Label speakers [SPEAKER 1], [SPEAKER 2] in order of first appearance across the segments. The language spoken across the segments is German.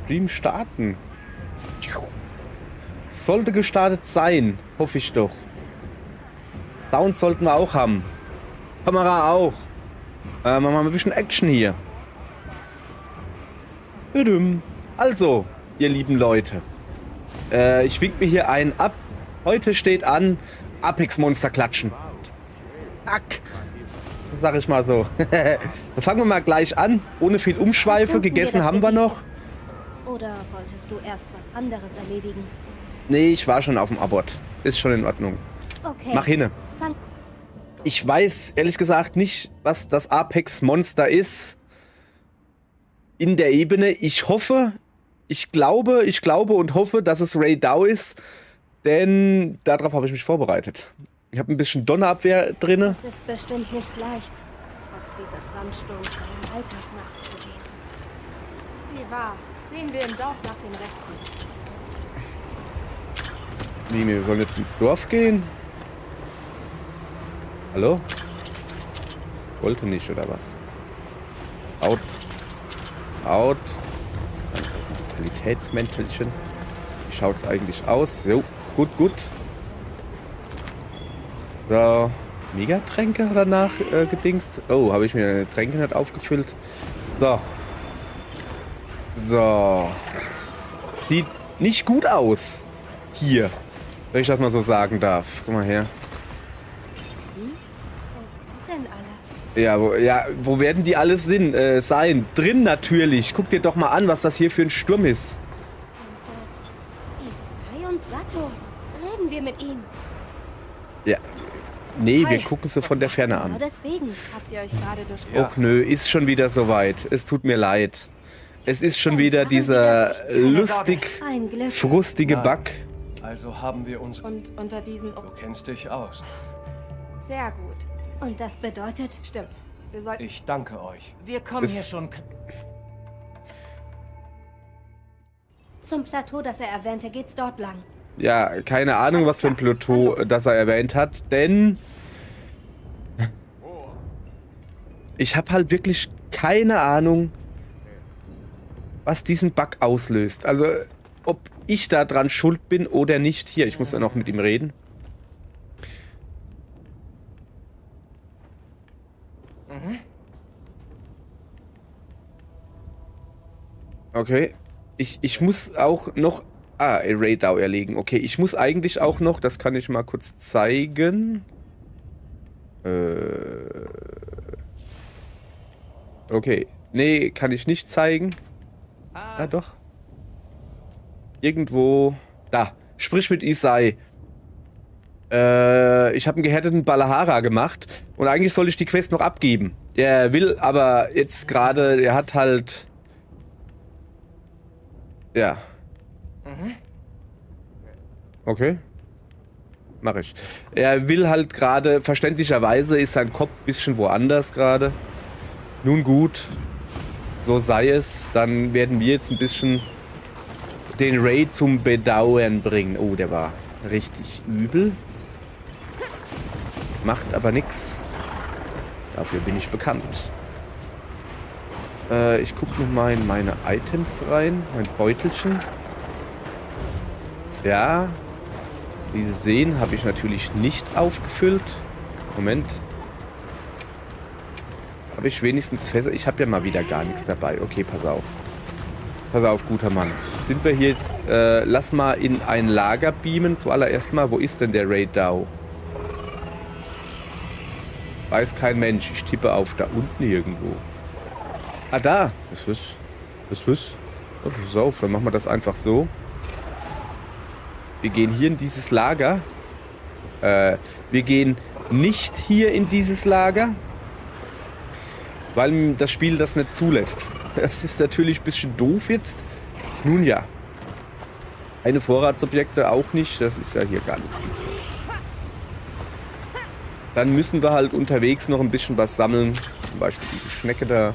[SPEAKER 1] Stream starten. Sollte gestartet sein, hoffe ich doch. Sound sollten wir auch haben. Kamera auch. Machen wir mal ein bisschen Action hier. Also, ihr lieben Leute. Ich wink mir hier einen ab. Heute steht an Apex-Monster klatschen. Zack. Sag ich mal so. Dann fangen wir mal gleich an. Ohne viel Umschweife. Gegessen haben wir noch.
[SPEAKER 2] Oder wolltest du erst was anderes erledigen?
[SPEAKER 1] Nee, ich war schon auf dem Abort. Ist schon in Ordnung.
[SPEAKER 2] Okay.
[SPEAKER 1] Mach hinne. Ich weiß ehrlich gesagt nicht, was das Apex-Monster ist. In der Ebene. Ich hoffe, ich glaube und hoffe, dass es Ray Dow ist. Denn darauf habe ich mich vorbereitet. Ich habe ein bisschen Donnerabwehr drin.
[SPEAKER 2] Es ist bestimmt nicht leicht, trotz dieses Sandsturms seinen Alltag nachzugehen.
[SPEAKER 3] Wie wahr? Sehen wir im Dorf nach dem Rechten.
[SPEAKER 1] Nee, wir sollen jetzt ins Dorf gehen. Hallo? Wollte nicht, oder was? Out. Out. Qualitätsmäntelchen. Wie schaut's eigentlich aus? Jo, gut, gut. So. Megatränke danach gedingst. Oh, habe ich mir eine Tränke nicht aufgefüllt. So. So. Sieht nicht gut aus. Hier. Wenn ich das mal so sagen darf. Guck mal her.
[SPEAKER 2] Wo sind denn alle?
[SPEAKER 1] Ja, wo werden die alles sein? Drin natürlich. Guck dir doch mal an, was das hier für ein Sturm ist.
[SPEAKER 2] Sind das Isai und Sato? Reden wir mit ihnen.
[SPEAKER 1] Ja. Nee, wir
[SPEAKER 2] Hi.
[SPEAKER 1] gucken sie von der Ferne
[SPEAKER 2] Genau
[SPEAKER 1] an.
[SPEAKER 2] deswegen.
[SPEAKER 3] Habt ihr euch gerade durchbrochen?
[SPEAKER 1] Och nö, ist schon wieder soweit. Es tut mir leid. Es ist schon wieder dieser lustig,
[SPEAKER 2] Ein Glück.
[SPEAKER 1] frustige
[SPEAKER 4] Nein.
[SPEAKER 1] Bug.
[SPEAKER 4] Also haben wir uns...
[SPEAKER 3] Und unter diesen...
[SPEAKER 4] Du kennst dich aus.
[SPEAKER 3] Sehr gut.
[SPEAKER 2] Und das bedeutet,
[SPEAKER 3] Stimmt. Wir sollten...
[SPEAKER 4] Ich danke euch.
[SPEAKER 5] Wir kommen
[SPEAKER 1] Es-
[SPEAKER 5] hier schon.
[SPEAKER 2] zum Plateau, das er erwähnte, geht's dort lang.
[SPEAKER 1] Ja, keine Ahnung, was für ein Plateau das er erwähnt hat, denn ich habe halt wirklich keine Ahnung, was diesen Bug auslöst. Also, ob ich da dran schuld bin oder nicht. Hier, ich muss dann noch mit ihm reden. Okay. Ich muss auch noch... Ray Dow erlegen. Okay, ich muss eigentlich auch noch... Das kann ich mal kurz zeigen. Okay. Nee, kann ich nicht zeigen. Ah, doch. Irgendwo... Da. Sprich mit Isai. Ich habe einen gehärteten Balahara gemacht. Und eigentlich soll ich die Quest noch abgeben. Der will aber jetzt gerade... Er hat halt... Ja. Okay. Mach ich. Er will halt gerade, verständlicherweise ist sein Kopf ein bisschen woanders gerade. Nun gut, so sei es. Dann werden wir jetzt ein bisschen den Ray zum Bedauern bringen. Oh, der war richtig übel. Macht aber nichts. Dafür bin ich bekannt. Ich gucke noch mal in meine Items rein. Mein Beutelchen. Ja. Wie Sie sehen, habe ich natürlich nicht aufgefüllt. Moment. Habe ich wenigstens Fässer? Ich habe ja mal wieder gar nichts dabei. Okay, pass auf. Pass auf, guter Mann. Sind wir hier jetzt... lass mal in ein Lager beamen. Zuallererst mal, wo ist denn der Ray Dow? Weiß kein Mensch. Ich tippe auf da unten irgendwo. Ah, da. Das ist. Oh, pass auf, dann machen wir das einfach so. Wir gehen hier in dieses Lager. Wir gehen nicht hier in dieses Lager, weil das Spiel das nicht zulässt. Das ist natürlich ein bisschen doof jetzt. Nun ja. Keine Vorratsobjekte auch nicht. Das ist ja hier gar nichts. Gibt's nicht. Dann müssen wir halt unterwegs noch ein bisschen was sammeln. Zum Beispiel diese Schnecke da.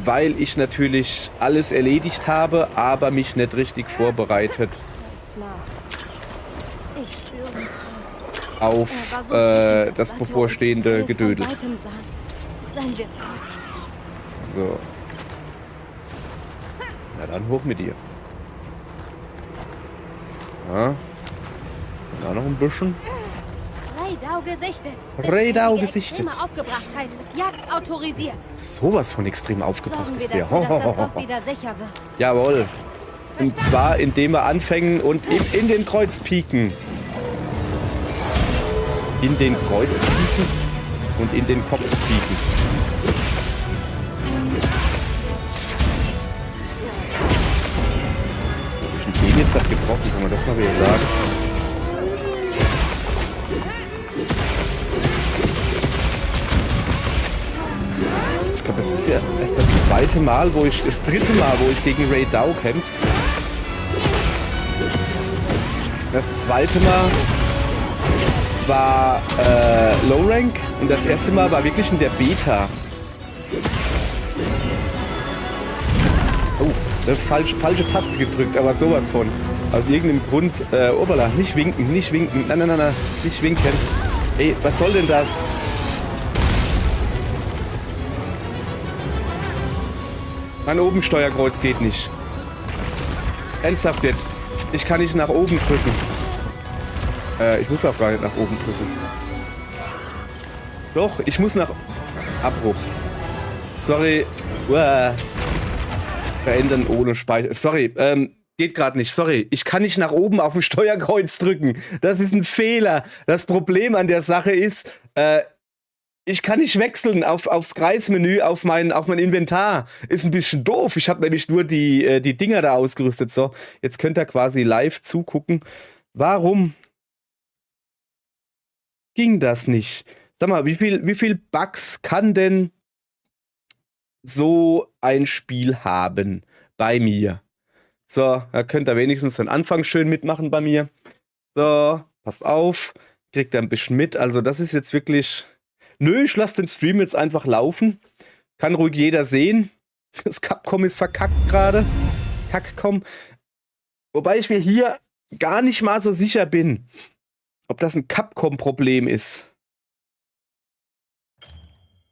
[SPEAKER 1] Weil ich natürlich alles erledigt habe, aber mich nicht richtig vorbereitet
[SPEAKER 3] Ist nah.
[SPEAKER 2] Ich spüre es.
[SPEAKER 1] auf
[SPEAKER 2] Er war so wütend,
[SPEAKER 1] das
[SPEAKER 2] dass Sato
[SPEAKER 1] bevorstehende
[SPEAKER 2] und Isai es von
[SPEAKER 1] Gedödel.
[SPEAKER 2] weitem sahen. Seien wir vorsichtig.
[SPEAKER 1] So. Na dann hoch mit dir. Ja. Da noch ein bisschen.
[SPEAKER 2] Raydau gesichtet.
[SPEAKER 1] Raydau
[SPEAKER 2] Beständige
[SPEAKER 1] gesichtet.
[SPEAKER 2] extreme Aufgebrachtheit. Jagd autorisiert.
[SPEAKER 1] Sowas von extrem aufgebracht
[SPEAKER 2] Sorgen wir
[SPEAKER 1] ist der.
[SPEAKER 2] dafür, dass das Dorf wieder sicher wird.
[SPEAKER 1] Jawohl. Und zwar, indem wir anfangen und in den Kreuz pieken. In den Kreuz pieken und in den Kopf pieken. Wo ich den jetzt hat gebrochen, kann man das mal wieder sagen. Ich glaube, das ist ja erst das dritte Mal, wo ich gegen Raydau kämpfe. Das zweite Mal war Low Rank und das erste Mal war wirklich in der Beta. Oh, falsche Taste gedrückt, aber sowas von. Aus irgendeinem Grund. Obala, nicht winken, nicht winken. Nein, nicht winken. Ey, was soll denn das? Mein oben Steuerkreuz geht nicht. Ernsthaft jetzt. Ich kann nicht nach oben drücken. Ich muss auch gar nicht nach oben drücken. Doch, ich muss nach... Abbruch. Sorry. Uah. Verändern ohne Speicher. Sorry, geht gerade nicht. Sorry, ich kann nicht nach oben auf dem Steuerkreuz drücken. Das ist ein Fehler. Das Problem an der Sache ist, ich kann nicht wechseln aufs Kreismenü, auf mein Inventar. Ist ein bisschen doof. Ich habe nämlich nur die Dinger da ausgerüstet. So, jetzt könnt ihr quasi live zugucken. Warum ging das nicht? Sag mal, wie viel Bugs kann denn so ein Spiel haben bei mir? So, da könnt ihr wenigstens den Anfang schön mitmachen bei mir. So, passt auf. Kriegt ihr ein bisschen mit. Also das ist jetzt wirklich... Nö, ich lasse den Stream jetzt einfach laufen. Kann ruhig jeder sehen. Das Capcom ist verkackt gerade. Capcom. Wobei ich mir hier gar nicht mal so sicher bin, ob das ein Capcom-Problem ist.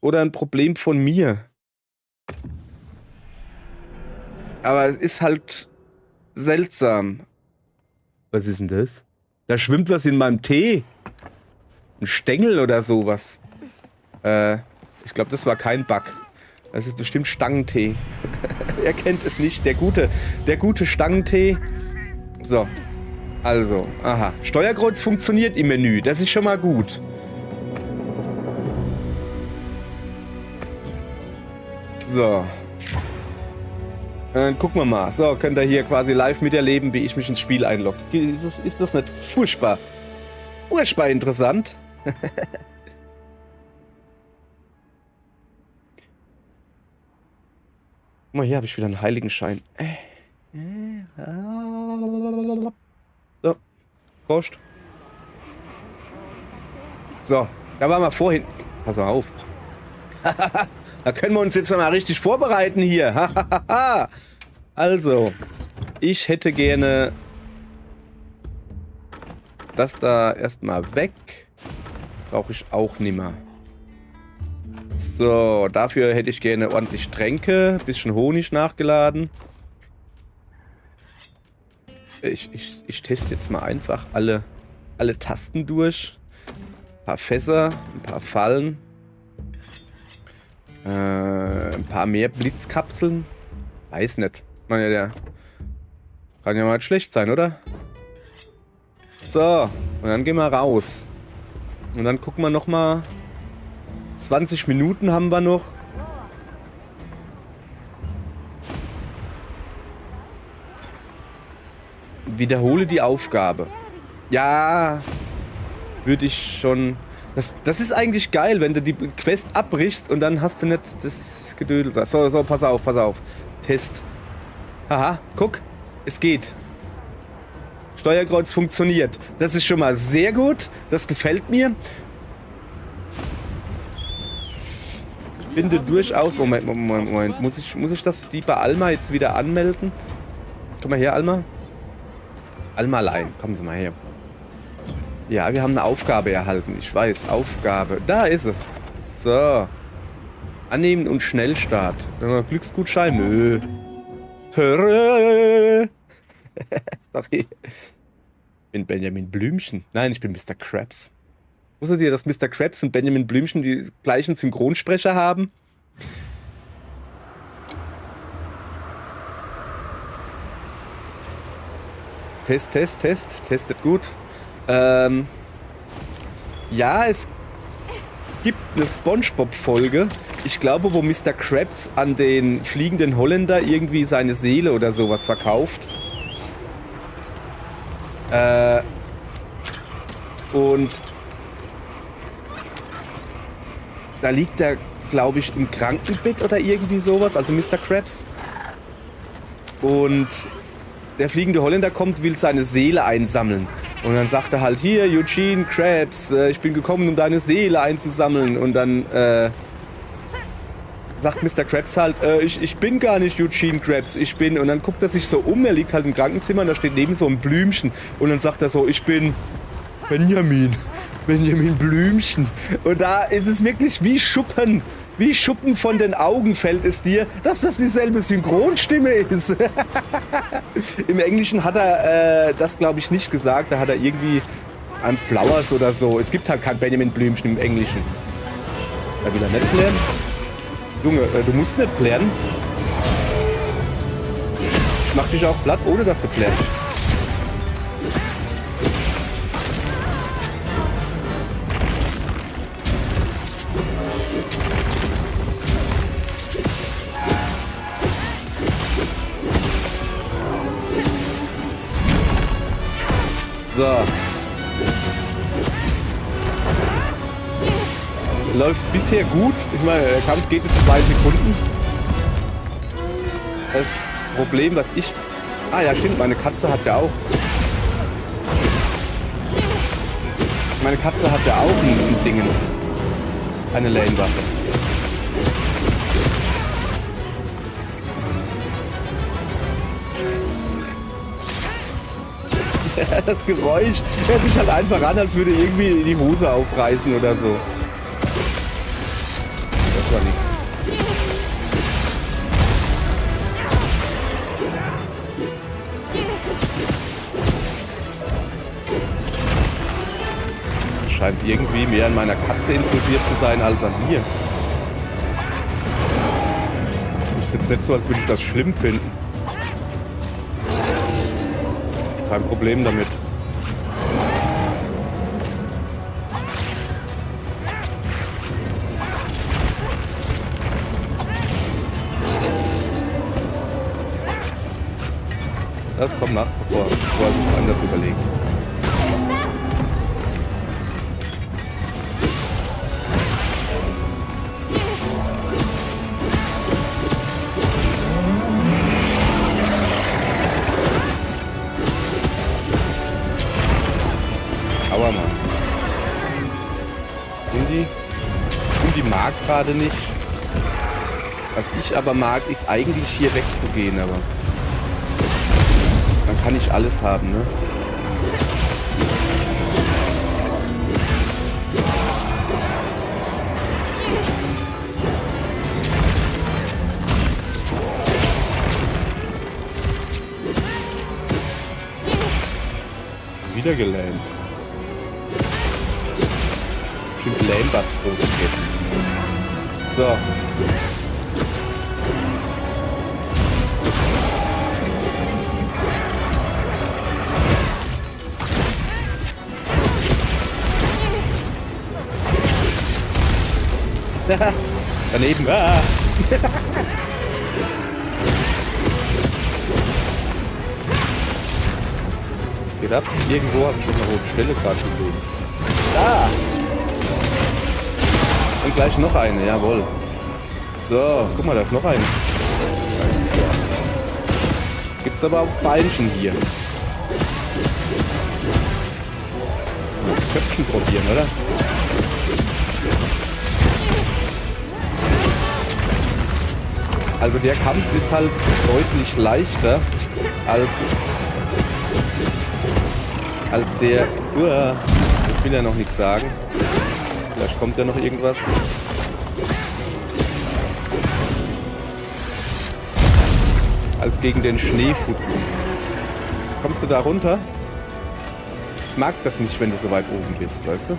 [SPEAKER 1] Oder ein Problem von mir. Aber es ist halt seltsam. Was ist denn das? Da schwimmt was in meinem Tee. Ein Stängel oder sowas. Ich glaube, das war kein Bug. Das ist bestimmt Stangentee. Er kennt es nicht. Der gute Stangentee. So. Also, aha. Steuerkreuz funktioniert im Menü. Das ist schon mal gut. So. Gucken wir mal. So, könnt ihr hier quasi live miterleben, wie ich mich ins Spiel einlogge. Ist das nicht furchtbar? Furchtbar interessant. Guck mal, hier habe ich wieder einen Heiligenschein. So, Prost. So, da waren wir vorhin. Pass mal auf. Da können wir uns jetzt mal richtig vorbereiten hier. Also, ich hätte gerne das da erstmal weg. Das brauche ich auch nimmer. So, dafür hätte ich gerne ordentlich Tränke, bisschen Honig nachgeladen. Ich teste jetzt mal einfach alle Tasten durch. Ein paar Fässer, ein paar Fallen. Ein paar mehr Blitzkapseln. Weiß nicht. Meine, der kann ja mal schlecht sein, oder? So, und dann gehen wir raus. Und dann gucken wir nochmal. 20 Minuten haben wir noch. Wiederhole die Aufgabe. Ja, würde ich schon... Das ist eigentlich geil, wenn du die Quest abbrichst und dann hast du nicht das Gedödel. So, pass auf. Test. Haha, guck, es geht. Steuerkreuz funktioniert. Das ist schon mal sehr gut. Das gefällt mir. Ich finde durchaus... Moment. Muss ich die bei Alma jetzt wieder anmelden? Komm mal her, Alma. Almalein, kommen Sie mal her. Ja, wir haben eine Aufgabe erhalten. Ich weiß, Aufgabe. Da ist sie. So. Annehmen und Schnellstart. Glücksgutschein? Nö. Sorry. Ich bin Benjamin Blümchen. Nein, ich bin Mr. Krabs. Wusstet ihr, dass Mr. Krabs und Benjamin Blümchen die gleichen Synchronsprecher haben? Test. Testet gut. Ja, es gibt eine SpongeBob-Folge. Ich glaube, wo Mr. Krabs an den fliegenden Holländer irgendwie seine Seele oder sowas verkauft. Und da liegt er, glaube ich, im Krankenbett oder irgendwie sowas, also Mr. Krabs. Und der fliegende Holländer kommt, will seine Seele einsammeln. Und dann sagt er halt, hier, Eugene Krabs, ich bin gekommen, um deine Seele einzusammeln. Und dann sagt Mr. Krabs halt, ich bin gar nicht Eugene Krabs, ich bin... Und dann guckt er sich so um, er liegt halt im Krankenzimmer und da steht neben so ein Blümchen. Und dann sagt er so, ich bin Benjamin Blümchen. Und da ist es wirklich wie Schuppen von den Augen fällt es dir, dass das dieselbe Synchronstimme ist. Im Englischen hat er das, glaube ich, nicht gesagt. Da hat er irgendwie ein Flowers oder so. Es gibt halt kein Benjamin Blümchen im Englischen. Da will er nicht klären. Junge, du musst nicht klären. Ich mach dich auch platt, ohne dass du klärst. So. Läuft bisher gut. Ich meine, der Kampf geht jetzt 2 Sekunden. Das Problem, was ich... Ah ja, stimmt, meine Katze hat ja auch... Meine Katze hat ja auch ein Dingens. Eine Lane-Waffe. Das Geräusch hört sich halt einfach an, als würde irgendwie die Hose aufreißen oder so. Das war nix. Scheint irgendwie mehr an meiner Katze interessiert zu sein als an mir. Ist jetzt nicht so, als würde ich das schlimm finden. Kein Problem damit. Das kommt nach, bevor er sich anders überlegt. Aua, Mann. Und die mag gerade nicht. Was ich aber mag, ist eigentlich hier wegzugehen, aber dann kann ich alles haben, ne? Wieder gelähmt. Bestimmt Lähmbastbrot gegessen. So. Daneben. Ah. Geht ab. Irgendwo habe ich schon eine rote Stelle gerade gesehen. Da! Und gleich noch eine, jawohl. So, guck mal, da ist noch eine. Gibt's aber aufs Beinchen hier. Das Köpfchen probieren, oder? Also der Kampf ist halt deutlich leichter als der... Ich will ja noch nichts sagen. Vielleicht kommt ja noch irgendwas. als gegen den Schneefutzen. Kommst du da runter? Ich mag das nicht, wenn du so weit oben bist, weißt du?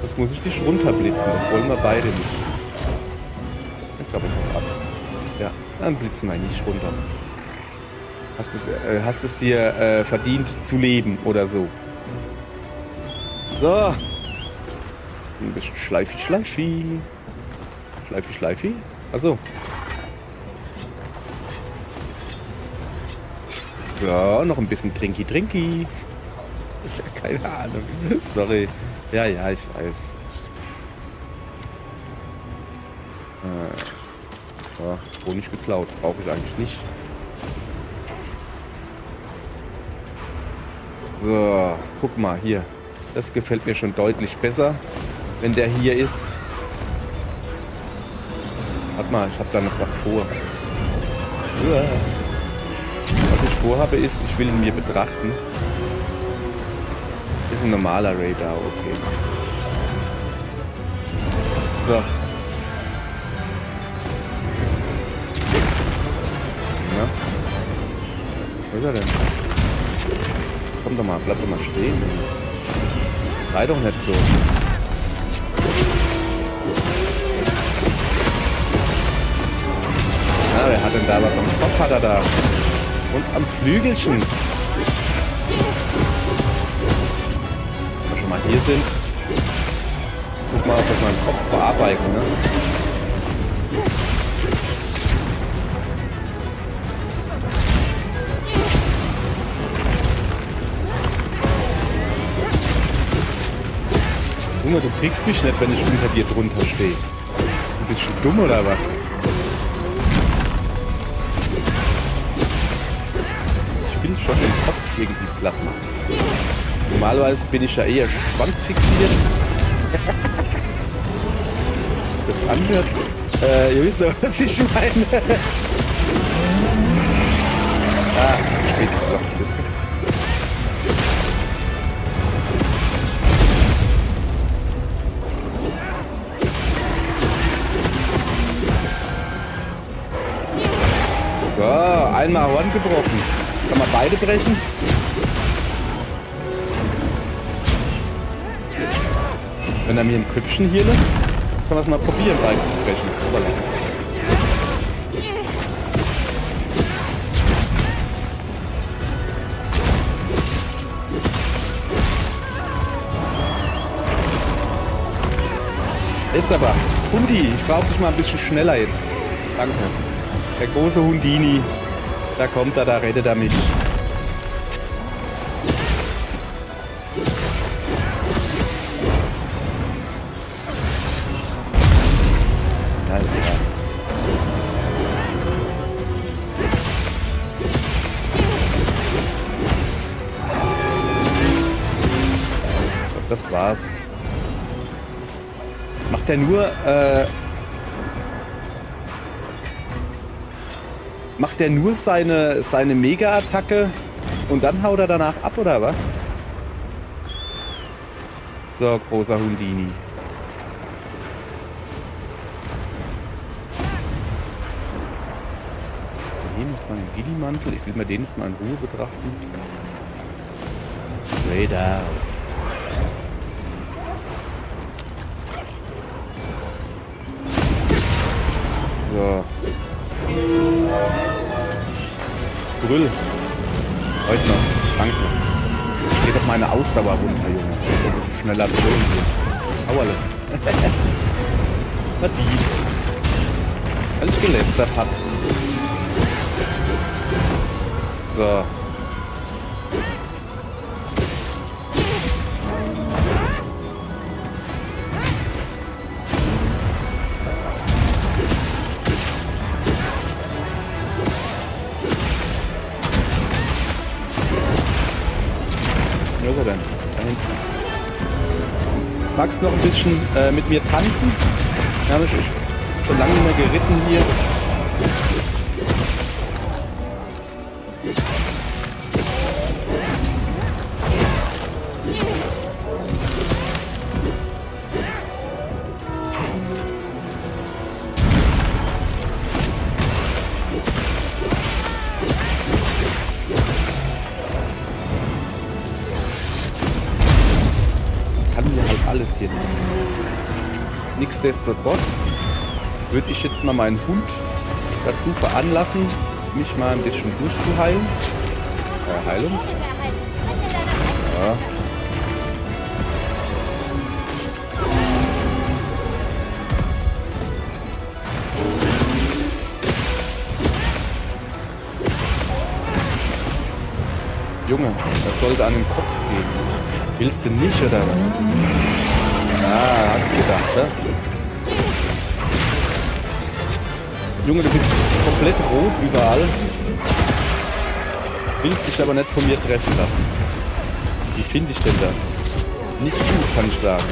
[SPEAKER 1] Jetzt muss ich dich runterblitzen, das wollen wir beide nicht. Ich glaube, ich bin ab. Ja, dann blitzen wir nicht runter. Hast es dir verdient zu leben oder so. So. Ein bisschen schleifi, schleifi. Schleifi, schleifi. Achso. So, noch ein bisschen trinki, trinki. Keine Ahnung. Sorry. Ja, ich weiß. So, Honig geklaut. Brauche ich eigentlich nicht. So, guck mal hier. Das gefällt mir schon deutlich besser, wenn der hier ist. Warte mal, ich habe da noch was vor. Ja. Was ich vorhabe ist, ich will ihn mir betrachten. Ist ein normaler Radar, okay. So. Ja. Wo ist er denn? Komm doch mal, bleib doch mal stehen. Sei doch nicht so. Na, wer hat denn da was am Kopf? Hat er da? Uns am Flügelchen. Wenn wir schon mal hier sind. Guck mal, ob wir meinen Kopf bearbeiten, ne? Junge, du kriegst mich nicht, wenn ich unter dir drunter stehe. Ein bisschen dumm oder was? Ich will schon den Kopf irgendwie platt machen. Normalerweise bin ich ja eher schwanzfixiert. Sich das anhört. Ihr wisst doch, was ich meine. Ah, spät geklappt, siehst du. So, einmal Horn gebrochen. Kann man beide brechen? Wenn er mir ein Köpfchen hier lässt, kann man es mal probieren, beide zu brechen. Voilà. Jetzt aber, Hundi, ich brauche dich mal ein bisschen schneller jetzt. Danke. Der große Hundini, da kommt er, da rettet er mich. Ja, ja. Ich glaube, das war's. Macht er nur, macht er nur seine Mega-Attacke und dann haut er danach ab, oder was? So, großer Hundini. Hier ist mein Gillimantel. Ich will mir den jetzt mal in Ruhe betrachten. Radar. So. Brüll. Heute noch. Danke. Geht doch meine Ausdauer runter, Junge. Ich muss schneller brüllen hier. Auerle. Verdient. Weil ich gelästert hab. So. Wo ist er denn? Da hinten. Magst du noch ein bisschen mit mir tanzen? Ich habe mich schon lange nicht mehr geritten hier. Nichtsdestotrotz würde ich jetzt mal meinen Hund dazu veranlassen, mich mal ein bisschen durchzuheilen. Heilung. Ja. Junge, das sollte an den Kopf gehen. Willst du nicht, oder was? Ah, hast du gedacht, ne? Junge, du bist komplett rot überall. Willst dich aber nicht von mir treffen lassen. Wie finde ich denn das? Nicht gut, kann ich sagen.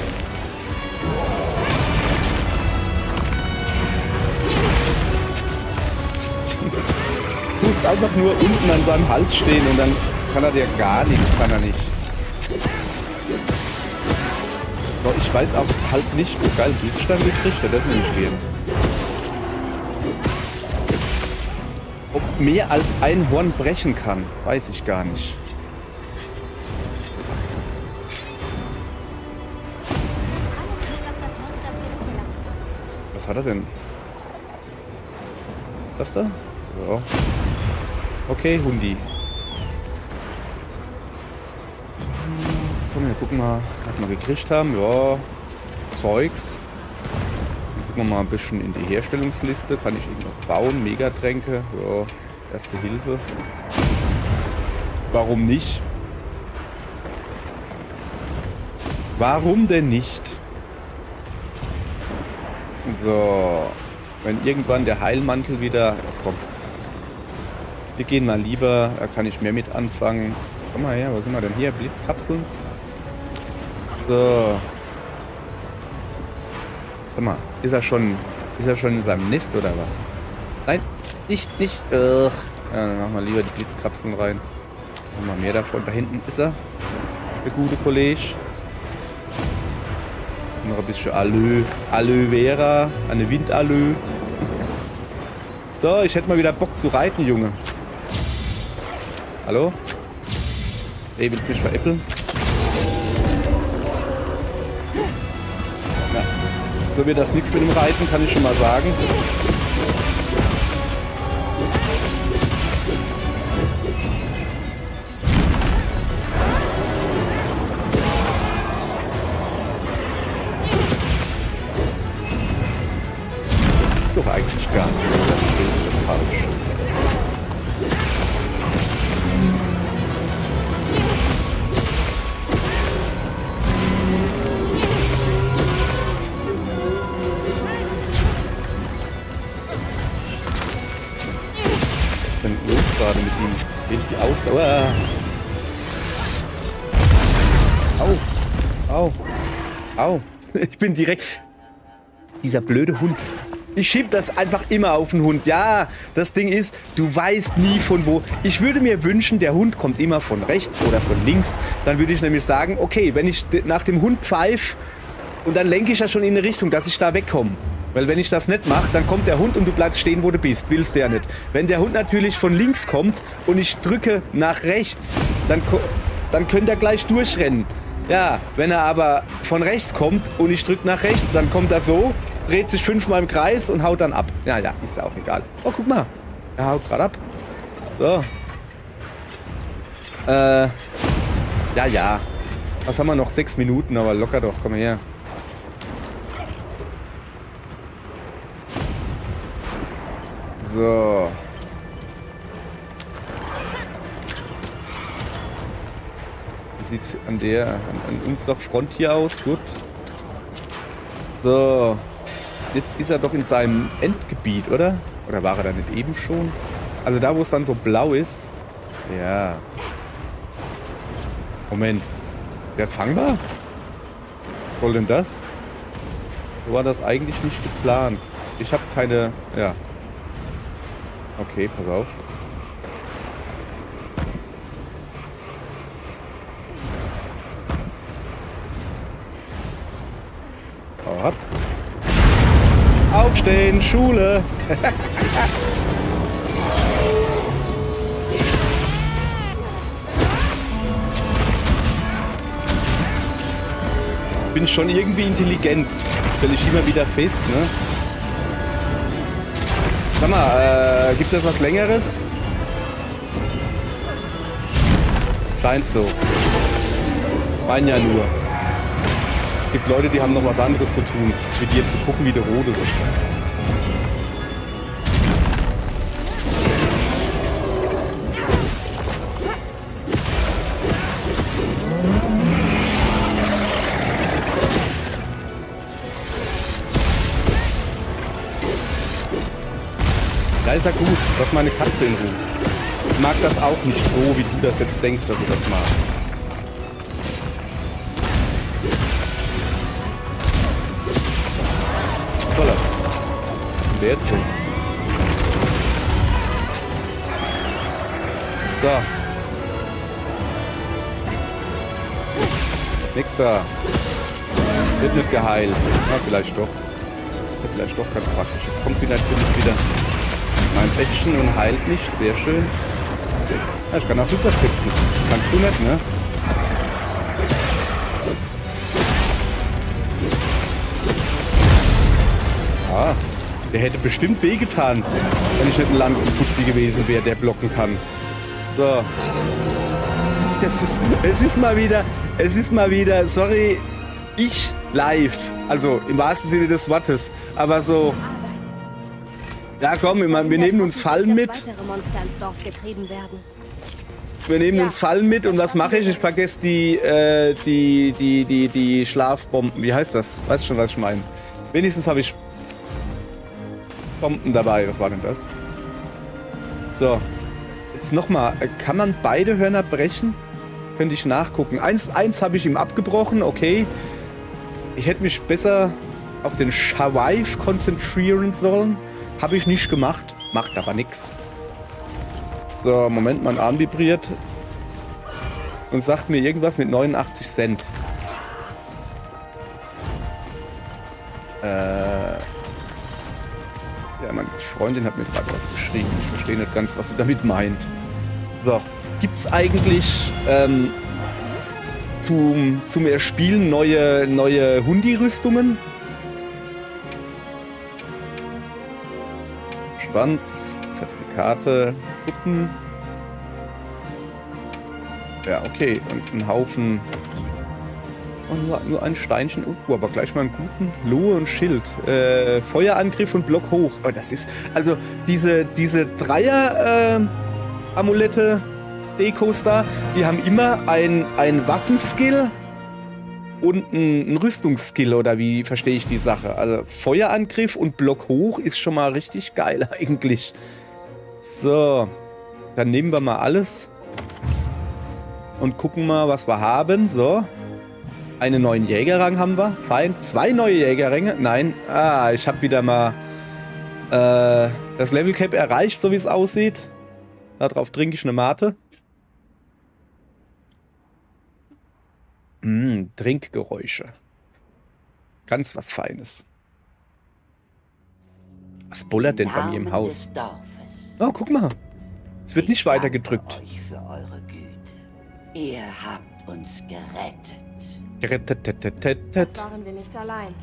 [SPEAKER 1] Du musst einfach nur unten an seinem Hals stehen und dann kann er dir gar nichts, kann er nicht. So, ich weiß auch halt nicht, oh geil, Bildstein gekriegt, der darf nicht gehen. Ob mehr als ein Horn brechen kann, weiß ich gar nicht. Was hat er denn? Das da? Ja. Okay, Hundi. Komm, wir gucken mal, was wir gekriegt haben. Ja, Zeugs. Dann gucken wir mal ein bisschen in die Herstellungsliste. Kann ich irgendwas bauen? Megatränke. Ja, erste Hilfe. Warum nicht? Warum denn nicht? So. Wenn irgendwann der Heilmantel wieder... Ja, komm. Wir gehen mal lieber. Da kann ich mehr mit anfangen. Komm mal her, was sind wir denn hier? Blitzkapseln? So. Sag mal, ist er schon in seinem Nest oder was? Nein, nicht. Ja, dann machen wir lieber die Blitzkapseln rein. Machen wir mehr davon. Da hinten ist er. Der gute Kollege. Noch ein bisschen Aloe Vera. Eine Windaloe. So, ich hätte mal wieder Bock zu reiten, Junge. Hallo? Ey, willst du mich veräppeln? Ja. So wird das nichts mit dem Reiten, kann ich schon mal sagen. Das ist doch eigentlich gar nichts. Das ist falsch. Gerade mit ihm. Geht die Ausdauer. Au. Ich bin direkt... Dieser blöde Hund. Ich schieb das einfach immer auf den Hund. Ja, das Ding ist, du weißt nie von wo. Ich würde mir wünschen, der Hund kommt immer von rechts oder von links. Dann würde ich nämlich sagen, okay, wenn ich nach dem Hund pfeife und dann lenke ich ja schon in eine Richtung, dass ich da wegkomme. Weil wenn ich das nicht mache, dann kommt der Hund und du bleibst stehen, wo du bist. Willst du ja nicht. Wenn der Hund natürlich von links kommt und ich drücke nach rechts, dann könnte er gleich durchrennen. Ja, wenn er aber von rechts kommt und ich drücke nach rechts, dann kommt er so, dreht sich 5-mal im Kreis und haut dann ab. Ja, ist auch egal. Oh, guck mal. Er haut gerade ab. So. Ja. Was haben wir noch? 6 Minuten, aber locker doch. Komm her. So. Wie sieht es an unserer Front hier aus? Gut. So. Jetzt ist er doch in seinem Endgebiet, oder? Oder war er da nicht eben schon? Also da, wo es dann so blau ist. Ja. Moment. Der ist fangbar? Was soll denn das? So war das eigentlich nicht geplant. Ich habe keine... Ja. Okay, pass auf. Hau ab. Aufstehen, Schule. bin schon irgendwie intelligent. Stelle ich immer wieder fest, ne? Sag mal, gibt es was Längeres? Scheint so. Mein ja nur. Es gibt Leute, die haben noch was anderes zu tun, mit dir zu gucken, wie du rodest. Da ist er gut. Lass meine Katze in Ruhe. Ich mag das auch nicht so, wie du das jetzt denkst, dass du das magst. Toller. Was ist denn der jetzt so? So. Nächster. Wird nicht geheilt. Na, vielleicht doch. Ja, vielleicht doch ganz praktisch. Jetzt kommt wieder natürlich wieder mein Bettchen und heilt mich. Sehr schön. Ja, ich kann auch rüber züchten. Kannst du nicht, ne? Ah, der hätte bestimmt wehgetan, wenn ich nicht ein Lanzenfuzzi gewesen wäre, der blocken kann. So. Es ist mal wieder, sorry, ich live. Also im wahrsten Sinne des Wortes. Aber so. Ja komm, wir nehmen uns Fallen mit. Wir nehmen uns Fallen mit und was mache ich? Ich vergesse die Schlafbomben. Wie heißt das? Weißt schon, was ich meine? Wenigstens habe ich Bomben dabei. Was war denn das? So. Jetzt nochmal. Kann man beide Hörner brechen? Könnte ich nachgucken. Eins habe ich ihm abgebrochen. Okay. Ich hätte mich besser auf den Schweif konzentrieren sollen. Habe ich nicht gemacht. Macht aber nix. So, Moment, mein Arm vibriert. Und sagt mir irgendwas mit 89 Cent. Ja, meine Freundin hat mir gerade was geschrieben. Ich verstehe nicht ganz, was sie damit meint. So, gibt's eigentlich zum Erspielen neue Hundi-Rüstungen? Schwanz, Zertifikate, Puppen. Ja, okay. Und ein Haufen. Oh, nur ein Steinchen. Oh, aber gleich mal einen guten. Lohe und Schild. Feuerangriff und Block hoch. Oh, das ist. Also diese Dreier-Amulette, Dekos da, die haben immer ein Waffenskill und ein Rüstungsskill, oder wie verstehe ich die Sache? Also Feuerangriff und Block hoch ist schon mal richtig geil eigentlich. So, dann nehmen wir mal alles und gucken mal, was wir haben. So, einen neuen Jägerrang haben wir. Fein. 2 neue Jägerränge. Nein, ich habe wieder mal das Level Cap erreicht, so wie es aussieht. Darauf trinke ich eine Mate. Trinkgeräusche. Ganz was Feines. Was bullert denn bei mir im Haus? Oh, guck mal. Es wird nicht weiter gedrückt.
[SPEAKER 5] Euch für eure Güte. Ihr habt uns gerettet.
[SPEAKER 3] Das waren wir nicht allein.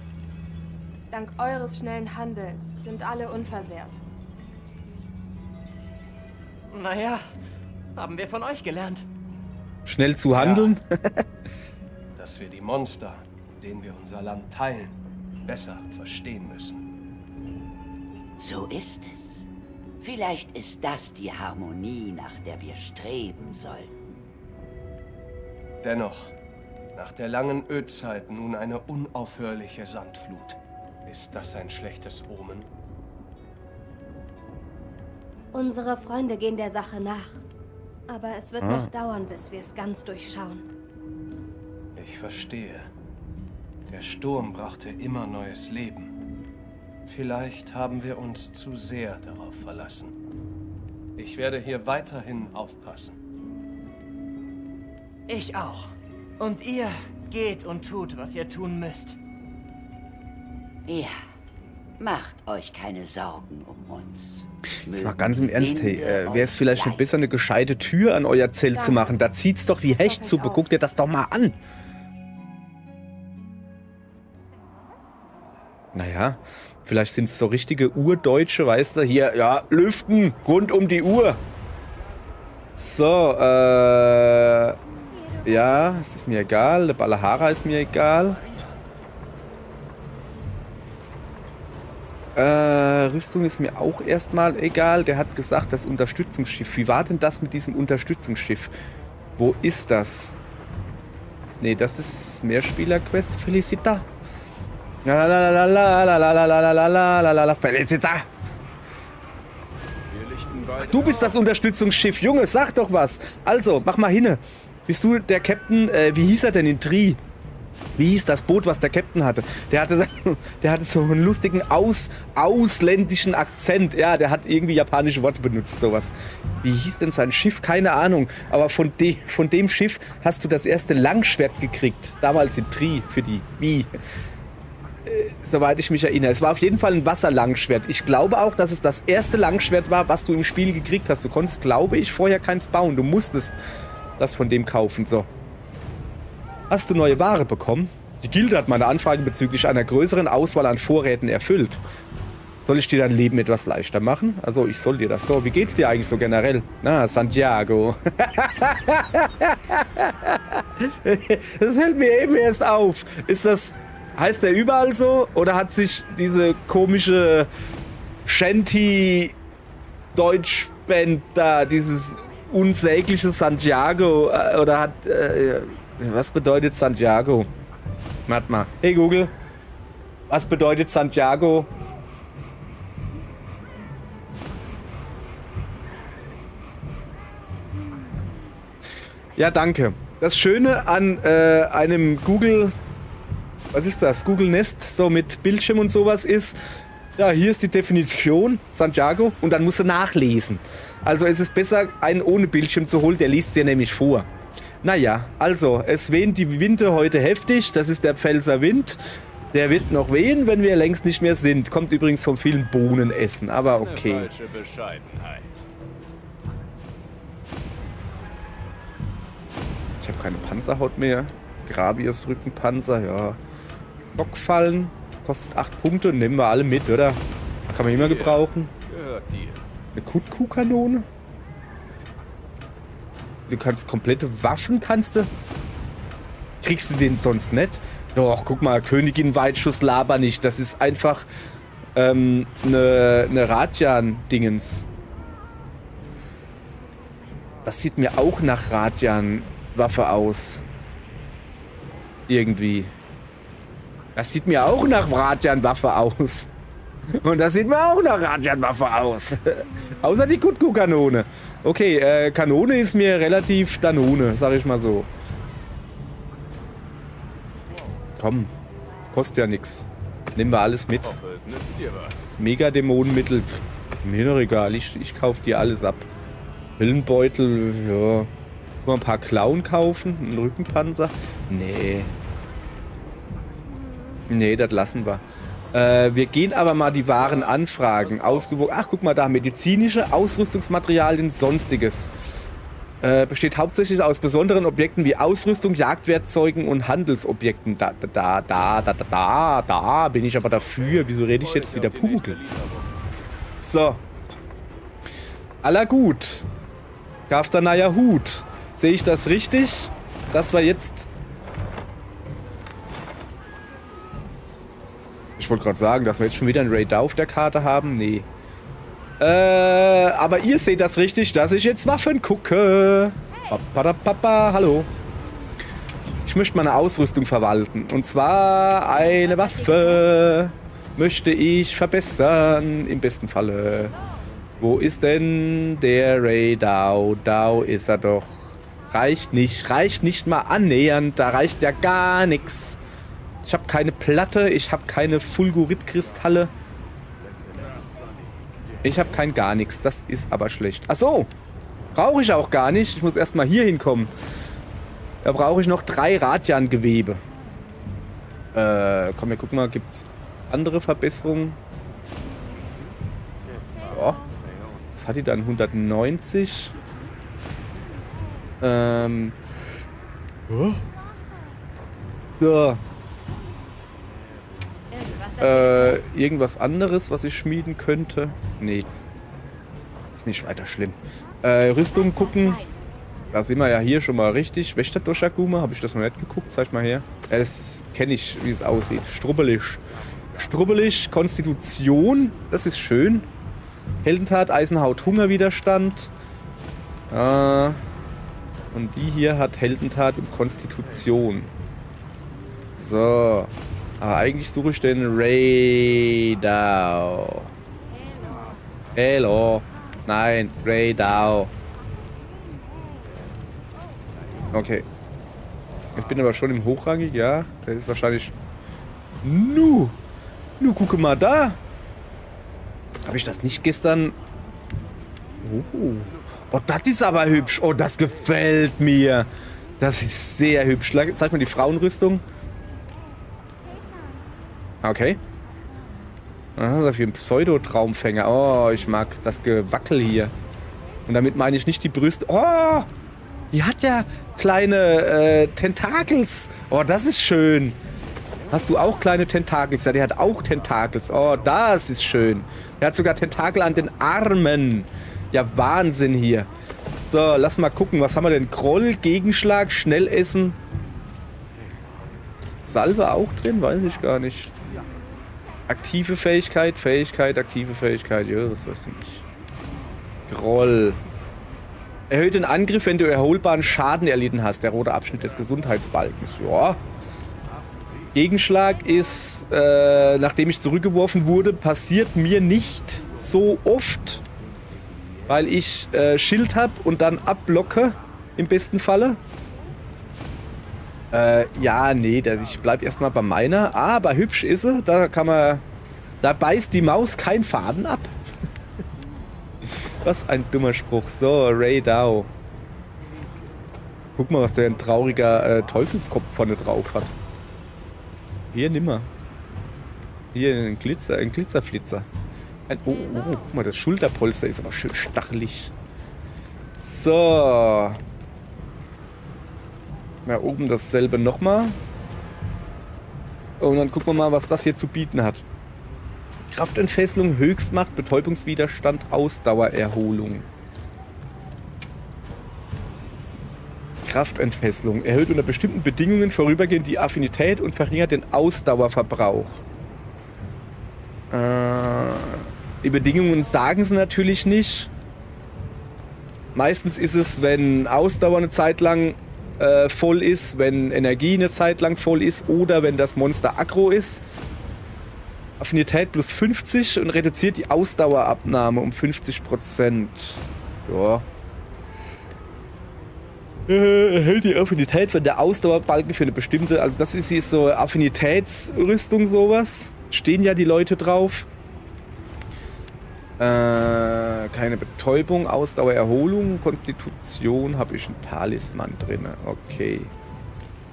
[SPEAKER 3] Dank eures schnellen Handelns sind alle unversehrt.
[SPEAKER 6] Naja, haben wir von euch gelernt.
[SPEAKER 1] Schnell zu handeln?
[SPEAKER 4] Ja. Dass wir die Monster, mit denen wir unser Land teilen, besser verstehen müssen.
[SPEAKER 5] So ist es. Vielleicht ist das die Harmonie, nach der wir streben sollten.
[SPEAKER 4] Dennoch, nach der langen Ödzeit nun eine unaufhörliche Sandflut. Ist das ein schlechtes Omen?
[SPEAKER 2] Unsere Freunde gehen der Sache nach. Aber es wird noch dauern, bis wir es ganz durchschauen.
[SPEAKER 4] Ich verstehe. Der Sturm brachte immer neues Leben. Vielleicht haben wir uns zu sehr darauf verlassen. Ich werde hier weiterhin aufpassen.
[SPEAKER 6] Ich auch. Und ihr geht und tut, was ihr tun müsst.
[SPEAKER 5] Ja, macht euch keine Sorgen um uns.
[SPEAKER 1] Jetzt mal ganz im Ernst, hey, wäre es vielleicht nicht besser, eine gescheite Tür an euer Zelt zu machen? Da zieht's doch wie Hechtsuppe. Guckt ihr das doch mal an. Naja, vielleicht sind es so richtige Urdeutsche, weißt du? Hier, ja, lüften, rund um die Uhr. So, ja, es ist mir egal. Der Balahara ist mir egal. Rüstung ist mir auch erstmal egal. Der hat gesagt, das Unterstützungsschiff. Wie war denn das mit diesem Unterstützungsschiff? Wo ist das? Nee, das ist Mehrspieler-Quest. Felicita. Felicita. Du bist das Unterstützungsschiff. Junge, sag doch was. Also, mach mal hinne. Bist du der Captain, wie hieß er denn in Tri? Wie hieß das Boot, was der Captain hatte? Der hatte so einen lustigen ausländischen Akzent. Ja, der hat irgendwie japanische Worte benutzt, sowas. Wie hieß denn sein Schiff? Keine Ahnung. Aber von dem Schiff hast du das erste Langschwert gekriegt. Damals in Tri für die Wii. Soweit ich mich erinnere. Es war auf jeden Fall ein Wasserlangschwert. Ich glaube auch, dass es das erste Langschwert war, was du im Spiel gekriegt hast. Du konntest, glaube ich, vorher keins bauen. Du musstest das von dem kaufen. So. Hast du neue Ware bekommen? Die Gilde hat meine Anfrage bezüglich einer größeren Auswahl an Vorräten erfüllt. Soll ich dir dein Leben etwas leichter machen? Also, ich soll dir das. So, wie geht's dir eigentlich so generell? Na, Santiago. Das fällt mir eben erst auf. Ist das... Heißt der überall so? Oder hat sich diese komische Shanty-Deutsch-Band da, dieses unsägliche Santiago, oder hat... was bedeutet Santiago? Warte mal. Hey Google. Was bedeutet Santiago? Ja, danke. Das Schöne an einem Google... Was ist das? Google Nest, so mit Bildschirm und sowas ist, ja, hier ist die Definition, Santiago, und dann musst du nachlesen. Also es ist besser, einen ohne Bildschirm zu holen, der liest dir nämlich vor. Naja, also, es wehen die Winde heute heftig, das ist der Pfälzer Wind. Der wird noch wehen, wenn wir längst nicht mehr sind. Kommt übrigens vom vielen Bohnenessen, aber okay.
[SPEAKER 7] Eine falsche Bescheidenheit.
[SPEAKER 1] Ich habe keine Panzerhaut mehr. Gravius Rückenpanzer, ja. Bockfallen, kostet 8 Punkte, nehmen wir alle mit, oder? Kann man immer gebrauchen.
[SPEAKER 7] Gehört dir.
[SPEAKER 1] Eine Kutku-Kanone. Du kannst komplette Waffen, kriegst du den sonst nicht? Doch, guck mal, Königin Weitschuss laber nicht. Das ist einfach eine Radian-Dingens. Das sieht mir auch nach Radian-Waffe aus. Irgendwie. Das sieht mir auch nach Radian-Waffe aus. Und das sieht mir auch nach Radian-Waffe aus. Außer die Kutku-Kanone. Okay, Kanone ist mir relativ Danone, sag ich mal so. Komm, kostet ja nix. Nehmen wir alles mit.
[SPEAKER 7] Ich hoffe, es nützt dir was.
[SPEAKER 1] Mega-Dämonenmittel, mir doch egal, ich kauf dir alles ab. Pillenbeutel, ja. Mal ein paar Klauen kaufen, einen Rückenpanzer. Nee. Nee, das lassen wir. Wir gehen aber mal die Waren anfragen. Ausgewogen. Ach, guck mal da. Medizinische Ausrüstungsmaterialien, sonstiges. Besteht hauptsächlich aus besonderen Objekten wie Ausrüstung, Jagdwerkzeugen und Handelsobjekten. Da bin ich aber dafür. Wieso rede ich jetzt wieder Pumuckl? So. Aller gut. Kaftanaya Hut. Sehe ich das richtig? Dass wir jetzt... Ich wollte gerade sagen, dass wir jetzt schon wieder einen Raid auf der Karte haben. Nee. Aber ihr seht das richtig, dass ich jetzt Waffen gucke. Papa, hallo. Ich möchte meine Ausrüstung verwalten. Und zwar eine Waffe möchte ich verbessern. Im besten Falle. Wo ist denn der Raidau? Da ist er doch. Reicht nicht mal annähernd. Da reicht ja gar nichts. Ich habe keine Platte, ich habe keine Fulgurit-Kristalle. Ich habe kein gar nichts, das ist aber schlecht. Ach so, brauche ich auch gar nicht. Ich muss erstmal hier hinkommen. Da brauche ich noch 3 Radian-Gewebe. Komm, wir gucken mal, gibt es andere Verbesserungen? Oh, was hat die dann? 190? So. Irgendwas anderes, was ich schmieden könnte? Nee. Ist nicht weiter schlimm. Rüstung gucken. Da sind wir ja hier schon mal richtig. Wächter Doshakuma, habe ich das noch nicht geguckt? Zeig mal her. Ja, das kenne ich, wie es aussieht. Strubbelig. Strubbelig, Konstitution. Das ist schön. Heldentat, Eisenhaut, Hungerwiderstand. Und die hier hat Heldentat und Konstitution. So. Aber eigentlich suche ich den Raydao. Hello. Nein, Raydao. Okay. Ich bin aber schon im Hochrangig, ja. Der ist wahrscheinlich... Nu, gucke mal da. Habe ich das nicht gestern... Oh, das ist aber hübsch. Oh, das gefällt mir. Das ist sehr hübsch. Zeig mal die Frauenrüstung. Okay. Was ist das für ein Pseudo-Traumfänger? Oh, ich mag das Gewackel hier. Und damit meine ich nicht die Brüste. Oh, die hat ja kleine Tentakels. Oh, das ist schön. Hast du auch kleine Tentakels? Ja, die hat auch Tentakels. Oh, das ist schön. Der hat sogar Tentakel an den Armen. Ja, Wahnsinn hier. So, lass mal gucken. Was haben wir denn? Groll, Gegenschlag, Schnellessen. Salve auch drin? Weiß ich gar nicht. Aktive Fähigkeit, aktive Fähigkeit. Ja, das weißt du nicht. Groll. Erhöht den Angriff, wenn du erholbaren Schaden erlitten hast. Der rote Abschnitt des Gesundheitsbalkens. Ja. Gegenschlag ist, nachdem ich zurückgeworfen wurde, passiert mir nicht so oft. Weil ich Schild habe und dann abblocke, im besten Falle. Ja, nee, ich bleib erstmal bei meiner. Aber hübsch ist sie, da beißt die Maus keinen Faden ab. Was ein dummer Spruch. So, Raydao. Guck mal, was der ein trauriger Teufelskopf vorne drauf hat. Hier, nimmer. Hier, ein Glitzerflitzer. Guck mal, das Schulterpolster ist aber schön stachelig. So. Da oben dasselbe nochmal. Und dann gucken wir mal, was das hier zu bieten hat. Kraftentfesselung, Höchstmacht, Betäubungswiderstand, Ausdauererholung. Kraftentfesselung. Erhöht unter bestimmten Bedingungen vorübergehend die Affinität und verringert den Ausdauerverbrauch. Die Bedingungen sagen sie natürlich nicht. Meistens ist es, wenn Ausdauer eine Zeit lang voll ist, wenn Energie eine Zeit lang voll ist oder wenn das Monster aggro ist. Affinität plus 50 und reduziert die Ausdauerabnahme um 50%. Ja. Erhält die Affinität, wenn der Ausdauerbalken für eine bestimmte, also das ist hier so Affinitätsrüstung sowas. Stehen ja die Leute drauf. Keine Betäubung, Ausdauererholung, Konstitution, habe ich einen Talisman drin. Okay.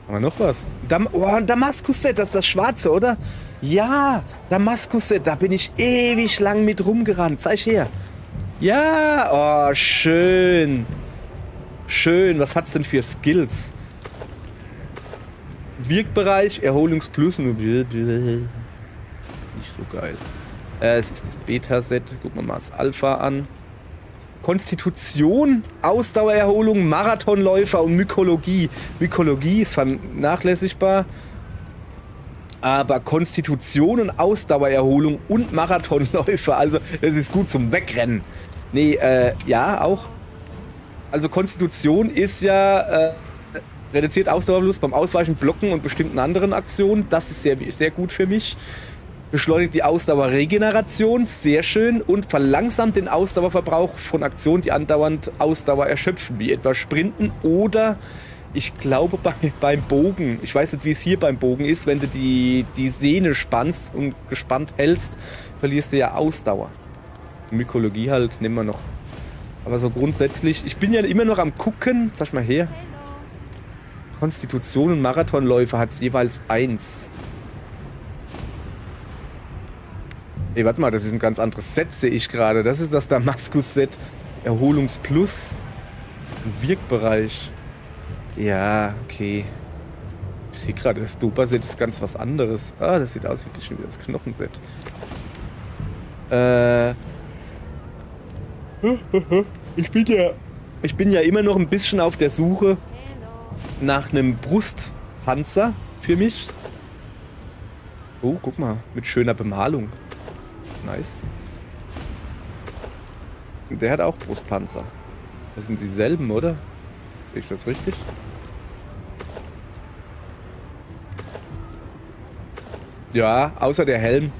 [SPEAKER 1] Haben wir noch was? Ein Damaskus-Set, das ist das schwarze, oder? Ja, Damaskus-Set, da bin ich ewig lang mit rumgerannt. Zeig her. Ja, oh, schön. Schön, was hat's denn für Skills? Wirkbereich, Erholungsplus. Nicht so geil. Es ist das Beta-Set. Gucken wir mal das Alpha an. Konstitution, Ausdauererholung, Marathonläufer und Mykologie. Mykologie ist vernachlässigbar. Aber Konstitution und Ausdauererholung und Marathonläufer, also das ist gut zum Wegrennen. Nee, ja, auch. Also Konstitution ist ja reduziert Ausdauerverlust beim Ausweichen, Blocken und bestimmten anderen Aktionen. Das ist sehr, sehr gut für mich. Beschleunigt die Ausdauerregeneration, sehr schön. Und verlangsamt den Ausdauerverbrauch von Aktionen, die andauernd Ausdauer erschöpfen, wie etwa Sprinten oder, ich glaube, beim Bogen. Ich weiß nicht, wie es hier beim Bogen ist. Wenn du die Sehne spannst und gespannt hältst, verlierst du ja Ausdauer. Mykologie halt, nehmen wir noch. Aber so grundsätzlich, ich bin ja immer noch am gucken. Sag mal her. Konstitution und Marathonläufer hat es jeweils 1. Ey, warte mal, das ist ein ganz anderes Set, sehe ich gerade. Das ist das Damaskus-Set. Erholungsplus. Wirkbereich. Ja, okay. Ich sehe gerade, das Dopa-Set ist ganz was anderes. Ah, das sieht aus wie schon wieder das Knochenset. Ich bin ja immer noch ein bisschen auf der Suche nach einem Brustpanzer für mich. Oh, guck mal, mit schöner Bemalung. Nice. Der hat auch Brustpanzer. Das sind dieselben, oder? Sehe ich das richtig? Ja, außer der Helm.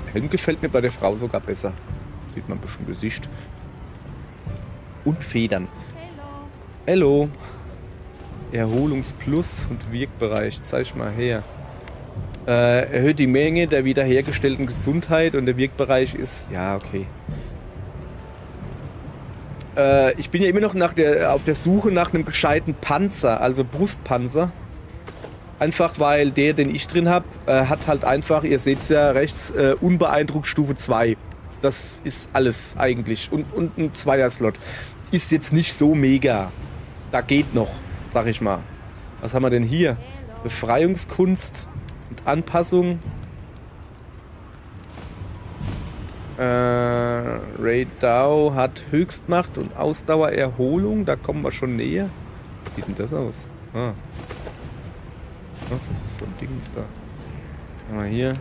[SPEAKER 1] Der Helm gefällt mir bei der Frau sogar besser. Sieht man ein bisschen Gesicht. Und Federn. Hello. Erholungsplus und Wirkbereich. Zeig mal her. Erhöht die Menge der wiederhergestellten Gesundheit und der Wirkbereich ist... Ja, okay. Ich bin ja immer noch auf der Suche nach einem gescheiten Panzer, also Brustpanzer. Einfach weil der, den ich drin habe, hat halt einfach, ihr seht es ja rechts, unbeeindruckt Stufe 2. Das ist alles eigentlich. Und ein Zweier-Slot. Ist jetzt nicht so mega. Da geht noch, sag ich mal. Was haben wir denn hier? Befreiungskunst und Anpassung. Ray Dow hat Höchstmacht und Ausdauererholung. Da kommen wir schon näher. Wie sieht denn das aus? Ah. Oh, das ist so ein Dings da. Mal hier.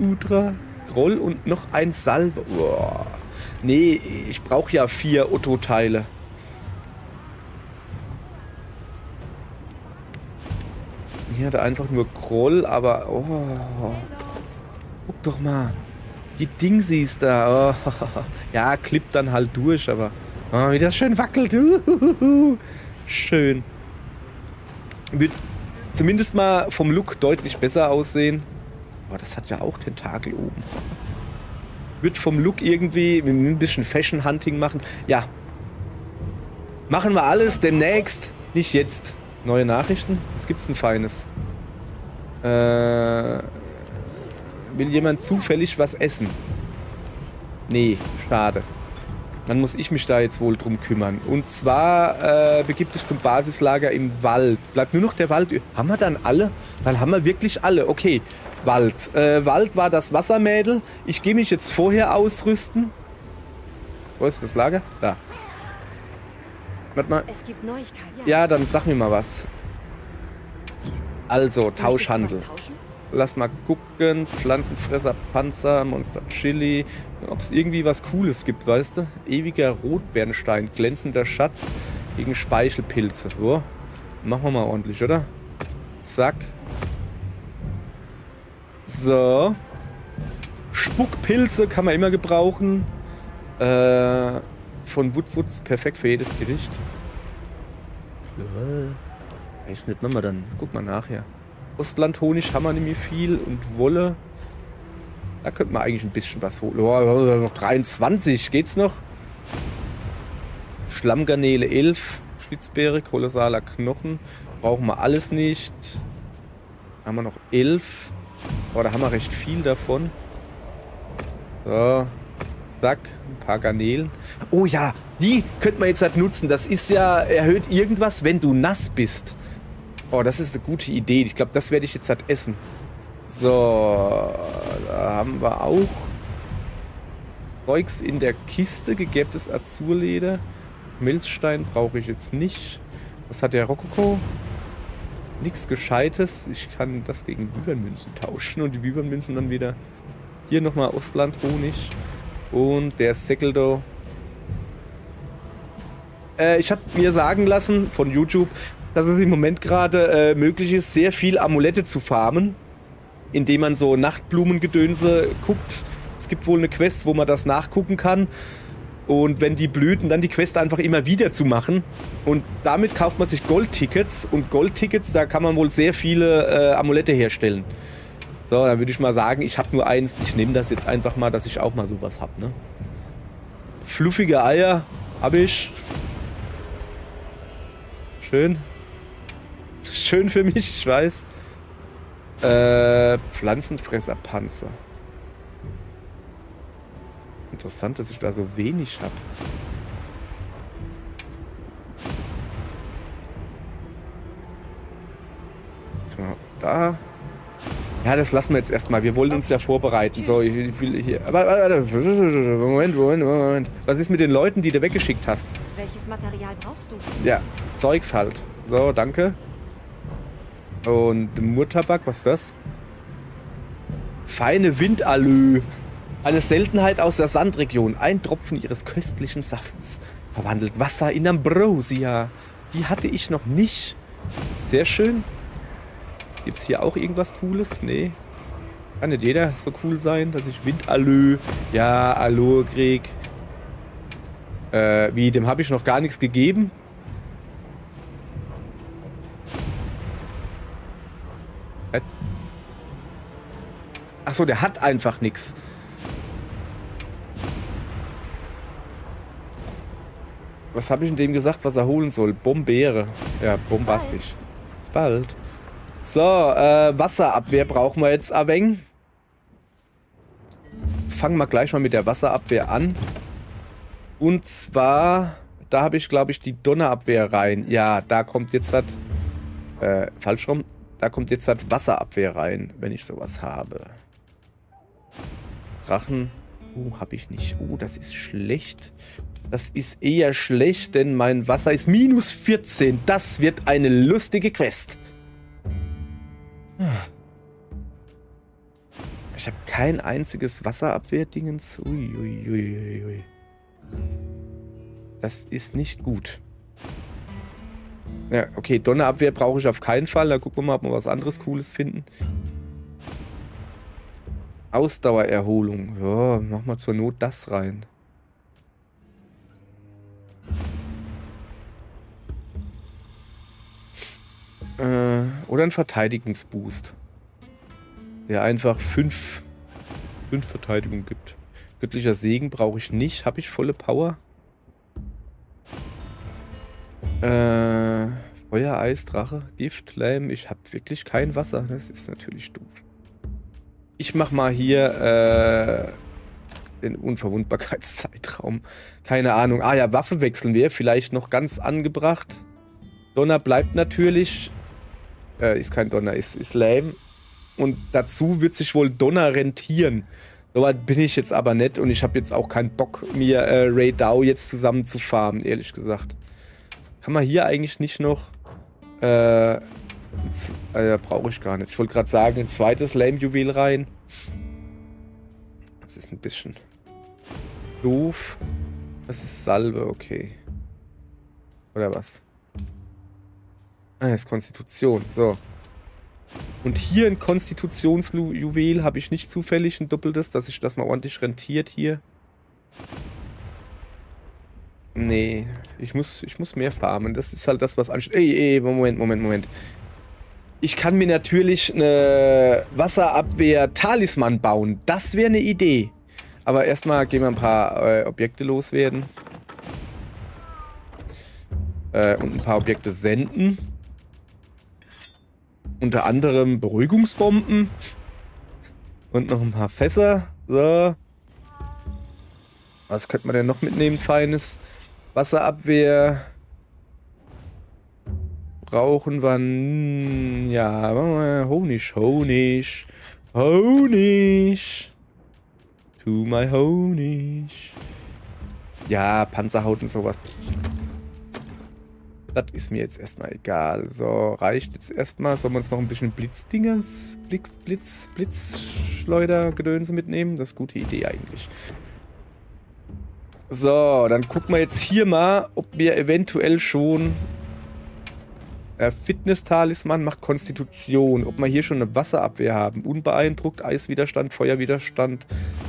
[SPEAKER 1] Ultra. Groll und noch ein Salve. Oh. Nee, ich brauche ja 4 Otto-Teile. Hier hat er einfach nur Groll, aber... Oh. Guck doch mal. Die Dingsies da. Oh. Ja, klippt dann halt durch, aber... Oh, wie das schön wackelt. Schön. Wird zumindest mal vom Look deutlich besser aussehen. Aber das hat ja auch Tentakel oben. Wird vom Look irgendwie ein bisschen Fashion-Hunting machen. Ja. Machen wir alles demnächst. Nicht jetzt. Neue Nachrichten? Was gibt's denn Feines? Will jemand zufällig was essen? Nee, schade. Dann muss ich mich da jetzt wohl drum kümmern. Und zwar begibt sich zum Basislager im Wald. Bleibt nur noch der Wald. Haben wir dann alle? Dann haben wir wirklich alle. Okay, Wald. Wald war das Wassermädel. Ich gehe mich jetzt vorher ausrüsten. Wo ist das Lager? Da. Warte mal.
[SPEAKER 2] Es gibt Neuigkeiten.
[SPEAKER 1] Ja, dann sag mir mal was. Also, Tauschhandel. Lass mal gucken. Pflanzenfresser, Panzer, Monster Chili. Ob es irgendwie was Cooles gibt, weißt du? Ewiger Rotbernstein, glänzender Schatz gegen Speichelpilze. So, machen wir mal ordentlich, oder? Zack. So. Spuckpilze kann man immer gebrauchen. Von Woodwoods perfekt für jedes Gericht. Weiß nicht, machen wir dann. Guck mal nachher. Ostlandhonig haben wir nämlich viel und Wolle. Da könnte man eigentlich ein bisschen was holen. Oh, noch 23, geht's noch? Schlammgarnele 11, Schlitzbeere, kolossaler Knochen. Brauchen wir alles nicht. Haben wir noch 11. Oh, da haben wir recht viel davon. So, zack, ein paar Garnelen. Oh ja, die könnte man jetzt halt nutzen. Das ist ja, erhöht irgendwas, wenn du nass bist. Oh, das ist eine gute Idee. Ich glaube, das werde ich jetzt halt essen. So, da haben wir auch Zeugs in der Kiste, gegerbtes Azurleder. Milzstein brauche ich jetzt nicht. Was hat der Rokoko? Nichts Gescheites. Ich kann das gegen Bübernmünzen tauschen und die Bübernmünzen dann wieder. Hier nochmal Ostlandhonig. Und der Säckeldo. Ich habe mir sagen lassen von YouTube, dass es im Moment gerade möglich ist, sehr viel Amulette zu farmen, indem man so Nachtblumengedönse guckt. Es gibt wohl eine Quest, wo man das nachgucken kann. Und wenn die blüht, dann die Quest einfach immer wieder zu machen. Und damit kauft man sich Goldtickets. Und Goldtickets, da kann man wohl sehr viele Amulette herstellen. So, dann würde ich mal sagen, ich habe nur eins. Ich nehme das jetzt einfach mal, dass ich auch mal sowas habe. Ne? Fluffige Eier habe ich. Schön. Schön für mich, ich weiß. Pflanzenfresserpanzer. Interessant, dass ich da so wenig habe. Da. Ja, das lassen wir jetzt erstmal. Wir wollen uns ja vorbereiten. So, ich will hier. Warte. Moment. Was ist mit den Leuten, die du weggeschickt hast?
[SPEAKER 2] Welches Material brauchst du?
[SPEAKER 1] Ja, Zeugs halt. So, danke. Und Murtabak, was ist das? Feine Windalö. Eine Seltenheit aus der Sandregion. Ein Tropfen ihres köstlichen Safts verwandelt Wasser in Ambrosia. Die hatte ich noch nicht. Sehr schön. Gibt's hier auch irgendwas Cooles? Nee. Kann nicht jeder so cool sein, dass ich Windalö. Ja, Aloe krieg. Wie, dem habe ich noch gar nichts gegeben? Achso, der hat einfach nichts. Was habe ich in dem gesagt, was er holen soll? Bombeere. Ja, bombastisch. Bis bald. So, Wasserabwehr brauchen wir jetzt ein wenig. Fangen wir gleich mal mit der Wasserabwehr an. Und zwar, da habe ich, glaube ich, die Donnerabwehr rein. Ja, da kommt jetzt das... falsch rum. Da kommt jetzt das Wasserabwehr rein, wenn ich sowas habe. Drachen. Oh, habe ich nicht. Oh, das ist schlecht. Das ist eher schlecht, denn mein Wasser ist minus 14. Das wird eine lustige Quest. Ich habe kein einziges Wasserabwehrdingens. Uiuiuiui. Das ist nicht gut. Ja, okay, Donnerabwehr brauche ich auf keinen Fall. Da gucken wir mal, ob wir was anderes Cooles finden. Ausdauererholung. Ja, mach mal zur Not das rein. Oder ein Verteidigungsboost. Der einfach 5 Verteidigung gibt. Göttlicher Segen brauche ich nicht. Habe ich volle Power? Feuer, Eis, Drache, Gift, Lehm. Ich habe wirklich kein Wasser. Das ist natürlich doof. Ich mach mal hier den Unverwundbarkeitszeitraum. Keine Ahnung. Ah ja, Waffe wechseln wir. Vielleicht noch ganz angebracht. Donner bleibt natürlich. Ist kein Donner, ist Lehm. Und dazu wird sich wohl Donner rentieren. Soweit bin ich jetzt aber nicht. Und ich habe jetzt auch keinen Bock, mir Ray Dow jetzt zusammen zu farmen, ehrlich gesagt. Kann man hier eigentlich nicht noch... brauche ich gar nicht. Ich wollte gerade sagen, ein zweites Lehm-Juwel rein. Das ist ein bisschen doof. Das ist Salbe, okay. Oder was? Ah, das ist Konstitution. So. Und hier ein Konstitutionsjuwel habe ich nicht zufällig ein doppeltes, dass sich das mal ordentlich rentiert hier. Nee, ich muss mehr farmen. Das ist halt das, was ansteht. Moment. Ich kann mir natürlich eine Wasserabwehr-Talisman bauen. Das wäre eine Idee. Aber erstmal gehen wir ein paar Objekte loswerden. Und ein paar Objekte senden. Unter anderem Beruhigungsbomben. Und noch ein paar Fässer. So. Was könnte man denn noch mitnehmen, Feines? Wasserabwehr. Brauchen wir... Ja, Honig. To my Honig. Ja, Panzerhaut und sowas. Das ist mir jetzt erstmal egal. So, reicht jetzt erstmal. Sollen wir uns noch ein bisschen Blitzschleuder-Gedönse mitnehmen? Das ist eine gute Idee eigentlich. So, dann gucken wir jetzt hier mal, ob wir eventuell schon... Fitness-Talisman macht Konstitution. Ob wir hier schon eine Wasserabwehr haben. Unbeeindruckt, Eiswiderstand, Feuerwiderstand,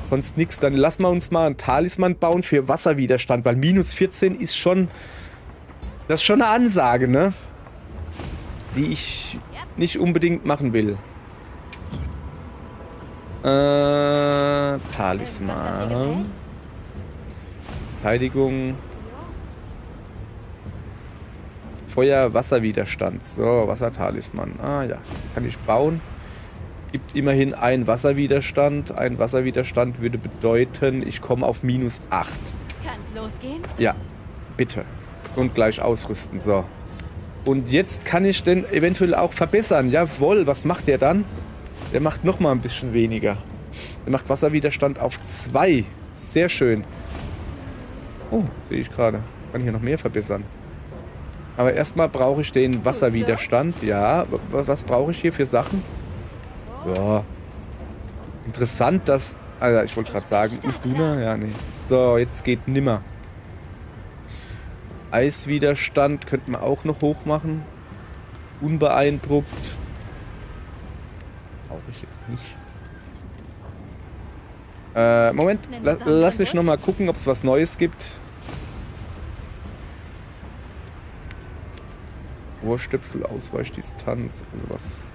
[SPEAKER 1] sonst nichts. Dann lassen wir uns mal einen Talisman bauen für Wasserwiderstand, weil minus 14 ist schon... Das ist schon eine Ansage, ne? Die ich nicht unbedingt machen will. Talisman. Verteidigung. Feuer, Wasserwiderstand. So, Wassertalisman. Ah ja, kann ich bauen. Gibt immerhin einen Wasserwiderstand. Ein Wasserwiderstand würde bedeuten, ich komme auf minus 8.
[SPEAKER 2] Kann's losgehen?
[SPEAKER 1] Ja, bitte. Und gleich ausrüsten. So. Und jetzt kann ich den eventuell auch verbessern. Jawohl, was macht der dann? Der macht nochmal ein bisschen weniger. Der macht Wasserwiderstand auf 2. Sehr schön. Oh, sehe ich gerade. Kann hier noch mehr verbessern. Aber erstmal brauche ich den Wasserwiderstand. Ja, was brauche ich hier für Sachen? Ja. Interessant, dass... Also, ich wollte gerade sagen, Uduna? Ja, nee. So, jetzt geht nimmer. Eiswiderstand könnten wir auch noch hoch machen. Unbeeindruckt. Brauche ich jetzt nicht. Moment. Lass mich noch mal gucken, ob es was Neues gibt. Ohrstöpsel, Ausweichdistanz. Also was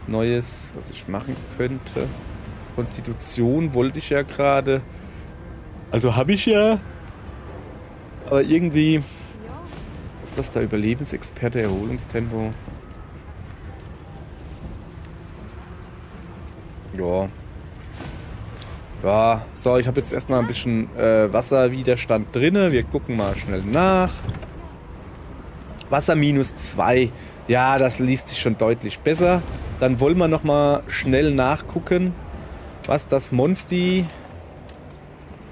[SPEAKER 1] Neues, was ich machen könnte. Konstitution wollte ich ja gerade. Also habe ich ja. Aber irgendwie... Was ist das da? Überlebensexperte, Erholungstempo. Ja. Ja, so, ich habe jetzt erstmal ein bisschen Wasserwiderstand drinne. Wir gucken mal schnell nach. Wasser -2. Ja, das liest sich schon deutlich besser. Dann wollen wir nochmal schnell nachgucken, was das Monsti...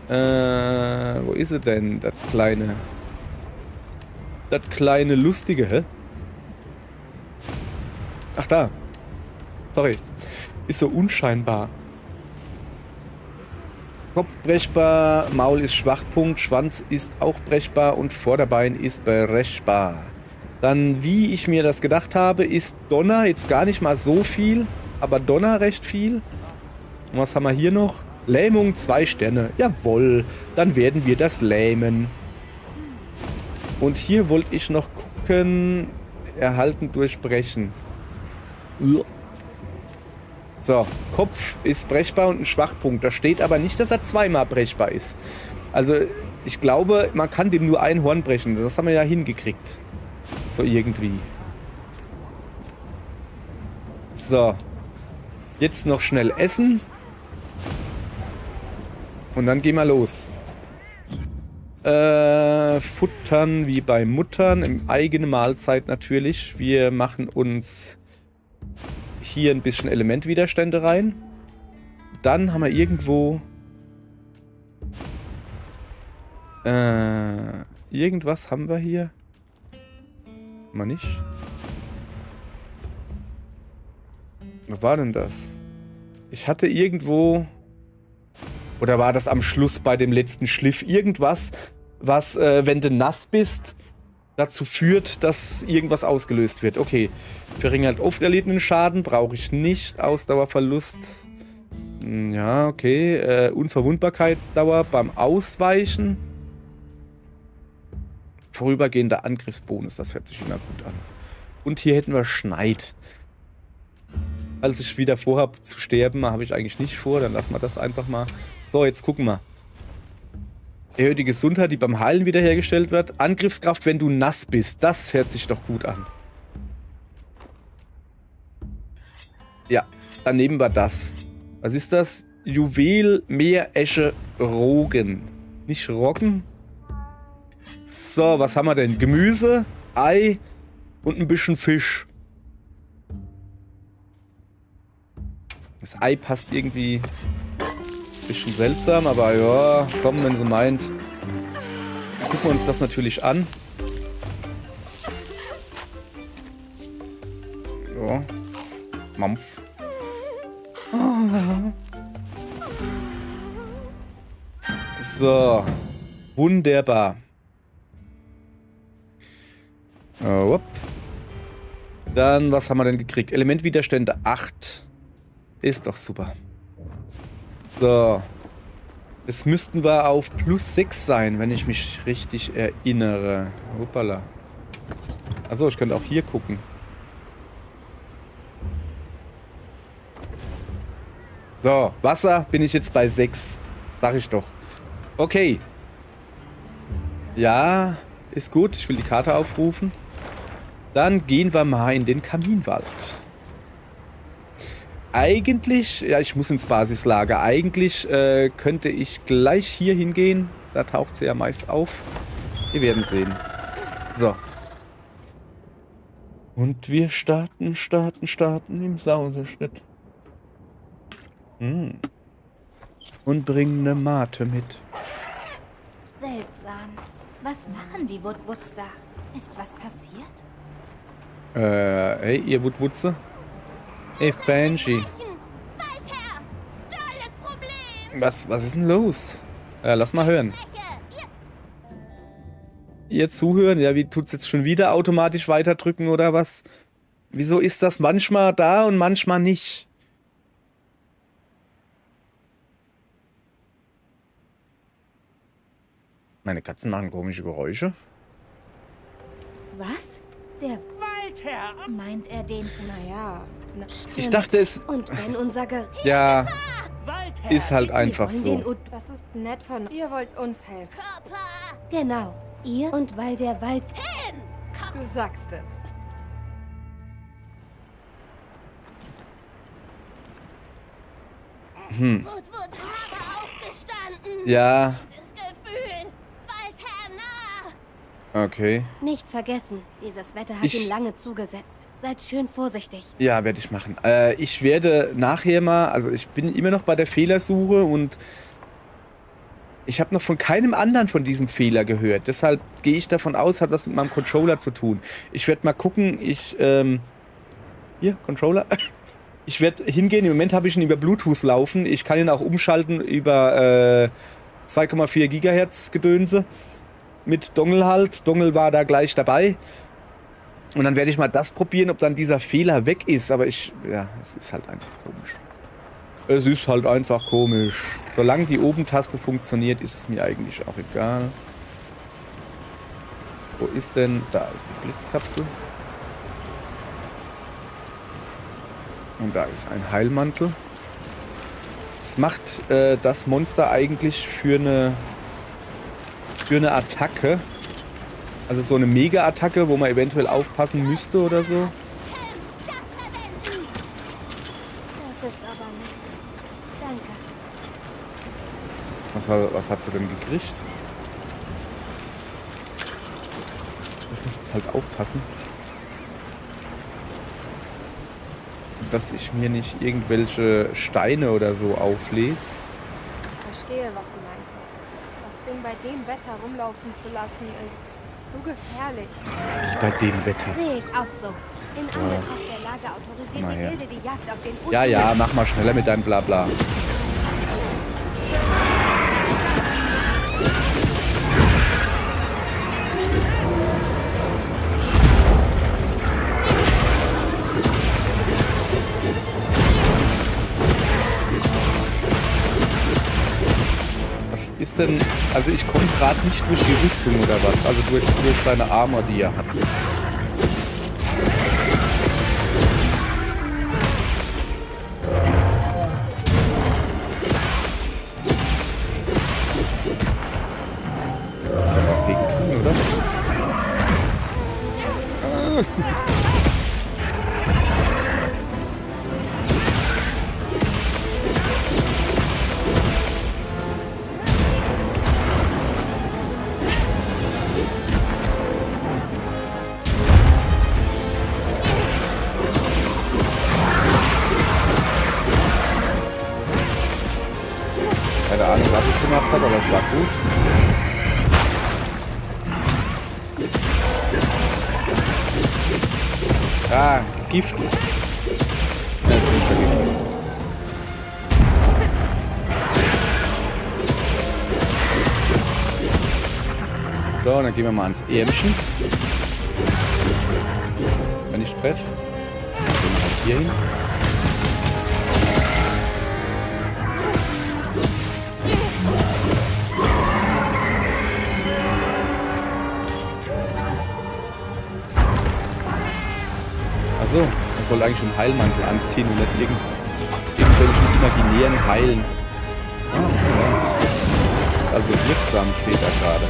[SPEAKER 1] wo ist er denn, das kleine... Das kleine Lustige, hä? Ach, da. Sorry. Ist so unscheinbar. Kopf brechbar, Maul ist Schwachpunkt, Schwanz ist auch brechbar und Vorderbein ist brechbar. Dann, wie ich mir das gedacht habe, ist Donner jetzt gar nicht mal so viel, aber Donner recht viel. Und was haben wir hier noch? Lähmung 2 Sterne. Jawohl, dann werden wir das lähmen. Und hier wollte ich noch gucken, erhalten durchbrechen. So, Kopf ist brechbar und ein Schwachpunkt. Da steht aber nicht, dass er zweimal brechbar ist. Also, ich glaube, man kann dem nur ein Horn brechen. Das haben wir ja hingekriegt. So irgendwie. So. Jetzt noch schnell essen. Und dann gehen wir los. Futtern wie bei Muttern. Im eigene Mahlzeit natürlich. Wir machen uns hier ein bisschen Elementwiderstände rein. Dann haben wir irgendwo... irgendwas haben wir hier. Mal nicht. Was war denn das? Ich hatte irgendwo... Oder war das am Schluss bei dem letzten Schliff irgendwas, was, wenn du nass bist, dazu führt, dass irgendwas ausgelöst wird? Okay. Verringert oft erlittenen Schaden, brauche ich nicht. Ausdauerverlust. Ja, okay. Unverwundbarkeitsdauer beim Ausweichen. Vorübergehender Angriffsbonus, das hört sich immer gut an. Und hier hätten wir Schneid. Als ich wieder vorhabe zu sterben, habe ich eigentlich nicht vor, dann lassen wir das einfach mal. So, jetzt gucken wir. Erhöht die Gesundheit, die beim Heilen wiederhergestellt wird. Angriffskraft, wenn du nass bist. Das hört sich doch gut an. Ja, dann nehmen wir das. Was ist das? Juwel, Meeresche, Rogen. Nicht Roggen? So, was haben wir denn? Gemüse, Ei und ein bisschen Fisch. Das Ei passt irgendwie ein bisschen seltsam, aber ja, komm, wenn sie meint. Dann gucken wir uns das natürlich an. Ja. Mampf. So. Wunderbar. Dann, was haben wir denn gekriegt? Elementwiderstände 8. Ist doch super. So. Das müssten wir auf +6 sein, wenn ich mich richtig erinnere. Hoppala. Achso, ich könnte auch hier gucken. So, Wasser bin ich jetzt bei 6. Sag ich doch. Okay. Ja, ist gut. Ich will die Karte aufrufen. Dann gehen wir mal in den Kaminwald. Eigentlich, ja, ich muss ins Basislager. Eigentlich könnte ich gleich hier hingehen. Da taucht sie ja meist auf. Wir werden sehen. So. Und wir starten im Sauseschritt. Und bringen eine Mate mit.
[SPEAKER 2] Seltsam. Was machen die Woodwoods da? Ist was passiert?
[SPEAKER 1] Hey, ihr Woodwutze? Hey, Fanchi.
[SPEAKER 2] Walter! Tolles Problem!
[SPEAKER 1] Was ist denn los? Lass mal hören. Ihr zuhören? Ja, wie tut's jetzt schon wieder automatisch weiterdrücken oder was? Wieso ist das manchmal da und manchmal nicht? Meine Katzen machen komische Geräusche.
[SPEAKER 2] Was? Der
[SPEAKER 6] Walter!
[SPEAKER 2] meint er den...
[SPEAKER 3] Naja,
[SPEAKER 2] Stimmt.
[SPEAKER 1] Ich dachte es...
[SPEAKER 2] Und wenn unser
[SPEAKER 1] Ja,
[SPEAKER 6] Walter!
[SPEAKER 1] ist halt
[SPEAKER 2] Sie
[SPEAKER 1] einfach
[SPEAKER 2] wollen
[SPEAKER 1] so.
[SPEAKER 2] den
[SPEAKER 3] das ist nett von... Ihr wollt uns helfen.
[SPEAKER 2] Genau. Ihr und weil der Wald...
[SPEAKER 3] Du sagst es.
[SPEAKER 8] Woodward habe aufgestanden.
[SPEAKER 1] Ja,
[SPEAKER 8] Dieses Gefühl. Walter nah.
[SPEAKER 1] okay.
[SPEAKER 2] Nicht vergessen, dieses Wetter hat
[SPEAKER 1] Ich-
[SPEAKER 2] ihm lange zugesetzt. Seid schön vorsichtig.
[SPEAKER 1] Ja, werde ich machen. Ich werde nachher mal, also ich bin immer noch bei der Fehlersuche und ich habe noch von keinem anderen von diesem Fehler gehört. Deshalb gehe ich davon aus, hat was mit meinem Controller zu tun. Ich werde mal gucken, hier, Controller. Ich werde hingehen, im Moment habe ich ihn über Bluetooth laufen. Ich kann ihn auch umschalten über 2,4 Gigahertz Gedönse. Mit Dongle halt. Dongle war da gleich dabei. Und dann werde ich mal das probieren, ob dann dieser Fehler weg ist. Aber es ist halt einfach komisch. Es ist halt einfach komisch. Solange die Oben-Taste funktioniert, ist es mir eigentlich auch egal. Wo ist denn? Da ist die Blitzkapsel. Und da ist ein Heilmantel. Was macht das Monster eigentlich für eine Attacke? Also so eine Mega-Attacke, wo man eventuell aufpassen müsste oder so?
[SPEAKER 2] Das ist aber nett. Danke.
[SPEAKER 1] Was hat sie denn gekriegt? Ich muss jetzt halt aufpassen, dass ich mir nicht irgendwelche Steine oder so auflese.
[SPEAKER 3] Ich verstehe, was sie meinte. Das Ding bei dem Wetter rumlaufen zu lassen, ist zu gefährlich.
[SPEAKER 1] Wie bei dem Wetter.
[SPEAKER 2] Sehe ich auch so. In Anbetracht der Lage autorisiert
[SPEAKER 1] Na
[SPEAKER 2] die
[SPEAKER 1] ja.
[SPEAKER 2] Gilde die Jagd auf den
[SPEAKER 1] Ja, ja, mach mal schneller mit deinem Blabla. Was ist denn... Also ich komme gerade nicht durch die Rüstung oder was? Also durch seine Armor, die er hat. Was gegen tun, oder? Keine Ahnung, was ich gemacht habe, aber es war gut. Ah, Gift. Ja, ist nicht vergiftet. So, dann gehen wir mal ans Ärmchen. Wenn ich es treffe. Dann gehen wir halt hier hin. Achso, ich wollte eigentlich einen Heilmantel anziehen und nicht irgendwelchen imaginären Heilen. Ah, ja. Das ist also wirksam, steht da gerade.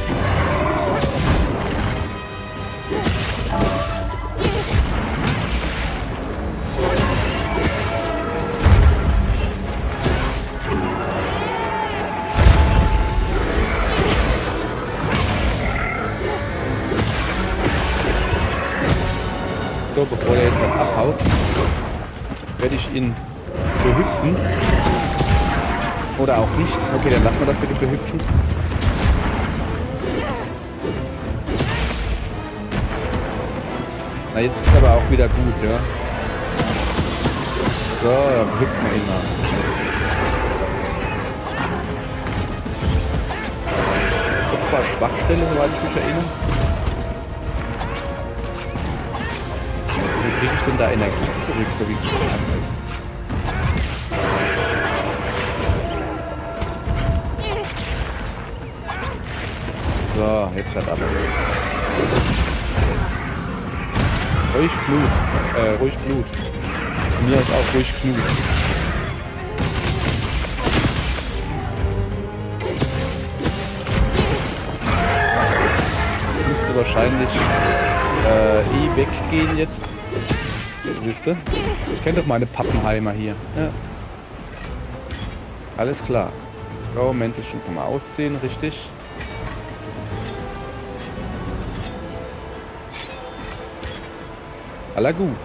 [SPEAKER 1] So, bevor der jetzt halt abhaut, werde ich ihn behüpfen. Oder auch nicht. Okay, dann lassen wir das mit dem Behüpfen. Na, jetzt ist aber auch wieder gut, ja. So, dann behüpfen wir ihn mal. Schwachstelle, soweit ich mich erinnere. Wie kriege ich denn da Energie zurück, so wie es sich das anhält? So, jetzt halt aber. Ruhig Blut. Ruhig Blut. Von mir ist auch ruhig Blut. Wahrscheinlich weggehen jetzt. Wisst ihr? Ich kenne doch meine Pappenheimer hier. Ja. Alles klar. So, Mäntelchen kann man ausziehen, richtig. Aller gut.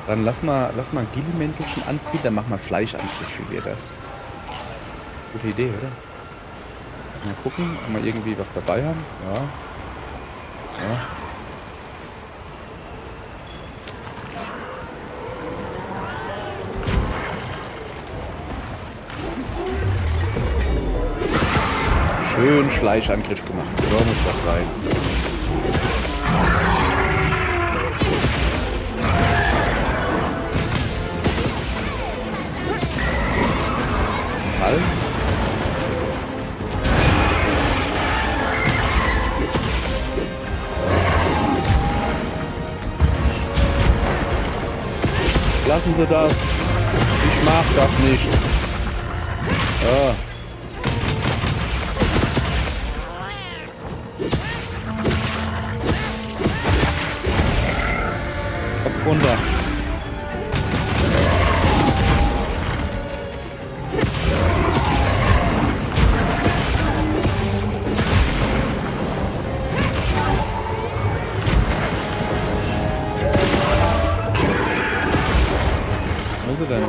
[SPEAKER 1] Dann lass mal ein Gilli-Mäntelchen anziehen, dann machen wir Fleischangriff, wie wir das. Gute Idee, oder? Mal gucken, ob wir irgendwie was dabei haben. Ja. Ja. Schön Fleischangriff gemacht. So muss das sein. Ball. Lassen Sie das. Ich mag das nicht. Ja. Kopf runter. Wo ist er denn?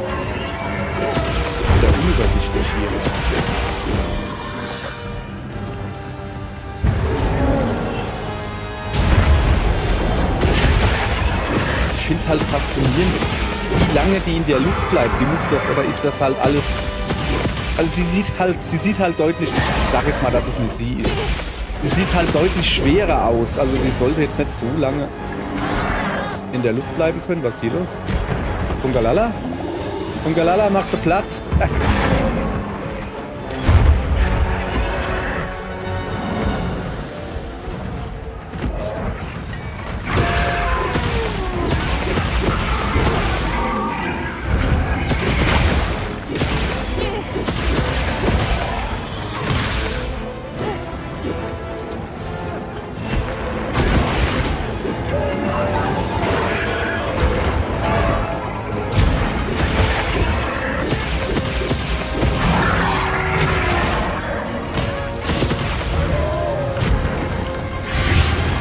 [SPEAKER 1] Wieder unübersichtlich hier. Ich finde halt faszinierend, wie lange die in der Luft bleibt. Die muss doch, oder ist das halt alles... Also sie sieht halt deutlich, ich sag jetzt mal, dass es eine Sie ist. Sie sieht halt deutlich schwerer aus. Also die sollte jetzt nicht so lange in der Luft bleiben können. Was ist hier los? Pungalala? Pungalala, machst du platt?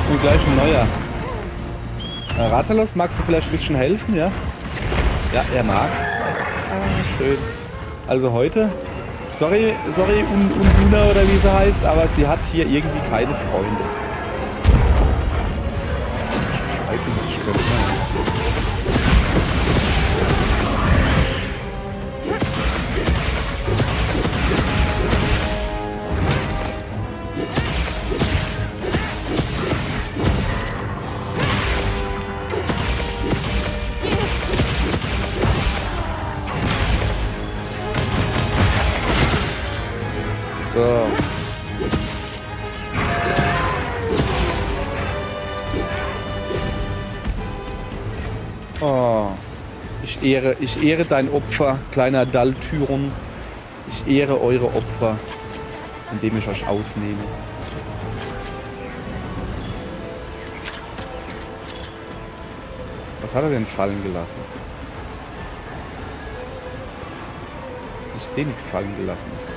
[SPEAKER 1] Und gleich ein neuer. Ratalos, magst du vielleicht ein bisschen helfen, ja? Ja, er mag. Ah, schön. Also heute, sorry, Unduna oder wie sie heißt, aber sie hat hier irgendwie keine Freunde. Schreiben nicht können. So. Oh. Ich ehre dein Opfer, kleiner Daltyron. Ich ehre eure Opfer, indem ich euch ausnehme. Was hat er denn fallen gelassen? Ich sehe nichts fallen gelassenes.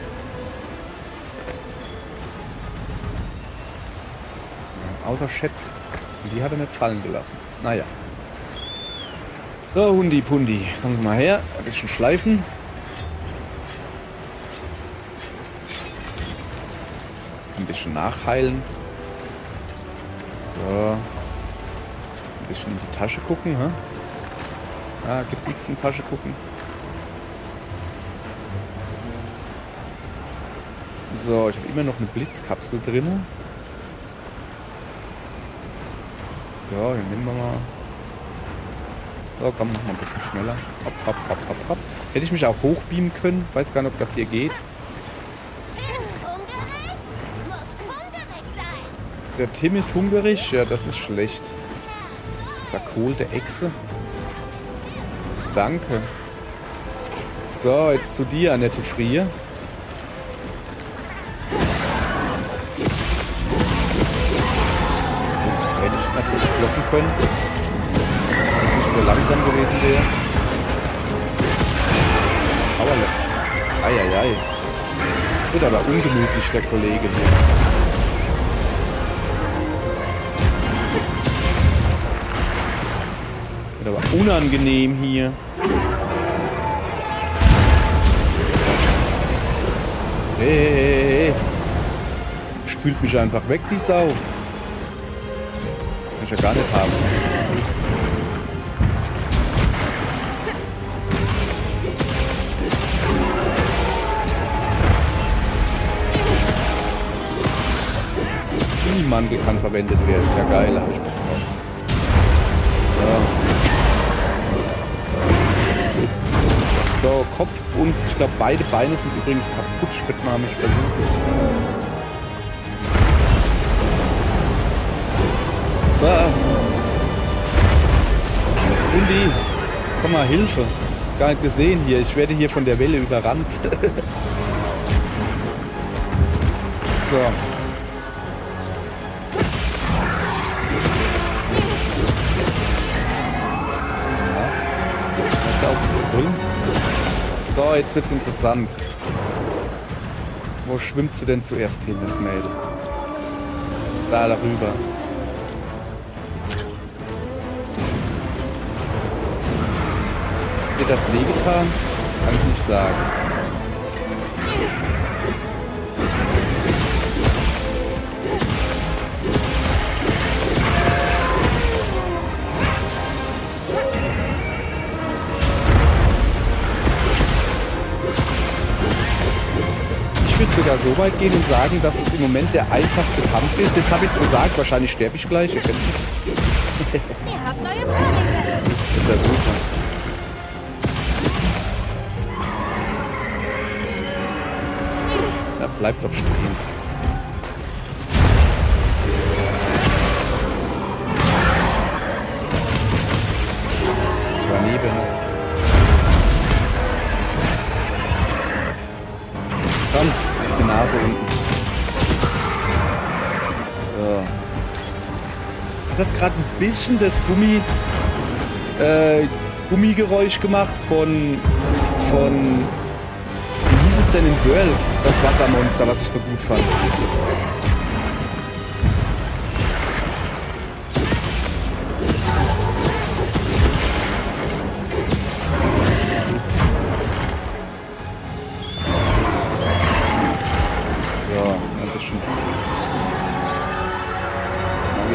[SPEAKER 1] Außer Schätze. Und die hat er nicht fallen gelassen. Naja. So, Hundi Pundi. Kommen Sie mal her. Ein bisschen schleifen. Ein bisschen nachheilen. So. Ein bisschen in die Tasche gucken, hä? Ah, gibt nichts in die Tasche gucken. So, ich habe immer noch eine Blitzkapsel drin. Ja, den nehmen wir mal. So, komm, mach mal ein bisschen schneller. Hopp, hopp, hopp, hopp, hopp. Hätte ich mich auch hochbeamen können. Weiß gar nicht, ob das hier geht. Der Tim ist hungrig? Ja, das ist schlecht. Verkohlte Echse. Danke. So, jetzt zu dir, Annette Frier. Hätte ich natürlich blocken können. Wenn ich nicht so langsam gewesen wäre. Auerle. Eieiei. Es wird aber ungemütlich, der Kollege hier. Wird aber unangenehm hier. Hey. Spült mich einfach weg, die Sau. Kann ich ja gar nicht haben. Mantel kann verwendet werden. Ja geil, habe ich Bock drauf. So. So, Kopf und ich glaube beide Beine sind übrigens kaputt. Ich könnte mal mich versuchen. So. Undi, komm mal, Hilfe. Gar nicht gesehen hier. Ich werde hier von der Welle überrannt. So. So, jetzt wird's interessant. Wo schwimmt sie denn zuerst hin, das Mädel? Da, darüber. Hat dir das wehgetan? Kann ich nicht sagen. Ich würde sogar so weit gehen und sagen, dass es im Moment der einfachste Kampf ist. Jetzt habe ich es gesagt, wahrscheinlich sterbe ich gleich. Ihr kennt mich.
[SPEAKER 8] Ihr habt neue Vorräte.
[SPEAKER 1] Das ist ja super. Ja, bleibt doch stehen. Daneben. Komm, ist die Nase unten. So. Hat das gerade ein bisschen das Gummigeräusch gemacht von wie hieß es denn in World? Das Wassermonster, was ich so gut fand.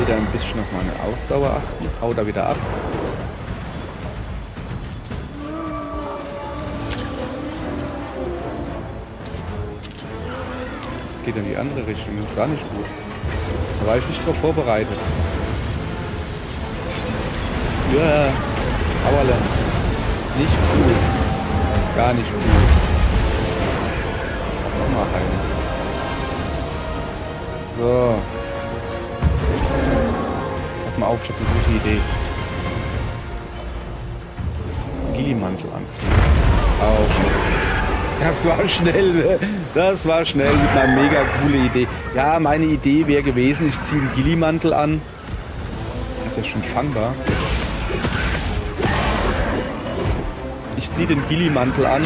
[SPEAKER 1] Ein bisschen auf meine Ausdauer achten. Hau da wieder ab. Geht in die andere Richtung. Das ist gar nicht gut. Da war ich nicht drauf vorbereitet. Ja. Auerle. Nicht cool. Gar nicht cool. Nochmal heilen. So. Mal auf, ich habe eine gute Idee. Gillimantel anziehen. Auch. Das war schnell. Das war schnell mit einer mega coole Idee. Ja, meine Idee wäre gewesen, ich ziehe einen Gillimantel an. Der ist schon fangbar. Ich ziehe den Gillimantel an.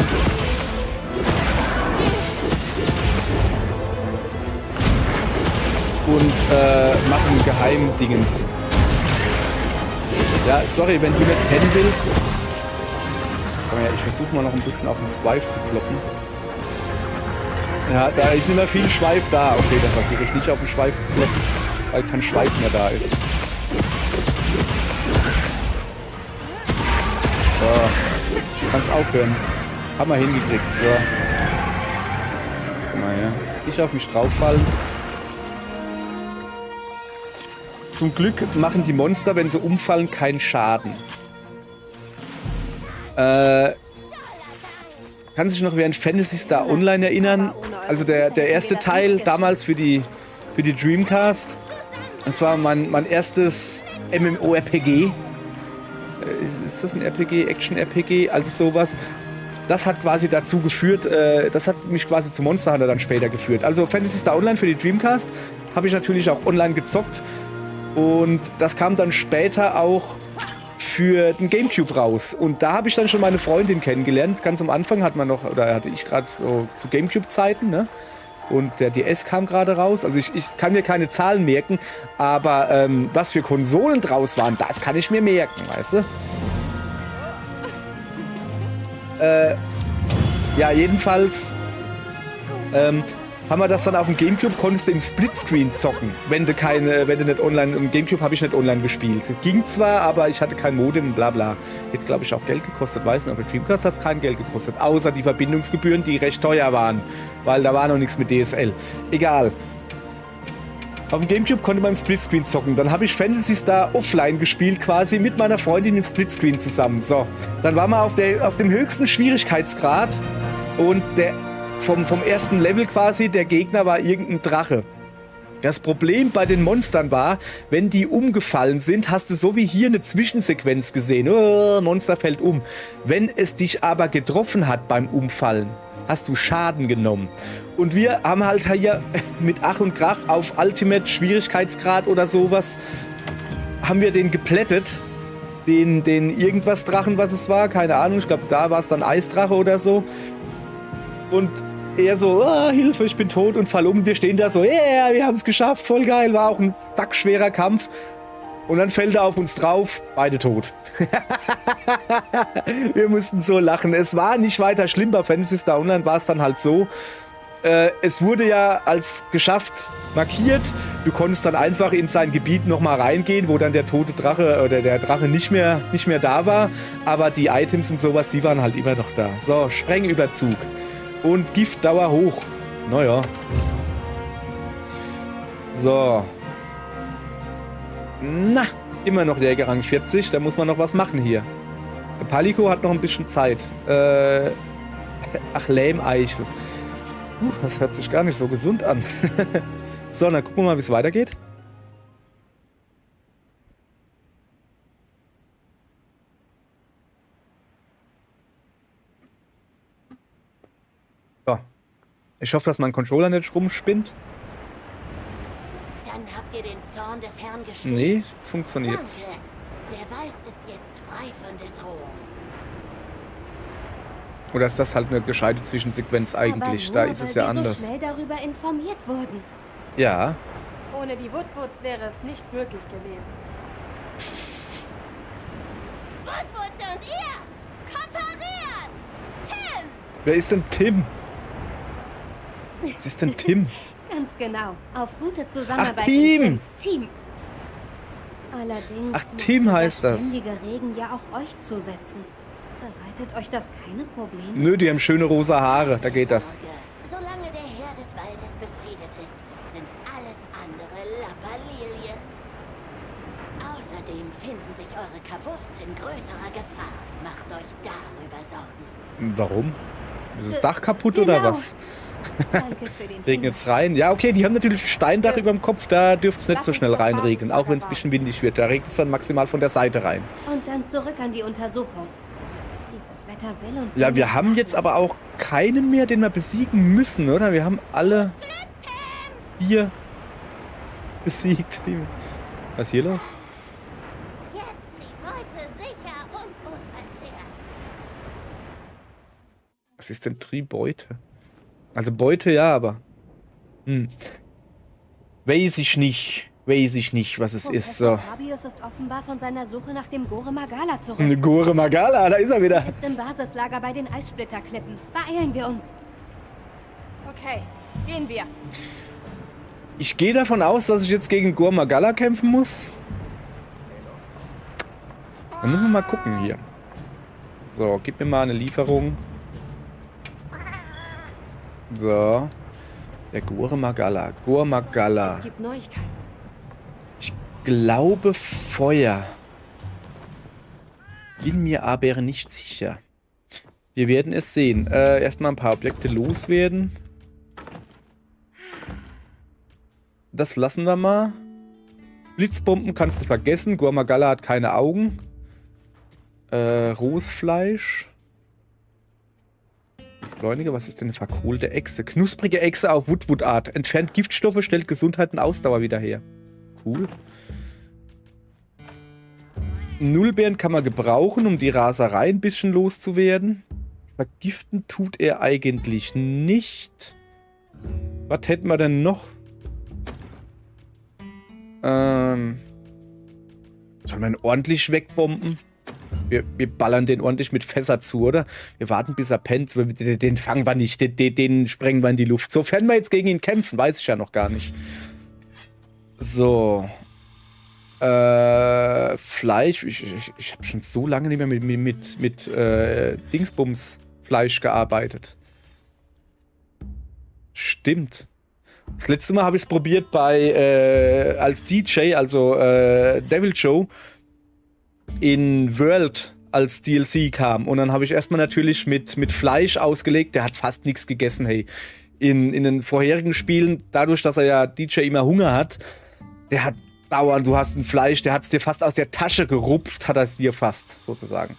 [SPEAKER 1] und machen Geheimdingens. Ja, sorry, wenn du nicht pennen willst. Aber ja, ich versuche mal noch ein bisschen auf den Schweif zu kloppen. Ja, da ist nicht mehr viel Schweif da. Okay, dann versuche ich nicht auf den Schweif zu kloppen, weil kein Schweif mehr da ist. So, kannst aufhören. Haben wir hingekriegt, so. Guck mal her. Ich auf mich drauffallen. Zum Glück machen die Monster, wenn sie umfallen, keinen Schaden. Kann sich noch wie ein Phantasy Star Online erinnern? Also der erste Teil damals für die Dreamcast. Das war mein erstes MMORPG. Ist das ein RPG? Action-RPG? Also sowas. Das hat quasi dazu geführt, das hat mich quasi zu Monster Hunter dann später geführt. Also Phantasy Star Online für die Dreamcast habe ich natürlich auch online gezockt. Und das kam dann später auch für den Gamecube raus. Und da habe ich dann schon meine Freundin kennengelernt. Ganz am Anfang hatte ich gerade so zu Gamecube-Zeiten, ne? Und der DS kam gerade raus. Also ich kann mir keine Zahlen merken, aber was für Konsolen draus waren, das kann ich mir merken, weißt du? Ja, jedenfalls haben wir das dann auf dem Gamecube, konntest du im Splitscreen zocken, wenn du nicht online, im Gamecube habe ich nicht online gespielt. Ging zwar, aber ich hatte kein Modem und bla bla. Hätte, glaube ich, auch Geld gekostet, weiß nicht, aber Dreamcast hat es kein Geld gekostet, außer die Verbindungsgebühren, die recht teuer waren, weil da war noch nichts mit DSL. Egal. Auf dem Gamecube konnte man im Splitscreen zocken. Dann habe ich Phantasy Star offline gespielt, quasi mit meiner Freundin im Splitscreen zusammen. So, dann waren wir auf dem höchsten Schwierigkeitsgrad und vom ersten Level quasi, der Gegner war irgendein Drache. Das Problem bei den Monstern war, wenn die umgefallen sind, hast du so wie hier eine Zwischensequenz gesehen. Oh, Monster fällt um. Wenn es dich aber getroffen hat beim Umfallen, hast du Schaden genommen. Und wir haben halt hier mit Ach und Krach auf Ultimate Schwierigkeitsgrad oder sowas, haben wir den geplättet. Den irgendwas Drachen, was es war, keine Ahnung. Ich glaube, da war es dann Eisdrache oder so. Und er so, Hilfe, ich bin tot und fall um. Wir stehen da so, yeah, wir haben es geschafft, voll geil. War auch ein sackschwerer Kampf. Und dann fällt er auf uns drauf, beide tot. Wir mussten so lachen. Es war nicht weiter schlimm, bei Phantasy Star Online war es dann halt so. Es wurde ja als geschafft markiert. Du konntest dann einfach in sein Gebiet nochmal reingehen, wo dann der tote Drache oder der Drache nicht mehr da war. Aber die Items und sowas, die waren halt immer noch da. So, Sprengüberzug. Und Giftdauer hoch. Naja. So. Na, immer noch der Rang 40. Da muss man noch was machen hier. Der Palico hat noch ein bisschen Zeit. Ach, Lähmeichel. Das hört sich gar nicht so gesund an. So, dann gucken wir mal, wie es weitergeht. So. Ich hoffe, dass mein Controller nicht rumspinnt.
[SPEAKER 9] Dann habt ihr den Zorn des Herrn gestillt.
[SPEAKER 1] Nee, jetzt funktioniert's.
[SPEAKER 9] Danke. Der Wald ist jetzt frei von der Drohung.
[SPEAKER 1] Oder ist das halt eine gescheite Zwischensequenz eigentlich? Da ist es ja anders.
[SPEAKER 2] So schnell darüber informiert wurden.
[SPEAKER 1] Ja.
[SPEAKER 3] Ohne die Woodwoods wäre es nicht möglich gewesen.
[SPEAKER 8] Woodwoods und ihr kooperieren! Tim!
[SPEAKER 1] Wer ist denn Tim? Was ist denn Tim?
[SPEAKER 2] Ganz genau. Auf gute Zusammenarbeit.
[SPEAKER 1] Ach, Team!
[SPEAKER 2] Team. Allerdings
[SPEAKER 1] Ach,
[SPEAKER 2] muss
[SPEAKER 1] Team
[SPEAKER 2] dieser
[SPEAKER 1] heißt das.
[SPEAKER 2] ständige Regen ja auch euch zusetzen. Bereitet euch das keine Probleme?
[SPEAKER 1] Nö, die haben schöne rosa Haare. Da geht das.
[SPEAKER 9] Sorge. Solange der Herr des Waldes befriedet ist, sind alles andere Lappalilien. Außerdem finden sich eure Kabuffs in größerer Gefahr. Macht euch darüber Sorgen.
[SPEAKER 1] Warum? Ist das Dach kaputt
[SPEAKER 2] Genau.
[SPEAKER 1] oder was?
[SPEAKER 2] Danke für den
[SPEAKER 1] Regnet's rein? Ja, okay, die haben natürlich ein Steindach
[SPEAKER 3] Stimmt.
[SPEAKER 1] über dem Kopf. Da dürfte es nicht
[SPEAKER 3] Lass
[SPEAKER 1] so
[SPEAKER 3] uns
[SPEAKER 1] schnell
[SPEAKER 3] das
[SPEAKER 1] reinregnen. Auch wenn es ein
[SPEAKER 3] Basislager
[SPEAKER 1] bisschen windig wird. Da regnet es dann maximal von der Seite rein.
[SPEAKER 2] Und dann zurück an die Untersuchung. Dieses Wetter will und will
[SPEAKER 1] Ja, wir
[SPEAKER 2] nicht
[SPEAKER 1] haben jetzt aber auch keinen mehr, den wir besiegen müssen, oder? Wir haben alle 4 besiegt. Was ist hier los?
[SPEAKER 8] Jetzt die Beute sicher und unverzehrt.
[SPEAKER 1] Was ist denn Tribeute? Also Beute ja, aber... Weiß ich nicht, was es ist. So.
[SPEAKER 2] Fabius ist offenbar von seiner Suche nach dem Gore Magala zurück.
[SPEAKER 1] Gore Magala, da ist er wieder.
[SPEAKER 2] Er ist im Basislager bei den Eissplitterklippen. Beeilen wir uns.
[SPEAKER 3] Okay, gehen wir.
[SPEAKER 1] Ich gehe davon aus, dass ich jetzt gegen Gore Magala kämpfen muss. Dann müssen wir mal gucken hier. So, gib mir mal eine Lieferung. So. Der Gore Magala. Gore Magala.
[SPEAKER 2] Es gibt Neuigkeiten.
[SPEAKER 1] Ich glaube Feuer. Bin mir aber nicht sicher. Wir werden es sehen. Erstmal ein paar Objekte loswerden. Das lassen wir mal. Blitzbomben kannst du vergessen. Gore Magala hat keine Augen. Rohes Fleisch. Beschleuniger, was ist denn eine verkohlte Echse? Knusprige Echse auf Woodwood-Art. Entfernt Giftstoffe, stellt Gesundheit und Ausdauer wieder her. Cool. Nullbeeren kann man gebrauchen, um die Raserei ein bisschen loszuwerden. Vergiften tut er eigentlich nicht. Was hätten wir denn noch? Sollen wir ihn ordentlich wegbomben? Wir ballern den ordentlich mit Fässer zu, oder? Wir warten, bis er pennt. Den fangen wir nicht. Den sprengen wir in die Luft. Sofern wir jetzt gegen ihn kämpfen, weiß ich ja noch gar nicht. So. Fleisch. Ich habe schon so lange nicht mehr mit Dingsbums-Fleisch gearbeitet. Stimmt. Das letzte Mal habe ich es probiert als DJ, also Devil Joe, in World als DLC kam. Und dann habe ich erstmal natürlich mit Fleisch ausgelegt. Der hat fast nichts gegessen, hey. In den vorherigen Spielen, dadurch, dass er ja DJ immer Hunger hat, der hat dauernd, du hast ein Fleisch, der hat es dir fast aus der Tasche gerupft, hat er es dir fast, sozusagen.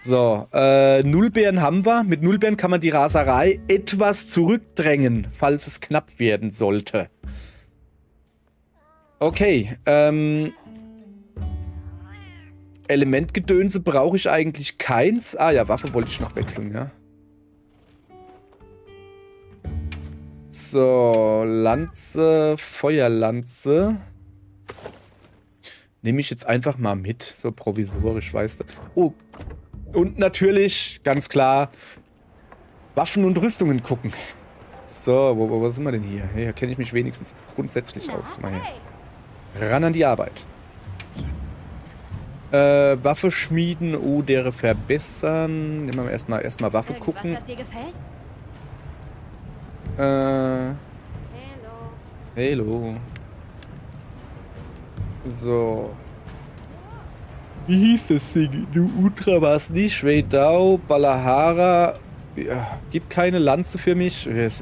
[SPEAKER 1] So, Nullbeeren haben wir. Mit Nullbeeren kann man die Raserei etwas zurückdrängen, falls es knapp werden sollte. Okay, Elementgedönse brauche ich eigentlich keins. Ah ja, Waffe wollte ich noch wechseln, ja. So, Lanze, Feuerlanze. Nehme ich jetzt einfach mal mit, so provisorisch, weißt du. Oh, und natürlich, ganz klar, Waffen und Rüstungen gucken. So, wo sind wir denn hier? Hier kenne ich mich wenigstens grundsätzlich aus. Guck mal her. Ran an die Arbeit. Waffe schmieden, Odere verbessern. Nehmen wir erstmal Waffe gucken.
[SPEAKER 2] Was dir gefällt?
[SPEAKER 1] Hello. So. Wie hieß das Ding? Du Ultra war es nicht. Schweidau, Balahara. Ja, gibt keine Lanze für mich. Es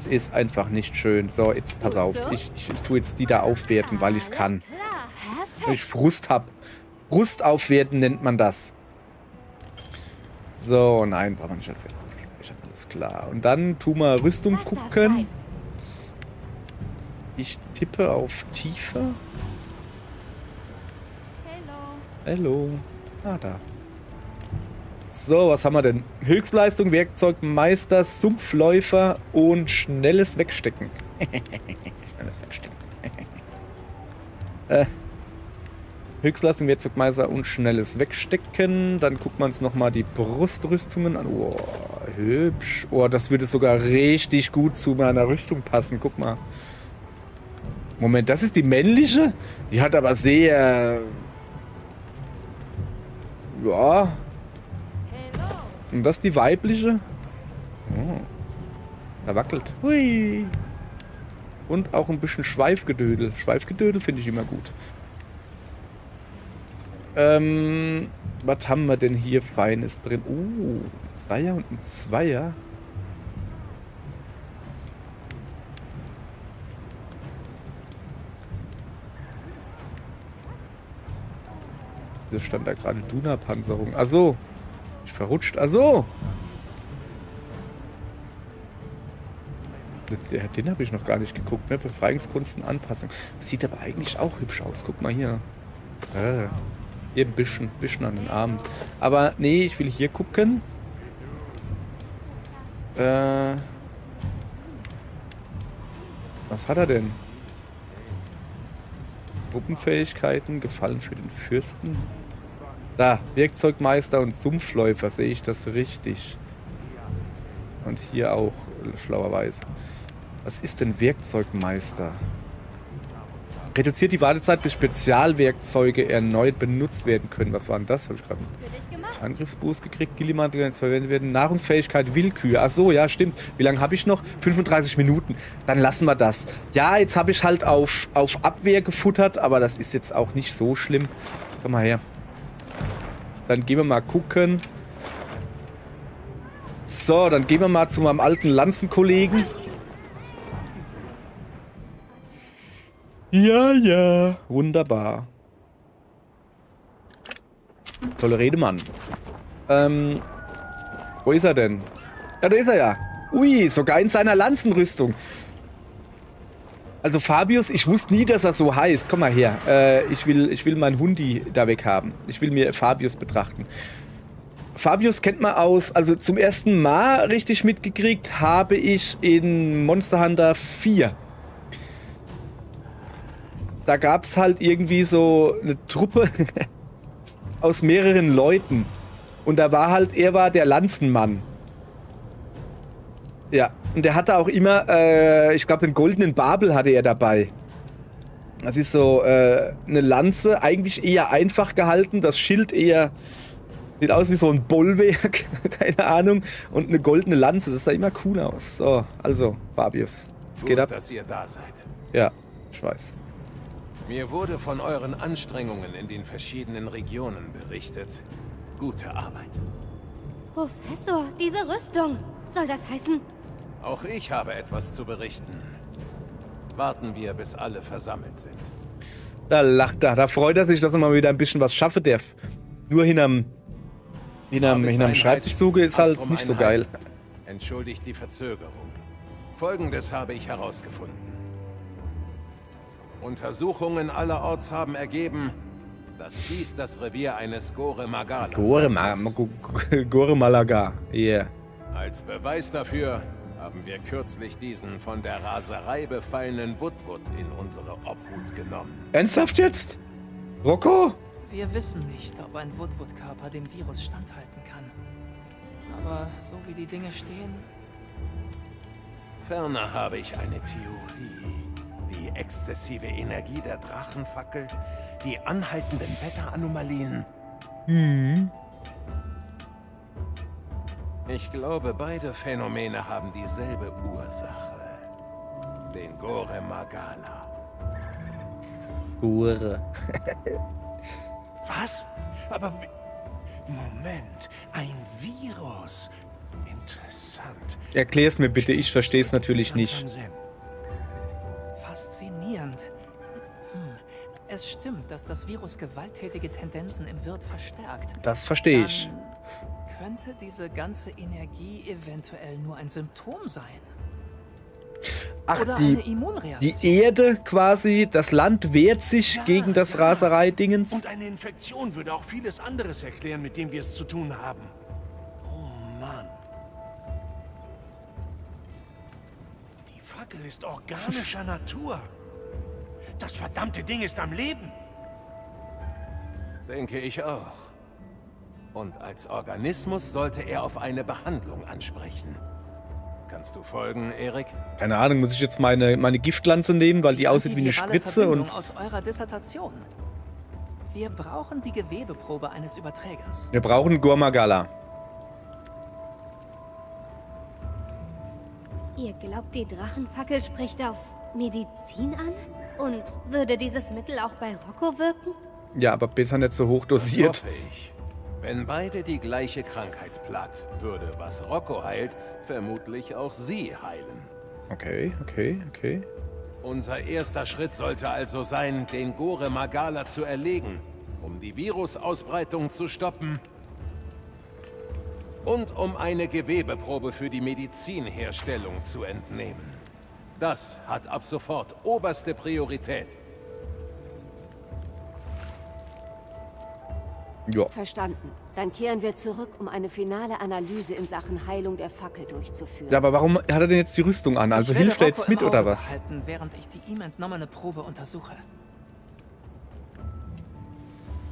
[SPEAKER 1] ist einfach nicht schön. So, jetzt pass auf. Ich tue jetzt die da aufwerten, weil ich es kann. Weil ich Frust habe. Frust aufwerten nennt man das. So, nein, brauchen wir nicht als erstes. Alles klar. Und dann tun wir Rüstung gucken. Ich tippe auf Tiefe. Hello. Ah, da. So, was haben wir denn? Höchstleistung, Werkzeugmeister, Sumpfläufer und schnelles Wegstecken. Schnelles Wegstecken. Höchstleistung, Werkzeugmeister und schnelles Wegstecken. Dann gucken wir uns nochmal die Brustrüstungen an. Oh, hübsch. Oh, das würde sogar richtig gut zu meiner Rüstung passen. Guck mal. Moment, das ist die männliche? Die hat aber sehr... Ja. Und das die weibliche? Oh. Da wackelt. Hui. Und auch ein bisschen Schweifgedödel. Schweifgedödel finde ich immer gut. Was haben wir denn hier Feines drin? Oh, Dreier und ein Zweier. Da stand da gerade Duna-Panzerung. Ach so. Ich verrutscht. Ach so. Den habe ich noch gar nicht geguckt. Ne? Befreiungskunsten Anpassung. Das sieht aber eigentlich auch hübsch aus. Guck mal hier. Hier ein bisschen an den Armen. Aber nee, ich will hier gucken. Was hat er denn? Truppenfähigkeiten, Gefallen für den Fürsten. Da, Werkzeugmeister und Sumpfläufer, sehe ich das richtig. Und hier auch, schlauerweise. Was ist denn Werkzeugmeister? Reduziert die Wartezeit, bis Spezialwerkzeuge erneut benutzt werden können. Was war denn das? Habe ich gerade einen Angriffsboost gekriegt. Gillimantel, wenn es verwendet werden. Nahrungsfähigkeit, Willkür. Ach so, ja, stimmt. Wie lange habe ich noch? 35 Minuten. Dann lassen wir das. Ja, jetzt habe ich halt auf Abwehr gefuttert, aber das ist jetzt auch nicht so schlimm. Komm mal her. Dann gehen wir mal gucken. So, dann gehen wir mal zu meinem alten Lanzenkollegen. Ja, ja. Wunderbar. Tolle Rede, Mann. Wo ist er denn? Ja, da ist er ja. Ui, sogar in seiner Lanzenrüstung. Also Fabius, ich wusste nie, dass er so heißt. Komm mal her. Ich will meinen Hundi da weg haben. Ich will mir Fabius betrachten. Fabius kennt man aus, also zum ersten Mal richtig mitgekriegt habe ich in Monster Hunter 4. Da gab es halt irgendwie so eine Truppe aus mehreren Leuten. Und da war halt, er war der Lanzenmann. Ja, und der hatte auch immer, ich glaube, den goldenen Babel hatte er dabei. Das ist so eine Lanze, eigentlich eher einfach gehalten, das Schild eher, sieht aus wie so ein Bollwerk, keine Ahnung. Und eine goldene Lanze, das sah immer cool aus. So, also, Fabius, es geht ab.
[SPEAKER 4] Dass ihr da seid.
[SPEAKER 1] Ja, ich weiß.
[SPEAKER 4] Mir wurde von euren Anstrengungen in den verschiedenen Regionen berichtet. Gute Arbeit.
[SPEAKER 2] Professor, diese Rüstung. Soll das heißen?
[SPEAKER 4] Auch ich habe etwas zu berichten. Warten wir, bis alle versammelt sind.
[SPEAKER 1] Da lacht er. Da freut er sich, dass er mal wieder ein bisschen was schaffen darf. Nur hinterm Schreibtischzuge ist halt nicht so geil.
[SPEAKER 4] Entschuldigt die Verzögerung. Folgendes habe ich herausgefunden. Untersuchungen allerorts haben ergeben, dass dies das Revier eines Gore Magala ist.
[SPEAKER 1] Gore Malaga, yeah.
[SPEAKER 4] Als Beweis dafür haben wir kürzlich diesen von der Raserei befallenen Woodwood in unsere Obhut genommen.
[SPEAKER 1] Ernsthaft jetzt? Rocco?
[SPEAKER 10] Wir wissen nicht, ob ein Woodwood-Körper dem Virus standhalten kann. Aber so wie die Dinge stehen...
[SPEAKER 4] Ferner habe ich eine Theorie. Die exzessive Energie der Drachenfackel, die anhaltenden Wetteranomalien. Ich glaube, beide Phänomene haben dieselbe Ursache. Den Gore Magala.
[SPEAKER 1] Gore.
[SPEAKER 4] Was? Aber... Moment, ein Virus. Interessant.
[SPEAKER 1] Erklär's mir bitte, ich verstehe es natürlich nicht.
[SPEAKER 10] Faszinierend. Es stimmt, dass das Virus gewalttätige Tendenzen im Wirt verstärkt.
[SPEAKER 1] Das verstehe ich.
[SPEAKER 10] Dann könnte diese ganze Energie eventuell nur ein Symptom sein.
[SPEAKER 1] Ach,
[SPEAKER 10] oder eine Immunreaktion.
[SPEAKER 1] Die Erde quasi, das Land wehrt sich gegen das Raserei-Dingens.
[SPEAKER 11] Und eine Infektion würde auch vieles anderes erklären, mit dem wir es zu tun haben. Oh Mann. Die Fackel ist organischer Natur. Das verdammte Ding ist am Leben.
[SPEAKER 4] Denke ich auch. Und als Organismus sollte er auf eine Behandlung ansprechen. Kannst du folgen, Erik?
[SPEAKER 1] Keine Ahnung, muss ich jetzt meine Giftlanze nehmen, weil die aussieht wie eine Spritze und...
[SPEAKER 10] aus eurer Dissertation. Wir brauchen die Gewebeprobe eines Überträgers.
[SPEAKER 1] Wir brauchen Gore Magala.
[SPEAKER 2] Ihr glaubt, die Drachenfackel spricht auf Medizin an? Und würde dieses Mittel auch bei Rocco wirken?
[SPEAKER 1] Ja, aber besser nicht so hoch dosiert.
[SPEAKER 4] Das hoffe ich. Wenn beide die gleiche Krankheit plagt, würde, was Rocco heilt, vermutlich auch sie heilen.
[SPEAKER 1] Okay.
[SPEAKER 4] Unser erster Schritt sollte also sein, den Gore Magala zu erlegen, um die Virusausbreitung zu stoppen und um eine Gewebeprobe für die Medizinherstellung zu entnehmen. Das hat ab sofort oberste Priorität.
[SPEAKER 1] Ja.
[SPEAKER 12] Verstanden. Dann kehren wir zurück, um eine finale Analyse in Sachen Heilung der Fackel durchzuführen.
[SPEAKER 1] Ja, aber warum hat er denn jetzt die Rüstung an? Also hilft er jetzt mit oder was?
[SPEAKER 10] Behalten, während ich die ihm entnommene Probe untersuche.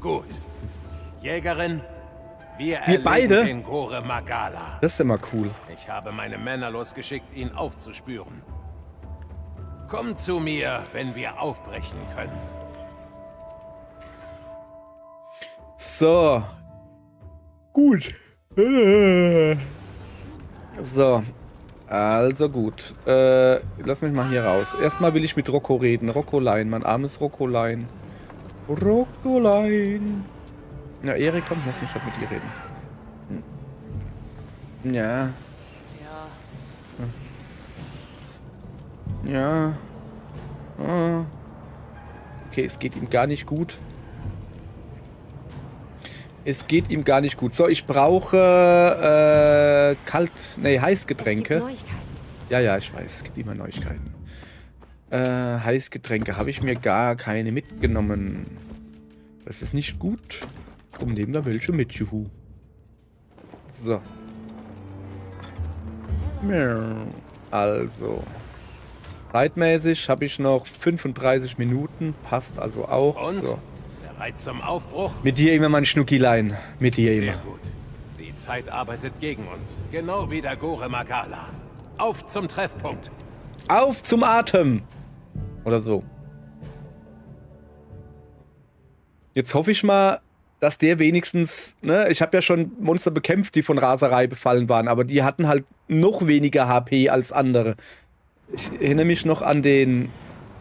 [SPEAKER 11] Gut. Jägerin, wir
[SPEAKER 1] beide?
[SPEAKER 11] erlegen den Gore Magala.
[SPEAKER 1] Das ist immer cool.
[SPEAKER 11] Ich habe meine Männer losgeschickt, ihn aufzuspüren. Komm zu mir, wenn wir aufbrechen können.
[SPEAKER 1] So. Gut. So. Also gut. Lass mich mal hier raus. Erstmal will ich mit Rocco reden. Roccolein, mein armes Roccolein. Roccolein. Na, Erik, komm, lass mich halt mit dir reden. Ja. Ja. Ah. Okay, es geht ihm gar nicht gut. Es geht ihm gar nicht gut. So, ich brauche Heißgetränke. Ja, ich weiß, es gibt immer Neuigkeiten. Heißgetränke habe ich mir gar keine mitgenommen. Das ist nicht gut. Darum nehmen wir welche mit, juhu. So. Also. Zeitmäßig habe ich noch 35 Minuten. Passt also auch.
[SPEAKER 11] Und?
[SPEAKER 1] So.
[SPEAKER 11] Bereit zum Aufbruch?
[SPEAKER 1] Mit dir immer, mein Schnuckilein. Mit dir immer.
[SPEAKER 11] Sehr gut. Die Zeit arbeitet gegen uns. Genau wie der Gore Magala. Auf zum Treffpunkt.
[SPEAKER 1] Auf zum Atem. Oder so. Jetzt hoffe ich mal, dass der wenigstens, ne, ich habe ja schon Monster bekämpft, die von Raserei befallen waren, aber die hatten halt noch weniger HP als andere. Ich erinnere mich noch an den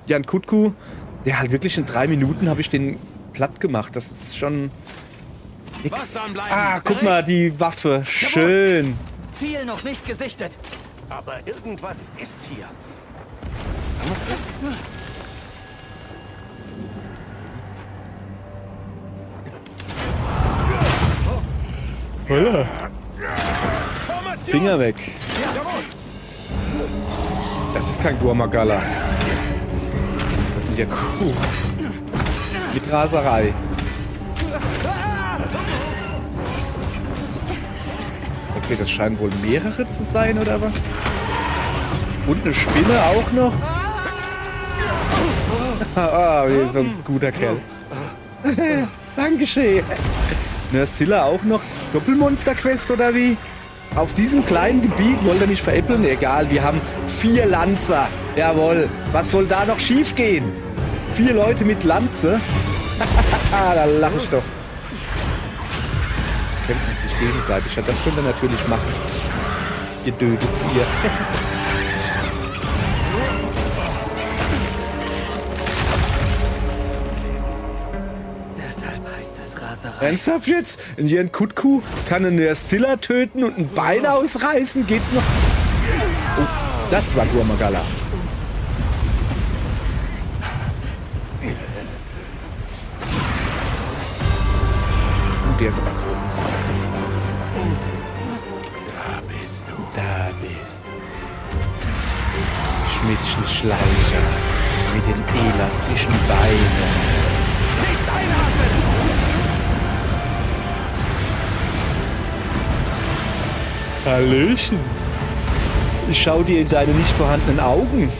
[SPEAKER 1] Jan Kutku, der halt wirklich in 3 Minuten habe ich den platt gemacht. Das ist schon nix. Ah, guck mal, die Waffe. Schön.
[SPEAKER 6] Ziel noch nicht gesichtet.
[SPEAKER 11] Aber irgendwas ist hier.
[SPEAKER 1] Holla. Finger weg. Das ist kein Gurmagala. Das sind ja Kuh. Mit Raserei. Okay, das scheinen wohl mehrere zu sein, oder was? Und eine Spinne auch noch? Ah, wie so ein guter Kerl. Dankeschön. Nersilla auch noch. Doppelmonster-Quest oder wie? Auf diesem kleinen Gebiet wollt ihr mich veräppeln? Egal, wir haben 4 Lanzer. Jawohl. Was soll da noch schief gehen? 4 Leute mit Lanze? Da lache ich doch. Das kämpfen sich gegenseitig. Ja, das könnt ihr natürlich machen. Ihr Dödels hier. Ernsthaft jetzt? Ein Jan Kutku kann einen Nersilla töten und ein Bein ausreißen? Geht's noch? Oh, das war Gurmagala. Der ist aber groß.
[SPEAKER 11] Da bist du.
[SPEAKER 1] Da bist du. Schmidtchen-Schleicher mit den elastischen Beinen.
[SPEAKER 11] Nicht einatmen!
[SPEAKER 1] Hallöchen. Ich schau dir in deine nicht vorhandenen Augen.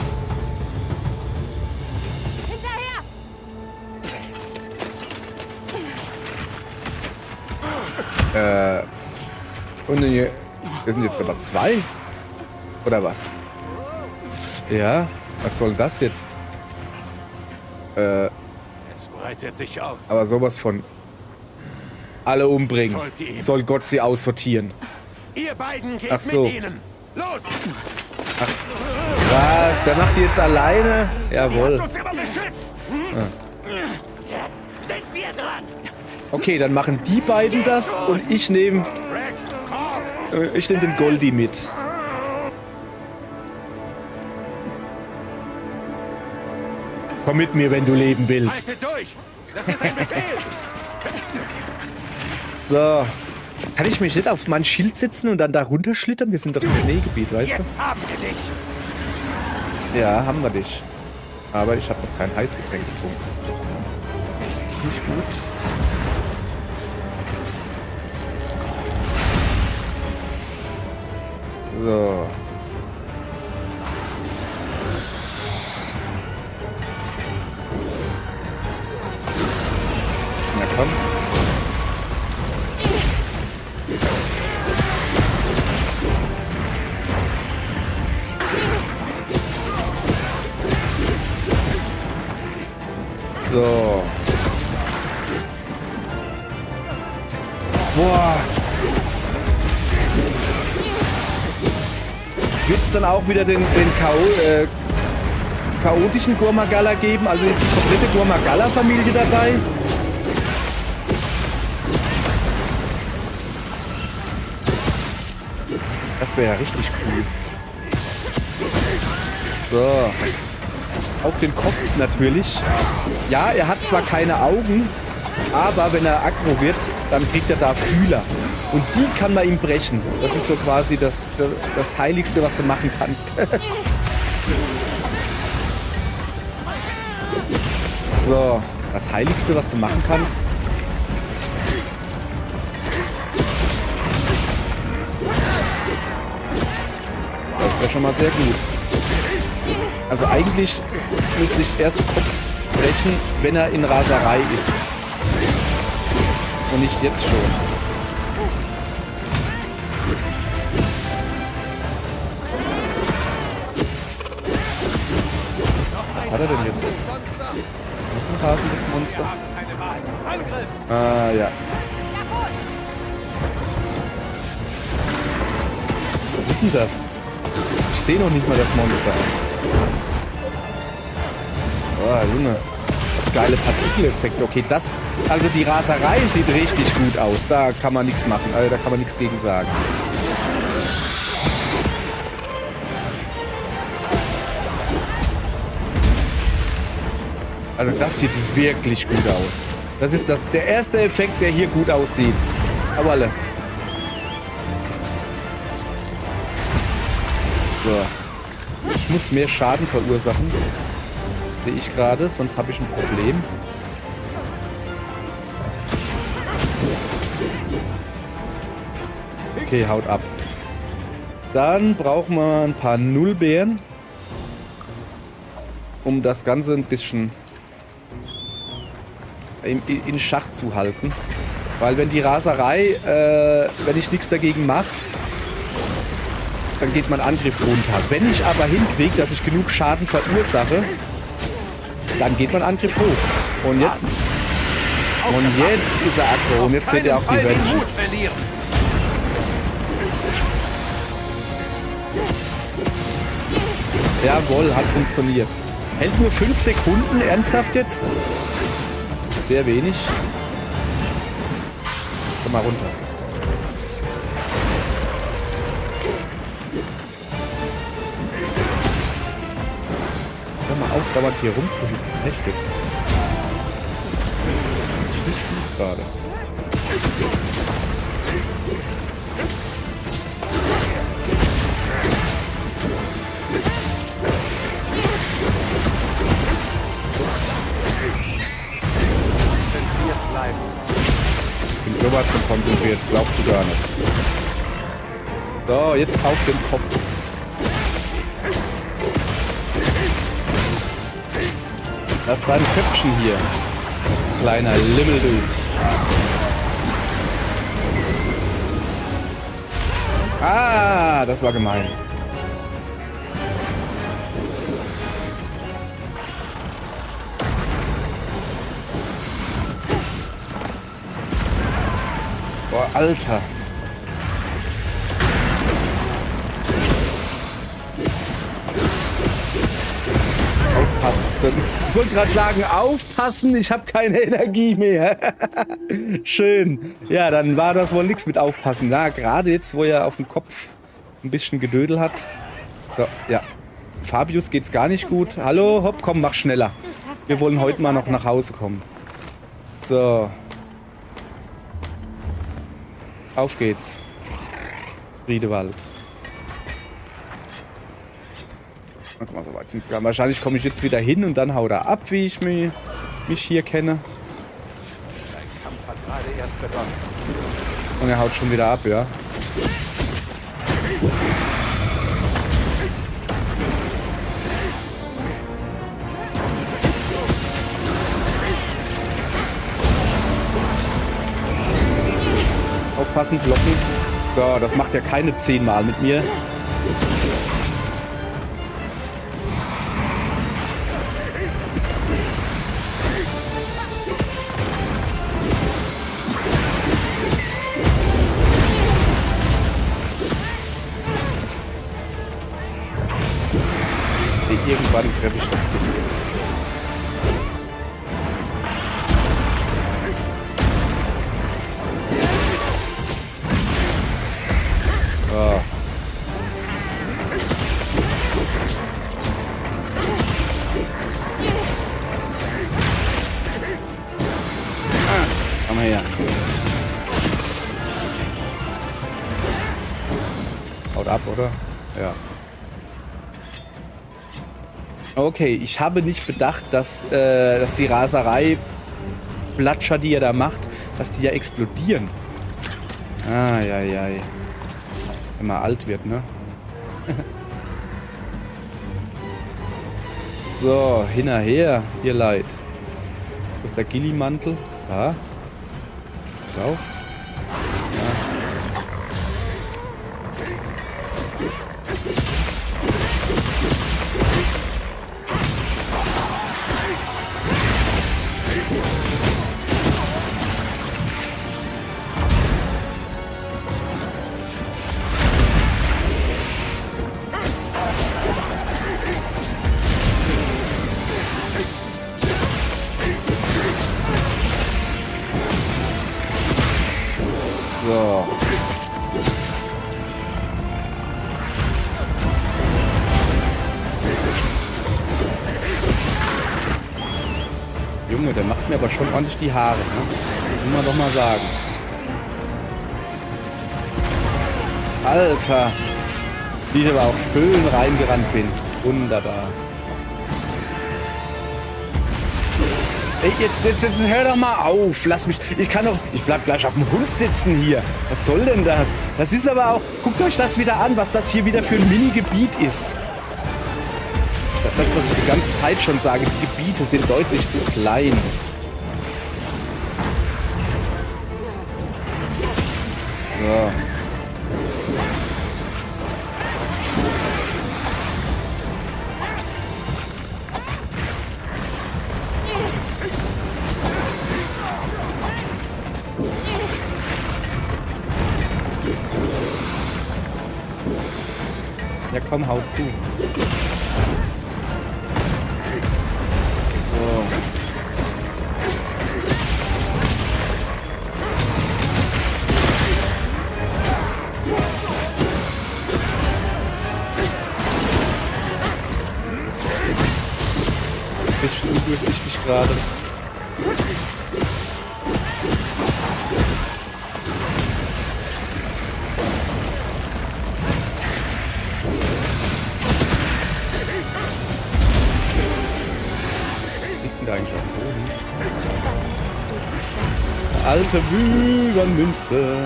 [SPEAKER 1] Und hier, wir sind jetzt aber 2? Oder was? Ja, was soll das jetzt?
[SPEAKER 11] Es breitet sich aus.
[SPEAKER 1] Aber sowas von alle umbringen. Soll Gott sie aussortieren.
[SPEAKER 11] Ihr beiden geht
[SPEAKER 1] Ach so.
[SPEAKER 11] mit ihnen. Los!
[SPEAKER 1] Ach, was? Der macht die jetzt alleine? Jawohl.
[SPEAKER 11] Ihr habt uns immer beschützt. Jetzt sind wir dran.
[SPEAKER 1] Okay, dann machen die beiden das und ich nehme den Goldie mit. Komm mit mir, wenn du leben willst.
[SPEAKER 11] Haltet durch! Das ist ein Befehl!
[SPEAKER 1] So. Kann ich mich nicht auf mein Schild setzen und dann da runterschlittern? Wir sind doch im Schneegebiet, weißt du?
[SPEAKER 11] Jetzt haben wir dich!
[SPEAKER 1] Ja, haben wir dich. Aber ich habe noch kein Heißgetränk getrunken. Nicht gut. So. Na komm. So. Boah. Wird es dann auch wieder den chaotischen Gurmagala geben? Also ist die komplette Gurmagala-Familie dabei? Das wäre ja richtig cool. So. Auch den Kopf natürlich. Ja, er hat zwar keine Augen, aber wenn er aggro wird, dann kriegt er da Fühler. Und die kann man ihm brechen. Das ist so quasi das Heiligste, was du machen kannst. So, das Heiligste, was du machen kannst. Das wäre schon mal sehr gut. Also eigentlich müsste ich erst Kopf brechen, wenn er in Raserei ist. Und nicht jetzt schon. Was hat er denn jetzt? Noch ein rasendes Monster? Ah, ja. Was ist denn das? Ich sehe noch nicht mal das Monster. Oh, Junge. Das geile Partikeleffekt. Okay, das... Also die Raserei sieht richtig gut aus. Da kann man nichts machen. Also da kann man nichts gegen sagen. Also das sieht wirklich gut aus. Das ist der erste Effekt, der hier gut aussieht. Aber alle. So. Ich muss mehr Schaden verursachen. Sehe ich gerade, sonst habe ich ein Problem. Okay, haut ab. Dann brauchen wir ein paar Nullbeeren, um das Ganze ein bisschen in Schach zu halten. Weil wenn die Raserei, wenn ich nichts dagegen mache, dann geht mein Angriff runter. Wenn ich aber hinkriege, dass ich genug Schaden verursache, dann geht mein Angriff hoch. Und jetzt ist er aggro. Und jetzt seht ihr auch die Welt. Jawohl, hat funktioniert. Hält nur 5 Sekunden, ernsthaft jetzt? Das ist sehr wenig. Komm mal runter. Hör mal auf, dauernd hier rumzuhüpfen. Echt jetzt. Nicht gut gerade. Ich bin sowas von konzentriert, das glaubst du gar nicht. So, jetzt auf den Kopf. Das war ein Köpfchen hier. Kleiner Limmel, du. Ah, das war gemein. Boah, Alter. Aufpassen. Ich wollte gerade sagen, aufpassen, ich habe keine Energie mehr. Schön. Ja, dann war das wohl nichts mit aufpassen. Ja, gerade jetzt, wo er auf dem Kopf ein bisschen Gedödel hat. So, ja. Fabius geht's gar nicht gut. Hallo, hopp, komm, mach schneller. Wir wollen heute mal noch nach Hause kommen. So. Auf geht's. Friedewald. Guck mal, so weit sind's gar. Wahrscheinlich komme ich jetzt wieder hin und dann haut er ab, wie ich mich hier kenne.
[SPEAKER 7] Dein Kampf hat gerade erst begonnen.
[SPEAKER 1] Und er haut schon wieder ab, ja. aufpassen, blocken. So, das macht ja keine 10 Mal mit mir. Irgendwann treffe ich das Ding. Oh. Komm her. Haut ab, oder? Ja. Okay, ich habe nicht bedacht, dass die Raserei-Platscher, die er da macht, dass die ja explodieren. Ai. Wenn man alt wird, ne? So, hinterher, ihr Leid. Das ist der Gillimantel. Da. Drauf. Ja. So. Junge, der macht mir aber schon ordentlich die Haare, ne? Muss man doch mal sagen. Alter. Wie ich aber auch schön reingerannt bin. Wunderbar. Ey, jetzt, hör doch mal auf. Lass mich. Ich bleib gleich auf dem Hund sitzen hier. Was soll denn das? Das ist aber auch. Guckt euch das wieder an, was das hier wieder für ein Mini-Gebiet ist. Das ist das, was ich die ganze Zeit schon sage. Die Gebiete sind deutlich zu klein. So. Ja komm, hau zu. So. Bisschen undurchsichtig gerade. Alte Wühlernmünze.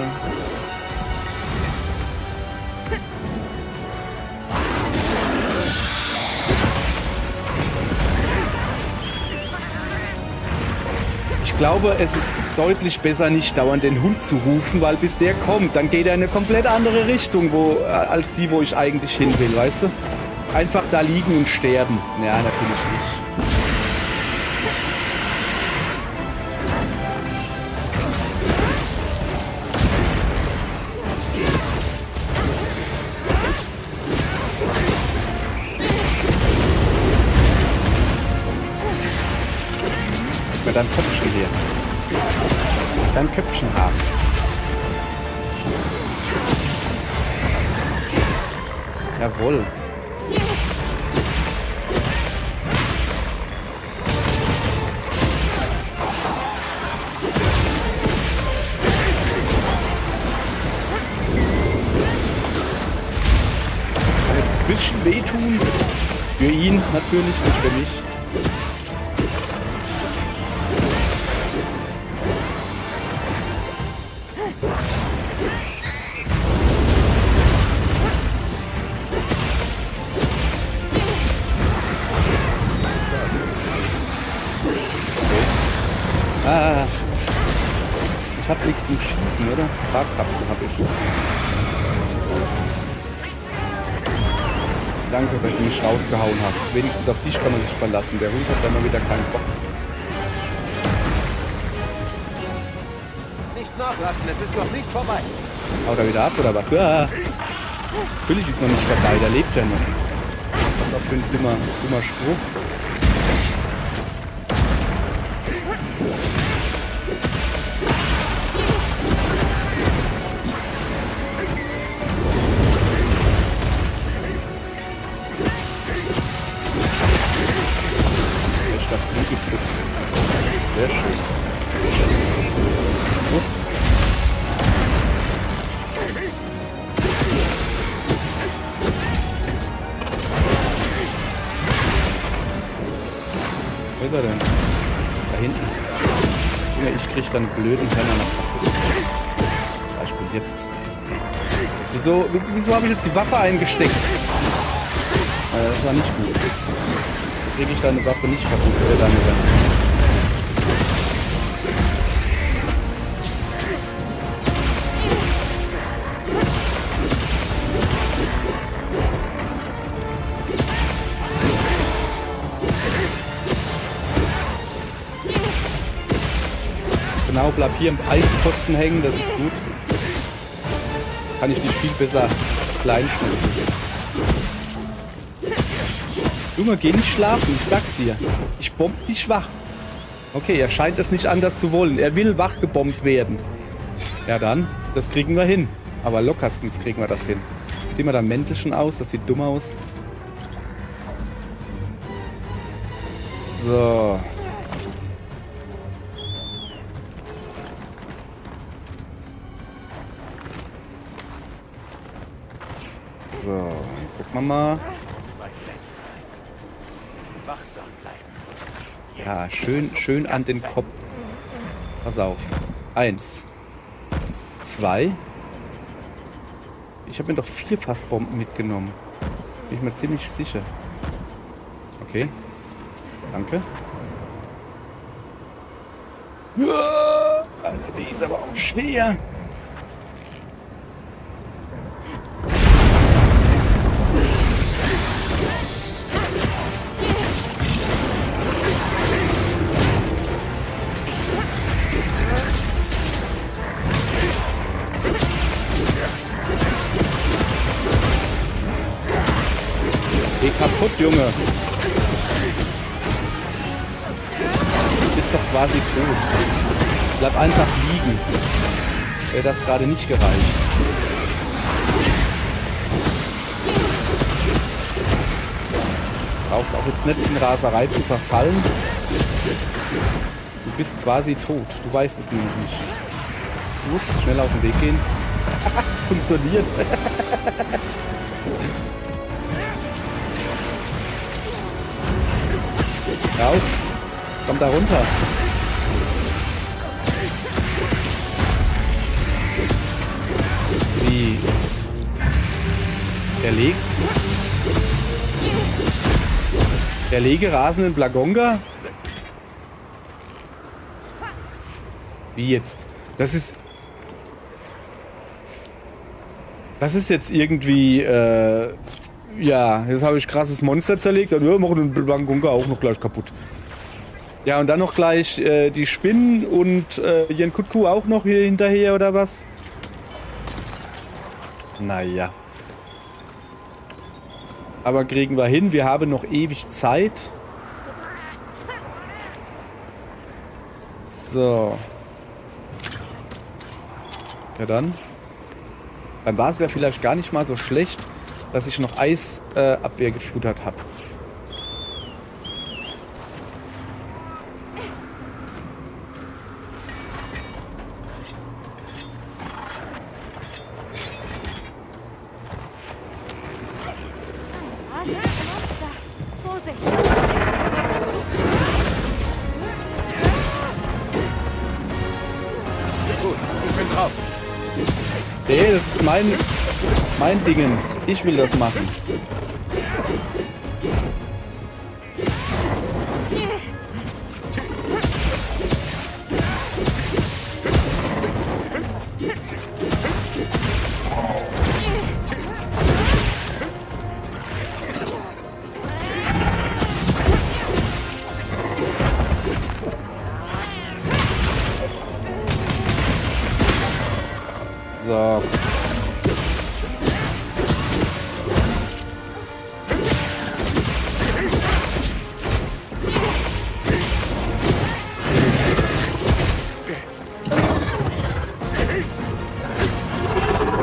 [SPEAKER 1] Ich glaube, es ist deutlich besser, nicht dauernd den Hund zu rufen, weil bis der kommt, dann geht er in eine komplett andere Richtung, als die, wo ich eigentlich hin will, weißt du? Einfach da liegen und sterben. Ja, natürlich nicht. Mit deinem Köpfchen hier. Dein Köpfchen haben. Jawohl. Das kann jetzt ein bisschen wehtun. Für ihn natürlich, nicht für mich. Ich hab nichts zum Schießen. schießen, oder? Farbkapsel habe ich. Danke, dass du mich rausgehauen hast. Wenigstens auf dich kann man sich verlassen. Der Hund hat dann mal wieder keinen Bock.
[SPEAKER 7] Nicht nachlassen, es ist noch nicht vorbei.
[SPEAKER 1] Haut er wieder ab, oder was? Ja. Natürlich ist noch nicht vorbei, der lebt ja noch. Was auch für ein dummer Spruch. Sehr schön. Ups. Wo ist er denn? Da hinten. Ja, ich krieg dann einen blöden Penner noch kaputt. Beispiel jetzt. Wieso habe ich jetzt die Waffe eingesteckt? Das war nicht gut. Kriege ich deine Waffe nicht kaputt, oder deine Waffe? Genau, bleib hier im Eisenposten hängen, das ist gut. Kann ich dich viel besser kleinschnitzen. Junge, geh nicht schlafen, ich sag's dir. Ich bomb dich wach. Okay, er scheint es nicht anders zu wollen. Er will wach gebombt werden. Ja dann, das kriegen wir hin. Aber lockerstens kriegen wir das hin. Ziehen wir da Mäntelchen aus, das sieht dumm aus. So. So, gucken wir mal.
[SPEAKER 11] Das muss sein Rest sein. Wachsam bleiben.
[SPEAKER 1] Ja, schön an den Kopf. Pass auf. 1. 2. Ich habe mir doch 4 Fassbomben mitgenommen. Bin ich mir ziemlich sicher. Okay. Danke. Alter, die ist aber auch schwer. Geh kaputt, Junge. Du bist doch quasi tot. Bleib einfach liegen. Wäre das gerade nicht gereicht. Du brauchst auch jetzt nicht in Raserei zu verfallen. Du bist quasi tot. Du weißt es nämlich nicht. Ups, schnell aus dem Weg gehen. Es funktioniert. Raus. Komm da runter. Wie? Der lege rasenden Blagonga? Wie jetzt? Das ist jetzt irgendwie, ja, jetzt habe ich krasses Monster zerlegt, dann machen den Blagonga auch noch gleich kaputt. Ja, und dann noch gleich die Spinnen und Jenkutku auch noch hier hinterher, oder was? Naja. Aber kriegen wir hin, wir haben noch ewig Zeit. So. Ja dann. Dann war es ja vielleicht gar nicht mal so schlecht, dass ich noch Eisabwehr gefuttert habe.
[SPEAKER 7] Gut, ich bin drauf.
[SPEAKER 1] Nee, das ist mein Dingens. Ich will das machen. So.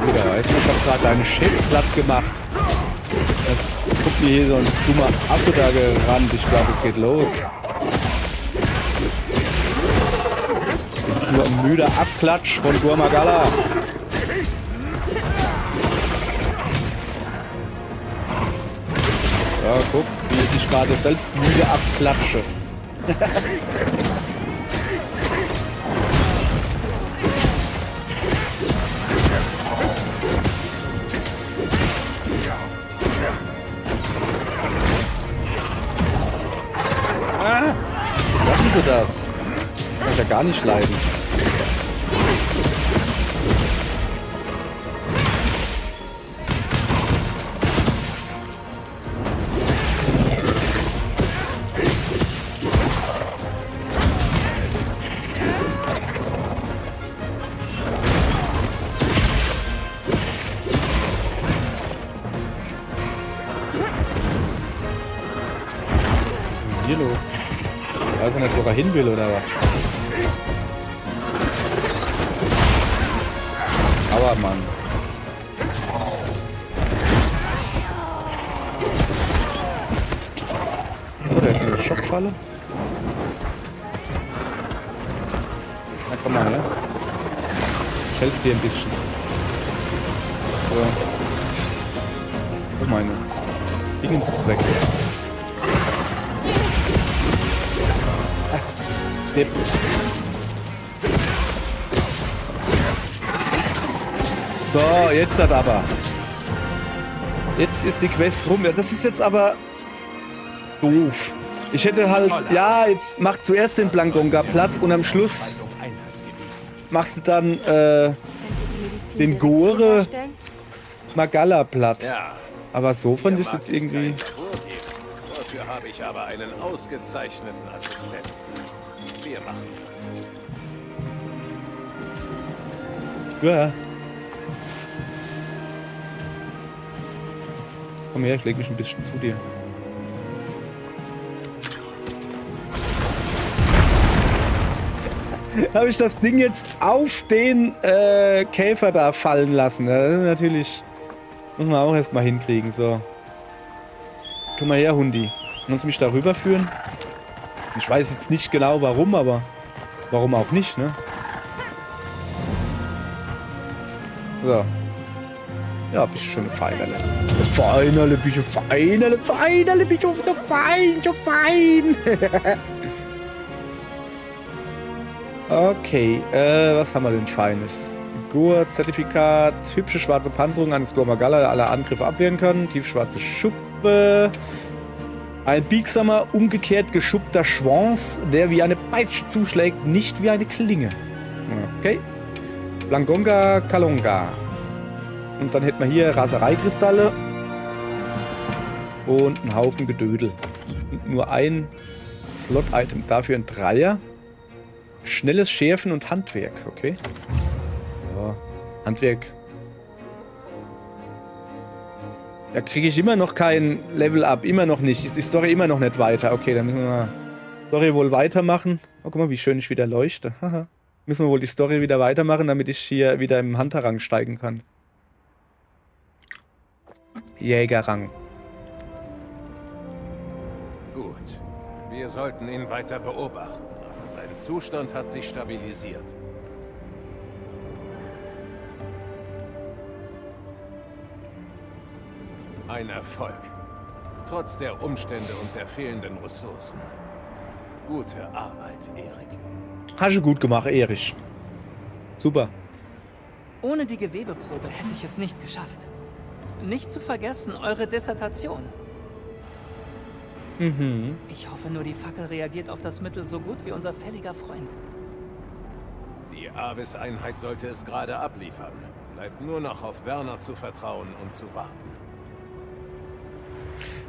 [SPEAKER 1] Wieder, weißt du, ich hab gerade deinen Chef platt gemacht. Jetzt guckt mir hier so ein dummer Affe da gerannt. Ich glaube, es geht los. Ist nur ein müder Abklatsch von Gurmagala. Ja, guck, wie ich gerade selbst müde abklatsche. Lassen Sie das. Kann ich ja gar nicht leiden. Was ist denn hier los? Ich weiß ja nicht, wo er hin will, oder was? Aber Mann. Oh, da ist eine Schockfalle. Na komm mal her. Ich helfe dir ein bisschen. So. Oh meine. Dingens ist weg. Depp. So, jetzt hat aber. Jetzt ist die Quest rum. Ja, das ist jetzt aber doof. Ich hätte halt, ja, jetzt mach zuerst den Blangonga platt und am Schluss machst du dann den Gore Magala platt. Aber so fand ich es jetzt irgendwie.
[SPEAKER 7] Dafür habe ich aber einen ausgezeichneten Assistenten. Wir machen das.
[SPEAKER 1] Ja. Komm her, ich leg mich ein bisschen zu dir. Habe ich das Ding jetzt auf den Käfer da fallen lassen. Das ist natürlich... Muss man auch erstmal hinkriegen, so. Komm mal her, Hundi. Kannst du mich da rüberführen? Ich weiß jetzt nicht genau warum, aber warum auch nicht, ne? So. Ja, bist schon eine Feinerle. Feinerle, bist du Feinerle, Feinerle, bist du so fein, so fein. Okay, was haben wir denn Feines? Gur-Zertifikat, hübsche schwarze Panzerung eines Gurmagala, der alle Angriffe abwehren kann. Tiefschwarze Schuppe. Ein biegsamer, umgekehrt geschuppter Schwanz, der wie eine Peitsche zuschlägt, nicht wie eine Klinge. Okay. Blangonga Kalonga. Und dann hätten wir hier Rasereikristalle. Und einen Haufen Gedödel. Und nur ein Slot-Item. Dafür ein Dreier. Schnelles Schärfen und Handwerk. Okay. Ja, Handwerk. Da kriege ich immer noch kein Level-Up. Immer noch nicht. Ist die Story immer noch nicht weiter. Okay, dann müssen wir die Story wohl weitermachen. Oh, guck mal, wie schön ich wieder leuchte. Haha. Müssen wir wohl die Story wieder weitermachen, damit ich hier wieder im Hunter-Rang steigen kann. Jägerrang.
[SPEAKER 7] Gut. Wir sollten ihn weiter beobachten. Aber sein Zustand hat sich stabilisiert. Ein Erfolg. Trotz der Umstände und der fehlenden Ressourcen. Gute Arbeit, Erik.
[SPEAKER 1] Hast du gut gemacht, Erich. Super.
[SPEAKER 10] Ohne die Gewebeprobe hätte ich es nicht geschafft. Nicht zu vergessen, eure Dissertation.
[SPEAKER 1] Mhm.
[SPEAKER 10] Ich hoffe nur, die Fackel reagiert auf das Mittel so gut wie unser fälliger Freund.
[SPEAKER 7] Die Avis-Einheit sollte es gerade abliefern. Bleibt nur noch auf Werner zu vertrauen und zu warten.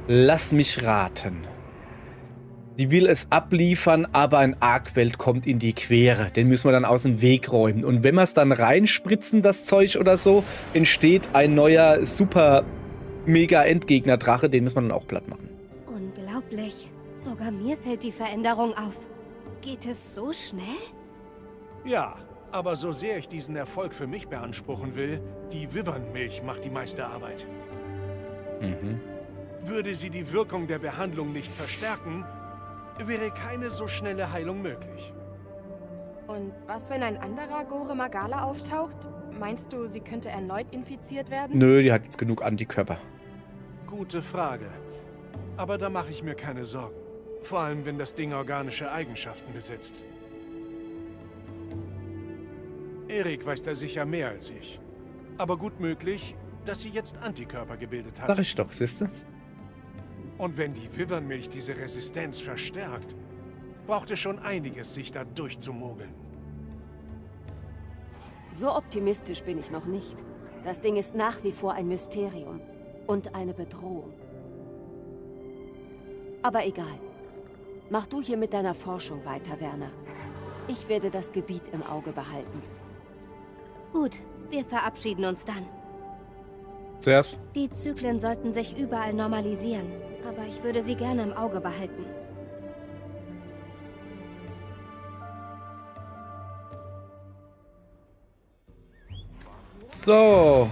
[SPEAKER 1] Lass mich raten. Die will es abliefern, aber ein Arkwelt kommt in die Quere. Den müssen wir dann aus dem Weg räumen. Und wenn wir es dann reinspritzen, das Zeug oder so, entsteht ein neuer super mega Endgegner-Drache. Den müssen wir dann auch platt machen.
[SPEAKER 2] Unglaublich. Sogar mir fällt die Veränderung auf. Geht es so schnell?
[SPEAKER 11] Ja, aber so sehr ich diesen Erfolg für mich beanspruchen will, die Wyvern-Milch macht die meiste Arbeit. Würde sie die Wirkung der Behandlung nicht verstärken, wäre keine so schnelle Heilung möglich.
[SPEAKER 3] Und was, wenn ein anderer Gore Magala auftaucht? Meinst du, sie könnte erneut infiziert werden?
[SPEAKER 1] Nö, die hat jetzt genug Antikörper.
[SPEAKER 11] Gute Frage. Aber da mache ich mir keine Sorgen. Vor allem, wenn das Ding organische Eigenschaften besitzt. Erik weiß da sicher mehr als ich. Aber gut möglich, dass sie jetzt Antikörper gebildet hat.
[SPEAKER 1] Sag ich doch, siehste?
[SPEAKER 11] Und wenn die Wyvern-Milch diese Resistenz verstärkt, braucht es schon einiges, sich da durchzumogeln.
[SPEAKER 12] So optimistisch bin ich noch nicht. Das Ding ist nach wie vor ein Mysterium und eine Bedrohung. Aber egal. Mach du hier mit deiner Forschung weiter, Werner. Ich werde das Gebiet im Auge behalten.
[SPEAKER 2] Gut, wir verabschieden uns dann.
[SPEAKER 1] Zuerst.
[SPEAKER 2] Die Zyklen sollten sich überall normalisieren, aber ich würde sie gerne im Auge behalten.
[SPEAKER 1] So.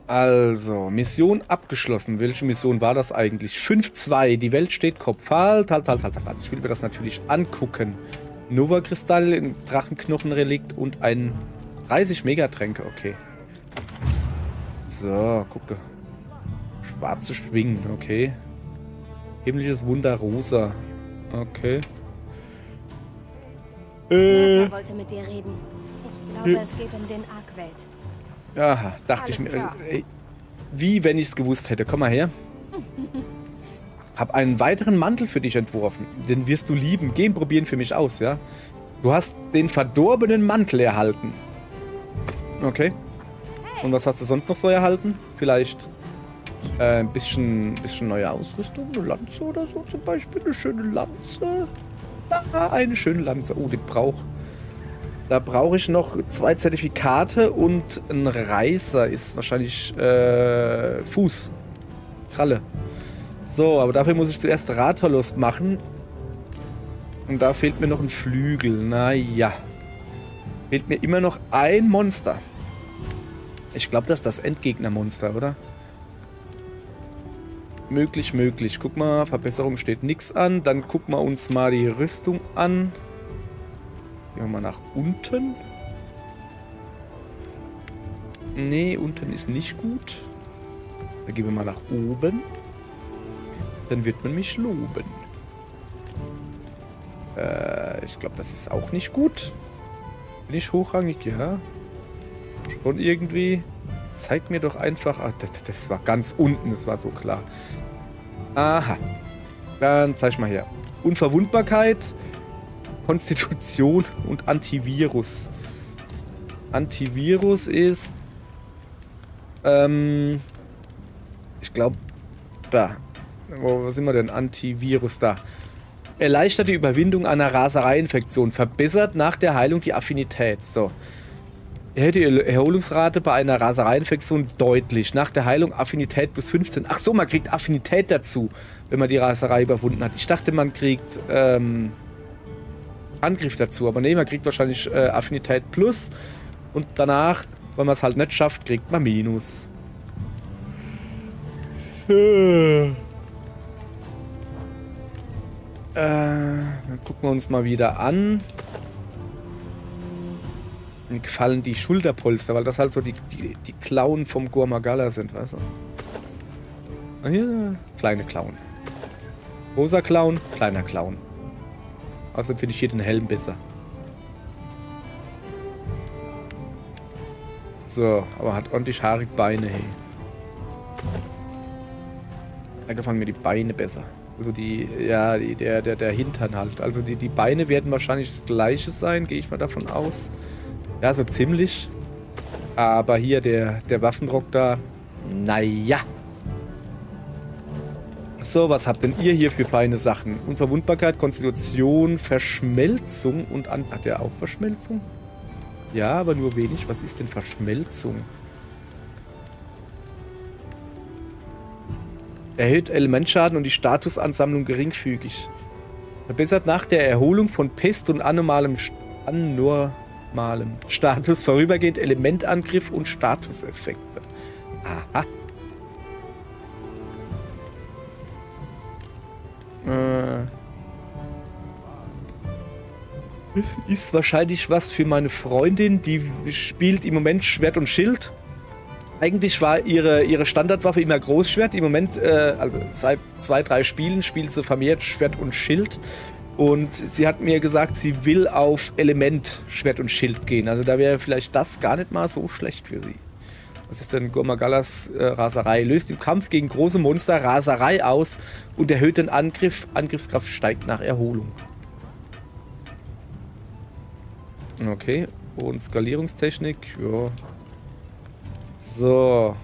[SPEAKER 1] Also, Mission abgeschlossen. Welche Mission war das eigentlich? 5-2. Die Welt steht Kopf. Halt. Ich will mir das natürlich angucken. Nova-Kristall, ein Drachenknochenrelikt und ein 30 Megatränke. Okay. So, gucke. Schwarze Schwingen. Okay. Himmlisches Wunder Rosa. Okay.
[SPEAKER 2] Mutter wollte mit dir reden. Ich glaube, es geht um den Arkwelt.
[SPEAKER 1] Aha, dachte ich mir. Ey, wie wenn ich es gewusst hätte. Komm mal her. Hab einen weiteren Mantel für dich entworfen. Den wirst du lieben. Geh ihn probieren für mich aus, ja? Du hast den verdorbenen Mantel erhalten. Okay. Und was hast du sonst noch so erhalten? Vielleicht ein bisschen neue Ausrüstung? Eine Lanze oder so zum Beispiel? Eine schöne Lanze? Ah, eine schöne Lanze. Oh, da brauche ich noch 2 Zertifikate und ein Reißer ist wahrscheinlich Fuß. Kralle. So, aber dafür muss ich zuerst Rathalos machen. Und da fehlt mir noch ein Flügel. Naja. Fehlt mir immer noch ein Monster. Ich glaube, das ist das Endgegnermonster, oder? Möglich. Guck mal, Verbesserung steht nichts an. Dann gucken wir uns mal die Rüstung an. Gehen wir mal nach unten. Nee, unten ist nicht gut. Dann gehen wir mal nach oben. Dann wird man mich loben. Ich glaube, das ist auch nicht gut. Bin ich hochrangig? Ja. Schon irgendwie. Zeig mir doch einfach... Ach, das war ganz unten, das war so klar. Aha. Dann zeig mal her. Unverwundbarkeit, Konstitution und Antivirus. Antivirus ist... ich glaube... Da. Wo sind wir denn? Antivirus da. Erleichtert die Überwindung einer Raserei-Infektion. Verbessert nach der Heilung die Affinität. So. Erhöht die Erholungsrate bei einer Raserei-Infektion deutlich. Nach der Heilung Affinität plus 15. Ach so, man kriegt Affinität dazu, wenn man die Raserei überwunden hat. Ich dachte, man kriegt Angriff dazu. Aber nee, man kriegt wahrscheinlich Affinität plus. Und danach, wenn man es halt nicht schafft, kriegt man Minus. Dann gucken wir uns mal wieder an. Mir gefallen die Schulterpolster, weil das halt so die Klauen vom Gore Magala sind, weißt du? Und hier, kleine Klauen. Großer Clown, kleiner Clown. Außerdem finde ich hier den Helm besser. So, aber hat ordentlich haarig Beine, hey. Da gefallen mir die Beine besser. Also der Hintern halt. Also die Beine werden wahrscheinlich das gleiche sein, gehe ich mal davon aus. Ja, so ziemlich. Aber hier der Waffenrock da, naja. So, was habt denn ihr hier für feine Sachen? Unverwundbarkeit, Konstitution, Verschmelzung und hat der auch Verschmelzung? Ja, aber nur wenig. Was ist denn Verschmelzung? Erhöht Elementschaden und die Statusansammlung geringfügig. Verbessert nach der Erholung von Pest und anormalem Status vorübergehend Elementangriff und Statuseffekte. Aha. Ist wahrscheinlich was für meine Freundin, die spielt im Moment Schwert und Schild. Eigentlich war ihre Standardwaffe immer Großschwert. Im Moment, also seit 2-3 Spielen, spielt sie vermehrt Schwert und Schild. Und sie hat mir gesagt, sie will auf Element Schwert und Schild gehen. Also da wäre vielleicht das gar nicht mal so schlecht für sie. Was ist denn Gormagalas Raserei? Löst im Kampf gegen große Monster Raserei aus und erhöht den Angriff. Angriffskraft steigt nach Erholung. Okay. Und Skalierungstechnik. Ja. So.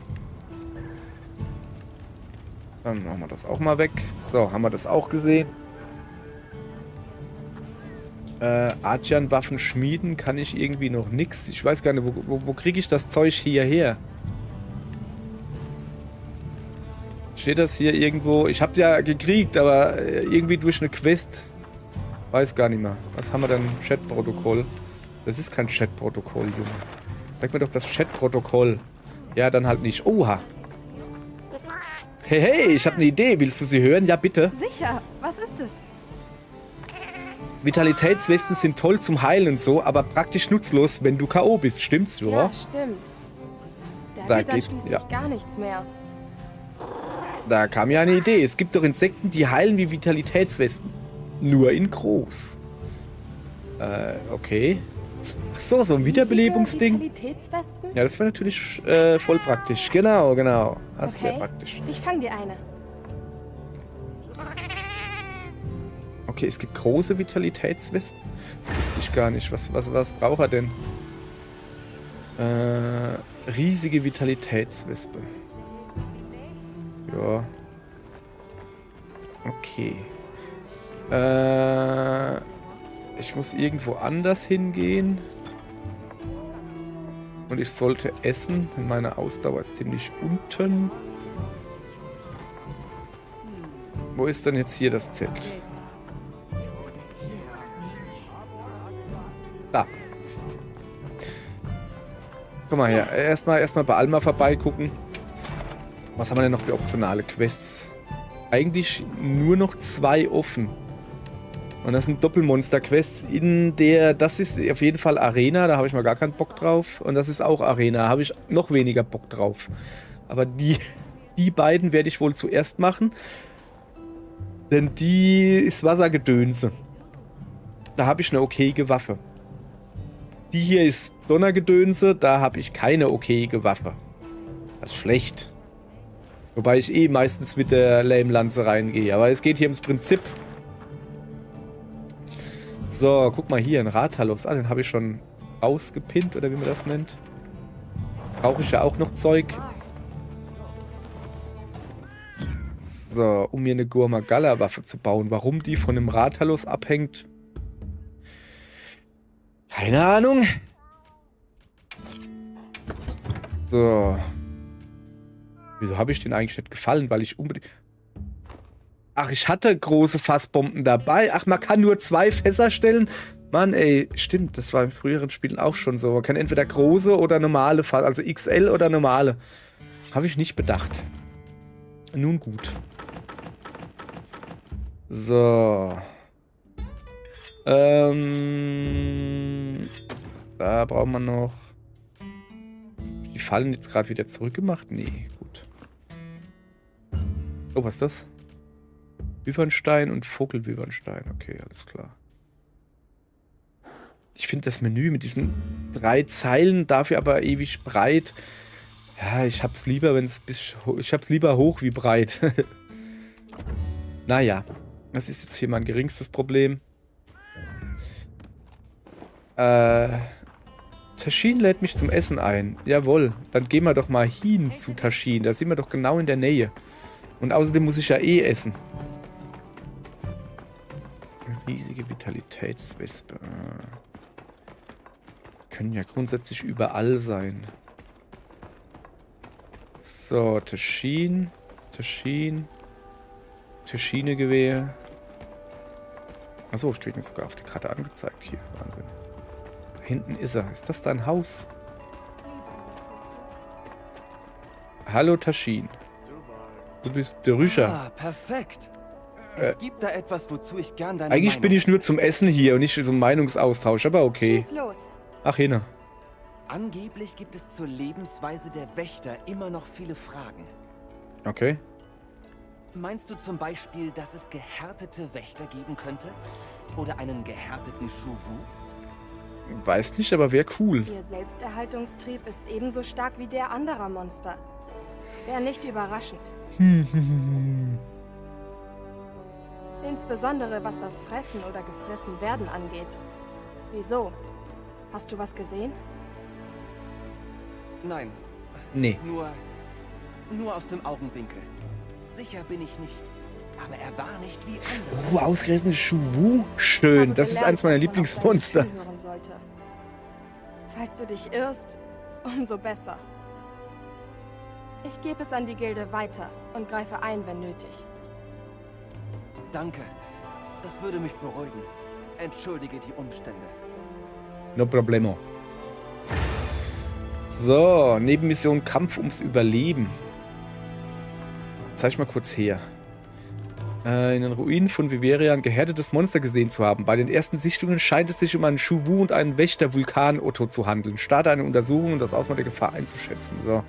[SPEAKER 1] Dann machen wir das auch mal weg. So, haben wir das auch gesehen. Artian-Waffen schmieden kann ich irgendwie noch nix. Ich weiß gar nicht, wo kriege ich das Zeug hierher? Steht das hier irgendwo? Ich habe ja gekriegt, aber irgendwie durch eine Quest. Weiß gar nicht mehr. Was haben wir denn? Chat-Protokoll. Das ist kein Chat-Protokoll, Junge. Sag mir doch das Chat-Protokoll. Ja, dann halt nicht. Oha. Hey, hey, ich habe eine Idee. Willst du sie hören? Ja, bitte.
[SPEAKER 3] Sicher. Was ist es?
[SPEAKER 1] Vitalitätswespen sind toll zum Heilen und so, aber praktisch nutzlos, wenn du K.O. bist. Stimmt's? Ja,
[SPEAKER 3] ja stimmt. Da geht dann schließlich gar nichts mehr.
[SPEAKER 1] Da kam ja eine Idee. Es gibt doch Insekten, die heilen wie Vitalitätswespen. Nur in groß. Okay. Ach so, so ein Wiederbelebungsding.
[SPEAKER 3] Vitalitätswespen?
[SPEAKER 1] Ja, das wäre natürlich voll praktisch. Genau, genau. Das wäre praktisch.
[SPEAKER 3] Ich fange dir eine.
[SPEAKER 1] Okay, es gibt große Vitalitätswespen. Wusste ich gar nicht. Was braucht er denn? Riesige Vitalitätswespe. Ja. Okay. Ich muss irgendwo anders hingehen. Und ich sollte essen. Meine Ausdauer ist ziemlich unten. Wo ist denn jetzt hier das Zelt? Da. Guck mal her. Erstmal bei Alma vorbeigucken. Was haben wir denn noch für optionale Quests? Eigentlich nur noch 2 offen. Und das sind Doppelmonster-Quests in der... Das ist auf jeden Fall Arena, da habe ich mal gar keinen Bock drauf. Und das ist auch Arena, da habe ich noch weniger Bock drauf. Aber die beiden werde ich wohl zuerst machen. Denn die ist Wassergedönse. Da habe ich eine okayige Waffe. Die hier ist Donnergedönse, da habe ich keine okayige Waffe. Das ist schlecht. Wobei ich meistens mit der Lame-Lanze reingehe. Aber es geht hier ums Prinzip. So, guck mal hier, ein Rathalos. Ah, den habe ich schon ausgepinnt, oder wie man das nennt. Brauche ich ja auch noch Zeug. So, um mir eine Gormagala-Waffe zu bauen. Warum die von einem Rathalos abhängt? Keine Ahnung. So. Wieso habe ich den eigentlich nicht gefallen? Weil ich unbedingt... Ach, ich hatte große Fassbomben dabei. Ach, man kann nur 2 Fässer stellen. Mann, ey, stimmt. Das war in früheren Spielen auch schon so. Man kann entweder große oder normale Fässer, also XL oder normale. Habe ich nicht bedacht. Nun gut. So. Da brauchen wir noch... Die Fallen jetzt gerade wieder zurückgemacht? Nee, gut. Oh, was ist das? Wyvernstein und Vogelwyvernstein. Okay, alles klar. Ich finde das Menü mit diesen 3 Zeilen, dafür aber ewig breit. Ja, ich hab's lieber, wenn es ich hab's lieber hoch wie breit. Naja, das ist jetzt hier mein geringstes Problem. Taschin lädt mich zum Essen ein. Jawohl, dann gehen wir doch mal hin zu Taschin. Da sind wir doch genau in der Nähe. Und außerdem muss ich ja eh essen. Eine riesige Vitalitätswespe. Können ja grundsätzlich überall sein. So, Teschinegewehr. Achso, ich kriege ihn sogar auf die Karte angezeigt. Hier, Wahnsinn. Da hinten ist er. Ist das dein Haus? Hallo, Taschin. Du bist der Rüscher.
[SPEAKER 13] Ah, perfekt. Es gibt da etwas, wozu ich gern deine
[SPEAKER 1] Eigentlich
[SPEAKER 13] Meinung
[SPEAKER 1] bin ich nur zum Essen hier und nicht zum Meinungsaustausch, aber okay.
[SPEAKER 3] Schieß los.
[SPEAKER 1] Ach, hinne.
[SPEAKER 13] Angeblich gibt es zur Lebensweise der Wächter immer noch viele Fragen.
[SPEAKER 1] Okay.
[SPEAKER 13] Meinst du zum Beispiel, dass es gehärtete Wächter geben könnte? Oder einen gehärteten Shuvu?
[SPEAKER 1] Weiß nicht, aber wäre cool.
[SPEAKER 3] Ihr Selbsterhaltungstrieb ist ebenso stark wie der anderer Monster. Wäre nicht überraschend. Insbesondere was das Fressen oder gefressen werden angeht. Wieso? Hast du was gesehen?
[SPEAKER 13] Nein.
[SPEAKER 1] Nee.
[SPEAKER 13] Nur aus dem Augenwinkel. Sicher bin ich nicht. Aber er war nicht wie andere.
[SPEAKER 1] Ausgerechnet Shuvu? Schön, das ist eins meiner Lieblingsmonster.
[SPEAKER 3] Falls du dich irrst, umso besser. Ich gebe es an die Gilde weiter und greife ein, wenn nötig.
[SPEAKER 13] Danke. Das würde mich beruhigen. Entschuldige die Umstände.
[SPEAKER 1] No problemo. So, Nebenmission Kampf ums Überleben. Zeig mal kurz her. In den Ruinen von Viveria ein gehärtetes Monster gesehen zu haben. Bei den ersten Sichtungen scheint es sich um einen Shuvu und einen Wächter-Vulkan-Otto zu handeln. Starte eine Untersuchung, um das Ausmaß der Gefahr einzuschätzen. So.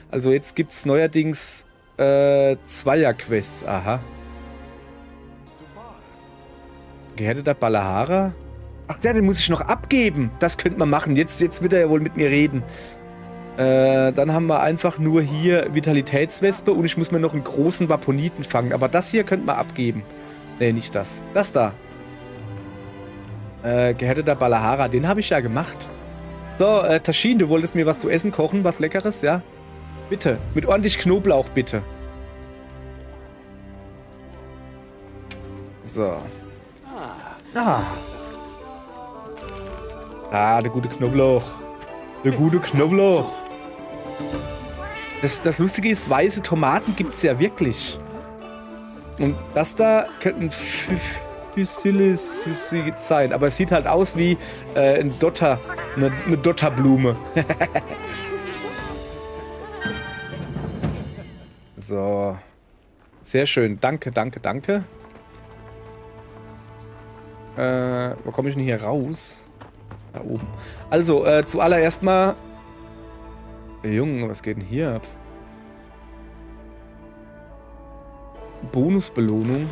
[SPEAKER 1] Also jetzt gibt es neuerdings Zweier-Quests. Aha. Gehärteter Balahara? Ach ja, den muss ich noch abgeben. Das könnte man machen. Jetzt wird er ja wohl mit mir reden. Dann haben wir einfach nur hier Vitalitätswespe und ich muss mir noch einen großen Vaponiten fangen. Aber das hier könnte man abgeben. Nee, nicht das. Das da. Gehärteter Balahara, den habe ich ja gemacht. So, Taschin, du wolltest mir was zu essen kochen, was Leckeres, ja? Bitte. Mit ordentlich Knoblauch, bitte. So. Der gute Knoblauch. Der gute Knoblauch. Das Lustige ist, weiße Tomaten gibt es ja wirklich. Und das da könnten Physilis sein. Aber es sieht halt aus wie ein Dotter, eine Dotterblume. So. Sehr schön. Danke, danke, danke. Wo komme ich denn hier raus? Da oben. Also, zuallererst mal... Junge, was geht denn hier ab? Bonusbelohnung.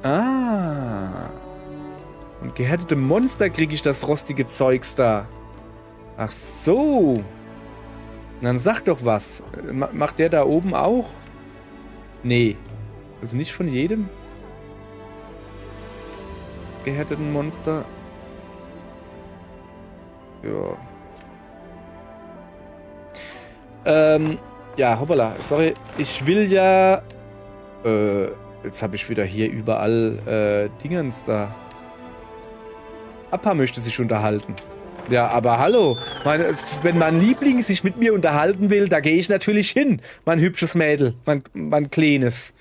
[SPEAKER 1] Ah. Und gehärtete Monster kriege ich das rostige Zeugs da. Ach so. Dann sag doch was. Macht der da oben auch? Nee. Also nicht von jedem? Gehärteten Monster. Ja. Ja, hoppala. Sorry. Ich will ja... jetzt habe ich wieder hier überall Dingens da. Appa möchte sich unterhalten. Ja, aber hallo. Wenn mein Liebling sich mit mir unterhalten will, da gehe ich natürlich hin. Mein hübsches Mädel. Mein kleines.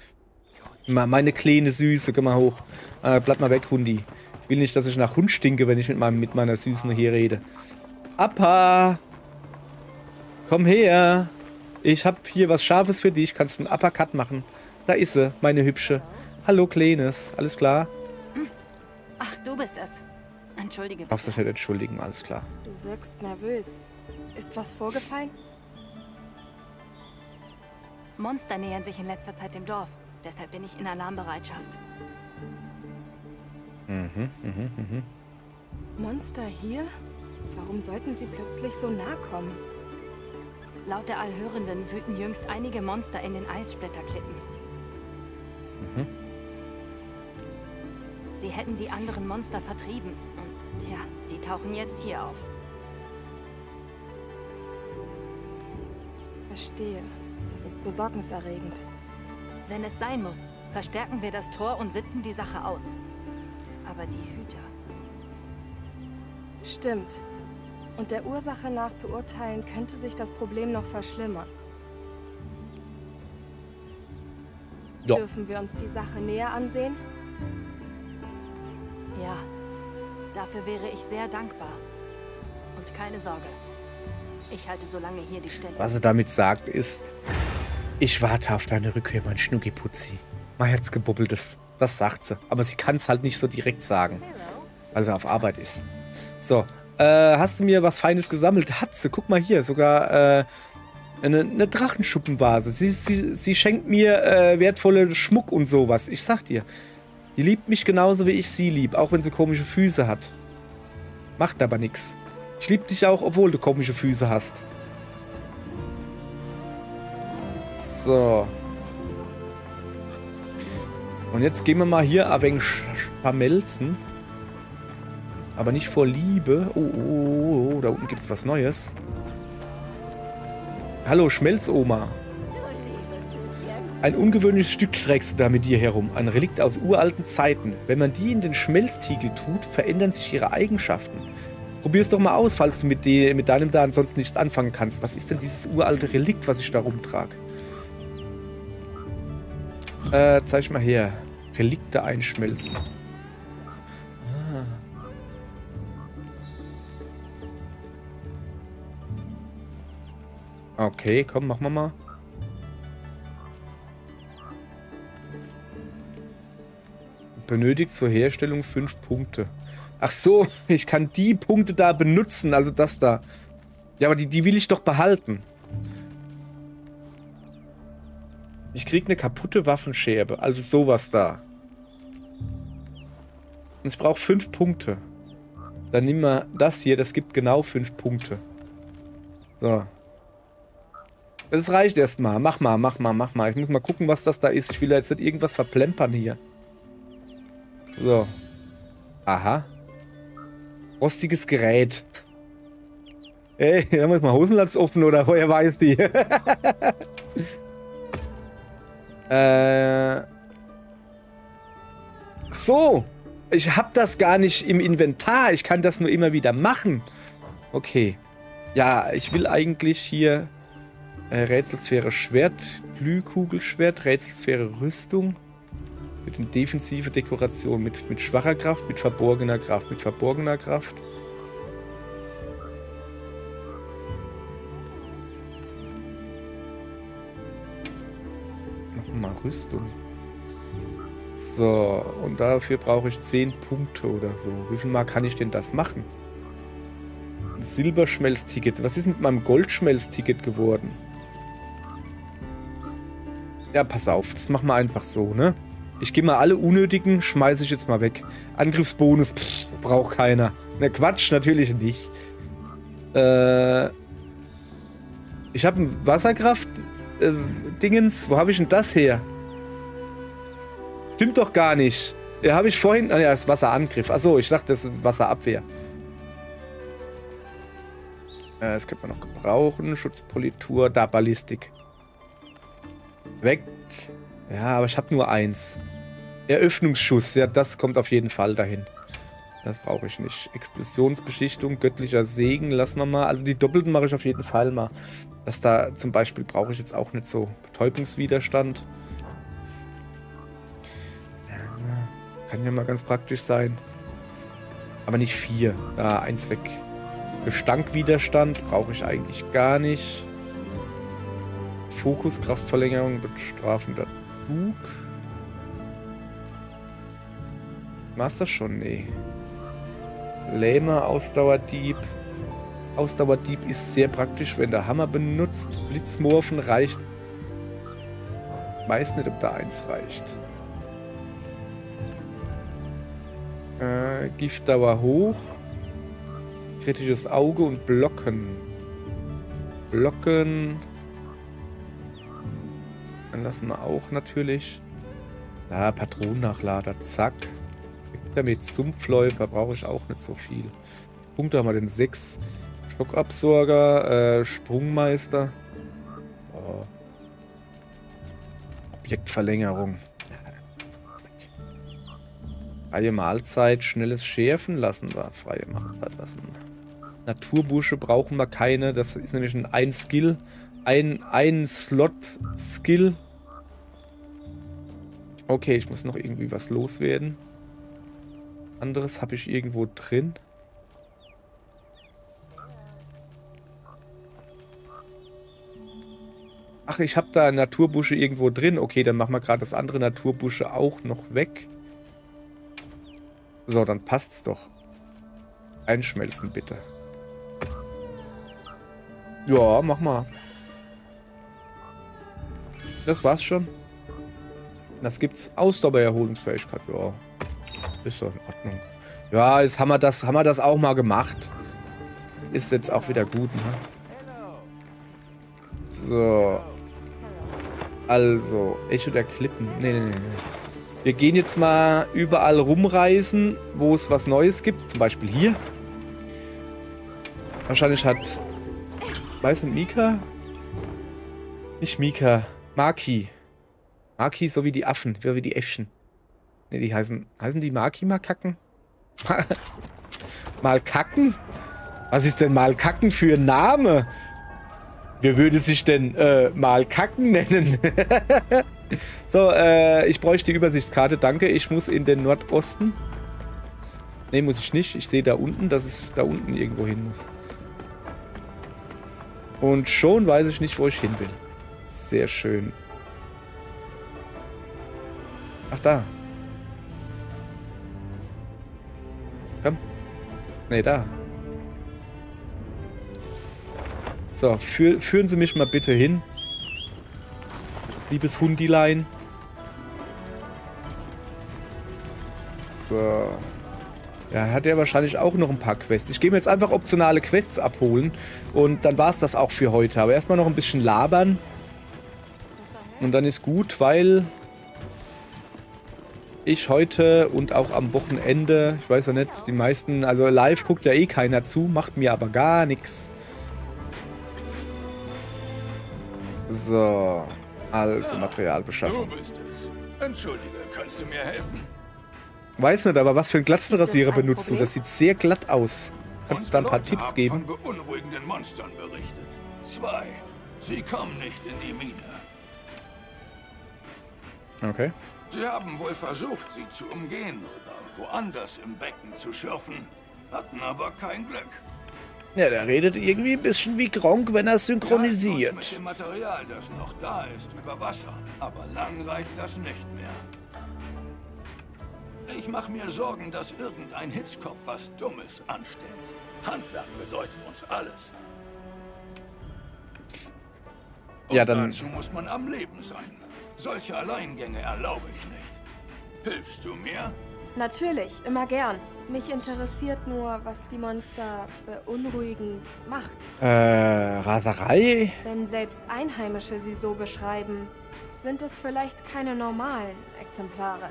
[SPEAKER 1] Meine kleine Süße. Geh mal hoch. Bleib mal weg, Hundi. Ich will nicht, dass ich nach Hund stinke, wenn ich mit meiner Süßen hier rede. Appa! Komm her! Ich hab hier was Scharfes für dich. Kannst einen Uppercut machen. Da ist sie, meine Hübsche. Hallo, Kleines. Alles klar?
[SPEAKER 14] Ach, du bist es. Entschuldige.
[SPEAKER 1] Darfst dich nicht entschuldigen, alles klar.
[SPEAKER 3] Du wirkst nervös. Ist was vorgefallen?
[SPEAKER 14] Monster nähern sich in letzter Zeit dem Dorf. Deshalb bin ich in Alarmbereitschaft.
[SPEAKER 3] Monster hier? Warum sollten sie plötzlich so nah kommen?
[SPEAKER 14] Laut der Allhörenden wüten jüngst einige Monster in den Eissplitterklippen. Sie hätten die anderen Monster vertrieben. Und tja, die tauchen jetzt hier auf.
[SPEAKER 3] Verstehe. Das ist besorgniserregend.
[SPEAKER 14] Wenn es sein muss, verstärken wir das Tor und sitzen die Sache aus. Aber die Hüter...
[SPEAKER 3] Stimmt. Und der Ursache nach zu urteilen, könnte sich das Problem noch verschlimmern.
[SPEAKER 1] Ja.
[SPEAKER 3] Dürfen wir uns die Sache näher ansehen?
[SPEAKER 14] Ja, dafür wäre ich sehr dankbar. Und keine Sorge, ich halte so lange hier die Stelle.
[SPEAKER 1] Was er damit sagt, ist, ich warte auf deine Rückkehr, mein Schnuckiputzi. Mein Herzgebubbeltes. Das sagt sie. Aber sie kann es halt nicht so direkt sagen, weil sie auf Arbeit ist. So, hast du mir was Feines gesammelt? Hat sie, guck mal hier, sogar eine Drachenschuppenbase. Sie schenkt mir wertvolle Schmuck und sowas. Ich sag dir, die liebt mich genauso, wie ich sie lieb, auch wenn sie komische Füße hat. Macht aber nichts. Ich lieb dich auch, obwohl du komische Füße hast. So. Und jetzt gehen wir mal hier ein wenig vermelzen. Aber nicht vor Liebe. Oh, da unten gibt's was Neues. Hallo, Schmelzoma. Ein ungewöhnliches Stück trägst du da mit dir herum. Ein Relikt aus uralten Zeiten. Wenn man die in den Schmelztiegel tut, verändern sich ihre Eigenschaften. Probier's doch mal aus, falls du mit deinem da ansonsten nichts anfangen kannst. Was ist denn dieses uralte Relikt, was ich da rumtrage? Zeig mal her. Relikte einschmelzen. Okay, komm, machen wir mal. Benötigt zur Herstellung 5 Punkte. Ach so, ich kann die Punkte da benutzen, also das da. Ja, aber die will ich doch behalten. Ich krieg eine kaputte Waffenscherbe, also sowas da. Und ich brauche 5 Punkte. Dann nimm mal das hier, das gibt genau 5 Punkte. So. Das reicht erstmal. Mach mal. Ich muss mal gucken, was das da ist. Ich will da jetzt nicht irgendwas verplempern hier. So. Aha. Rostiges Gerät. Ey, da muss mal Hosenlatz offen oder woher weiß die? Ach so. Ich hab das gar nicht im Inventar. Ich kann das nur immer wieder machen. Okay. Ja, ich will eigentlich hier Rätselsphäre Schwert, Glühkugelschwert, Rätselsphäre Rüstung. Mit einer defensive Dekoration. Mit schwacher Kraft, mit verborgener Kraft. Mit verborgener Kraft. Nochmal Rüstung. So, und dafür brauche ich 10 Punkte oder so. Wie viel Mal kann ich denn das machen? Ein Silberschmelzticket. Was ist mit meinem Goldschmelzticket geworden? Ja, pass auf. Das machen wir einfach so, ne? Ich gehe mal alle unnötigen, schmeiße ich jetzt mal weg. Angriffsbonus, braucht keiner. Ne, Quatsch, natürlich nicht. Ich habe ein Wasserkraft-Dingens. Wo habe ich denn das her? Stimmt doch gar nicht. Ja, habe ich vorhin... Ah ja, das Wasserangriff. Achso, ich dachte, das ist Wasserabwehr. Das könnte man noch gebrauchen. Schutzpolitur, da Ballistik. Weg. Ja, aber ich habe nur 1. Eröffnungsschuss, ja, das kommt auf jeden Fall dahin. Das brauche ich nicht. Explosionsbeschichtung, göttlicher Segen, lassen wir mal. Also die Doppelten mache ich auf jeden Fall mal. Das da zum Beispiel brauche ich jetzt auch nicht so. Betäubungswiderstand. Ja, kann ja mal ganz praktisch sein. Aber nicht 4. Da 1 weg. Gestankwiderstand brauche ich eigentlich gar nicht. Fokus, Kraftverlängerung, bestrafender Zug. War's das schon? Nee. Lähmer, Ausdauerdieb. Ausdauerdieb ist sehr praktisch, wenn der Hammer benutzt. Blitzmorphen reicht. Weiß nicht, ob da 1 reicht. Giftdauer hoch. Kritisches Auge und Blocken. Blocken. Dann lassen wir auch natürlich. Da, Patronennachlader, zack. Damit Sumpfläufer brauche ich auch nicht so viel. Punkte haben wir den 6. Stockabsorger, Sprungmeister. Oh. Objektverlängerung. Freie Mahlzeit, schnelles Schärfen lassen wir. Freie Mahlzeit lassen. Naturbursche brauchen wir keine. Das ist nämlich ein Skill. Ein Slot-Skill. Okay, ich muss noch irgendwie was loswerden. Anderes habe ich irgendwo drin. Ach, ich habe da Naturbusche irgendwo drin. Okay, dann machen wir gerade das andere Naturbusche auch noch weg. So, dann passt's doch. Einschmelzen, bitte. Ja, mach mal. Das war's schon. Das gibt's. Ausdauererholungsfähigkeit. Ja. Ist doch in Ordnung. Ja, jetzt haben wir das auch mal gemacht. Ist jetzt auch wieder gut, ne? So. Also, Echo der Klippen. Nee. Wir gehen jetzt mal überall rumreisen, wo es was Neues gibt. Zum Beispiel hier. Wahrscheinlich hat... Weiß nicht, Mika? Nicht Mika. Maki. Maki, so wie die Affen. Wie die Äffchen. Ne, die heißen die Maki-Makaken? Malkaken? Was ist denn Malkaken für ein Name? Wer würde sich denn Malkaken nennen? So, ich bräuchte die Übersichtskarte. Danke, ich muss in den Nordosten. Ne, muss ich nicht. Ich sehe da unten, dass ich da unten irgendwo hin muss. Und schon weiß ich nicht, wo ich hin will. Sehr schön. Ach, da. Komm. Ne, da. So, führen Sie mich mal bitte hin. Liebes Hundilein. So. Ja, hat er wahrscheinlich auch noch ein paar Quests. Ich gehe mir jetzt einfach optionale Quests abholen. Und dann war es das auch für heute. Aber erstmal noch ein bisschen labern. Und dann ist gut, weil ich heute und auch am Wochenende, ich weiß ja nicht, die meisten, also live guckt ja eh keiner zu, macht mir aber gar nichts. So, also Materialbeschaffung.
[SPEAKER 15] Du bist es. Entschuldige, kannst du mir helfen?
[SPEAKER 1] Weiß nicht, aber was für einen Glatzenrasierer benutzt du? Das sieht sehr glatt aus. Kannst du da ein paar Tipps geben?
[SPEAKER 15] Von beunruhigenden Monstern berichtet. 2. Sie kommen nicht in die Mine.
[SPEAKER 1] Okay.
[SPEAKER 15] Sie haben wohl versucht, sie zu umgehen oder woanders im Becken zu schürfen, hatten aber kein Glück.
[SPEAKER 1] Ja, der redet irgendwie ein bisschen wie Gronk, wenn er synchronisiert.
[SPEAKER 15] Mit dem Material, das noch da ist, über Wasser, aber lang reicht das nicht mehr. Ich mache mir Sorgen, dass irgendein Hitzkopf was Dummes anstellt. Handwerk bedeutet uns alles. Und
[SPEAKER 1] ja, dann...
[SPEAKER 15] dazu muss man am Leben sein. Solche Alleingänge erlaube ich nicht. Hilfst du mir?
[SPEAKER 3] Natürlich, immer gern. Mich interessiert nur, was die Monster beunruhigend macht.
[SPEAKER 1] Raserei?
[SPEAKER 3] Wenn selbst Einheimische sie so beschreiben, sind es vielleicht keine normalen Exemplare.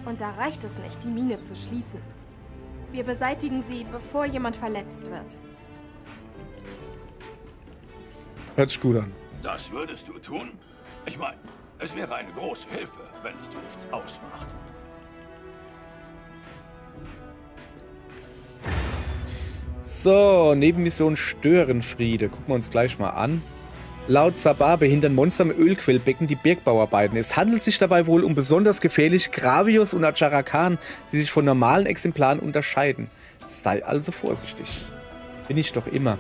[SPEAKER 3] Und da reicht es nicht, die Mine zu schließen. Wir beseitigen sie, bevor jemand verletzt wird.
[SPEAKER 1] Hört sich gut an.
[SPEAKER 15] Das würdest du tun? Ich meine, es wäre eine große Hilfe, wenn es dir nichts ausmacht.
[SPEAKER 1] So, Nebenmission Störenfriede. Gucken wir uns gleich mal an. Laut Sabah behindern Monster im Ölquellbecken die Bergbauarbeiten. Es handelt sich dabei wohl um besonders gefährliche Gravios und Acharakan, die sich von normalen Exemplaren unterscheiden. Sei also vorsichtig. Bin ich doch immer.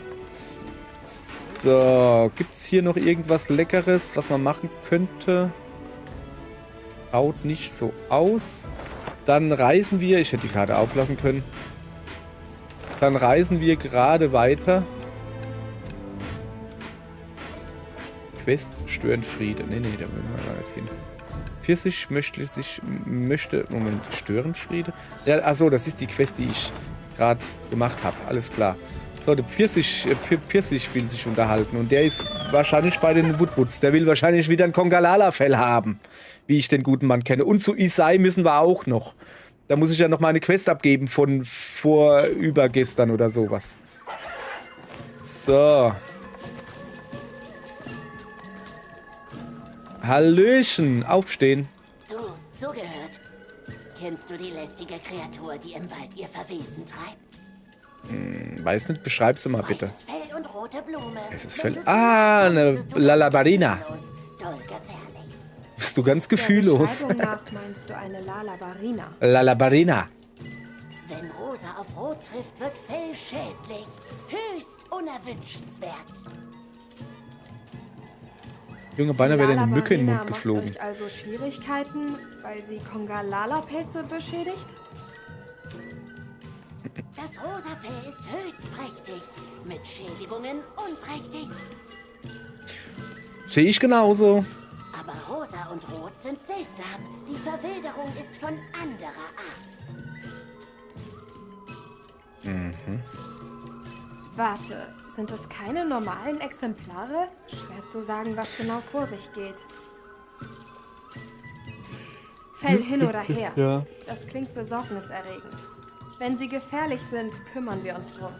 [SPEAKER 1] So, gibt es hier noch irgendwas Leckeres, was man machen könnte? Schaut nicht so aus. Dann reisen wir, ich hätte die Karte auflassen können. Dann reisen wir gerade weiter. Quest Störenfriede. Nee, da müssen wir gar nicht hin. Pfirsich möchte... Moment, Störenfriede? Ja, achso, das ist die Quest, die ich gerade gemacht habe. Alles klar. So, der Pfirsich will sich unterhalten. Und der ist wahrscheinlich bei den Woodwoods. Der will wahrscheinlich wieder ein Kongalala-Fell haben. Wie ich den guten Mann kenne. Und zu Isai müssen wir auch noch. Da muss ich ja noch mal eine Quest abgeben von vorübergestern oder sowas. So. Hallöchen, aufstehen.
[SPEAKER 9] Du, zugehört. Kennst du die lästige Kreatur, die im Wald ihr Verwesen treibt?
[SPEAKER 1] Weiß nicht, beschreib sie mal bitte.
[SPEAKER 9] Weißes Fell und rote Blume.
[SPEAKER 1] Weißes Fell. Ah, eine Lalabarina. Bist du ganz gefühllos?
[SPEAKER 3] Der Beschreibung nach meinst du eine Lalabarina.
[SPEAKER 1] Lalabarina.
[SPEAKER 9] Wenn Rosa auf Rot trifft, wird Fell schädlich. Höchst unerwünschenswert.
[SPEAKER 1] Junge, beinahe wäre eine Mücke in den Mund
[SPEAKER 3] Macht
[SPEAKER 1] geflogen.
[SPEAKER 3] euch also Schwierigkeiten, weil sie Kongalala-Pilze beschädigt?
[SPEAKER 9] Das rosa Fell ist höchst prächtig. Mit Schädigungen unprächtig.
[SPEAKER 1] Sehe ich genauso.
[SPEAKER 9] Aber Rosa und Rot sind seltsam. Die Verwilderung ist von anderer Art.
[SPEAKER 1] Mhm.
[SPEAKER 3] Warte, sind es keine normalen Exemplare? Schwer zu sagen, was genau vor sich geht. Fell hin oder her.
[SPEAKER 1] Ja.
[SPEAKER 3] Das klingt besorgniserregend. Wenn sie gefährlich sind, kümmern wir uns drum.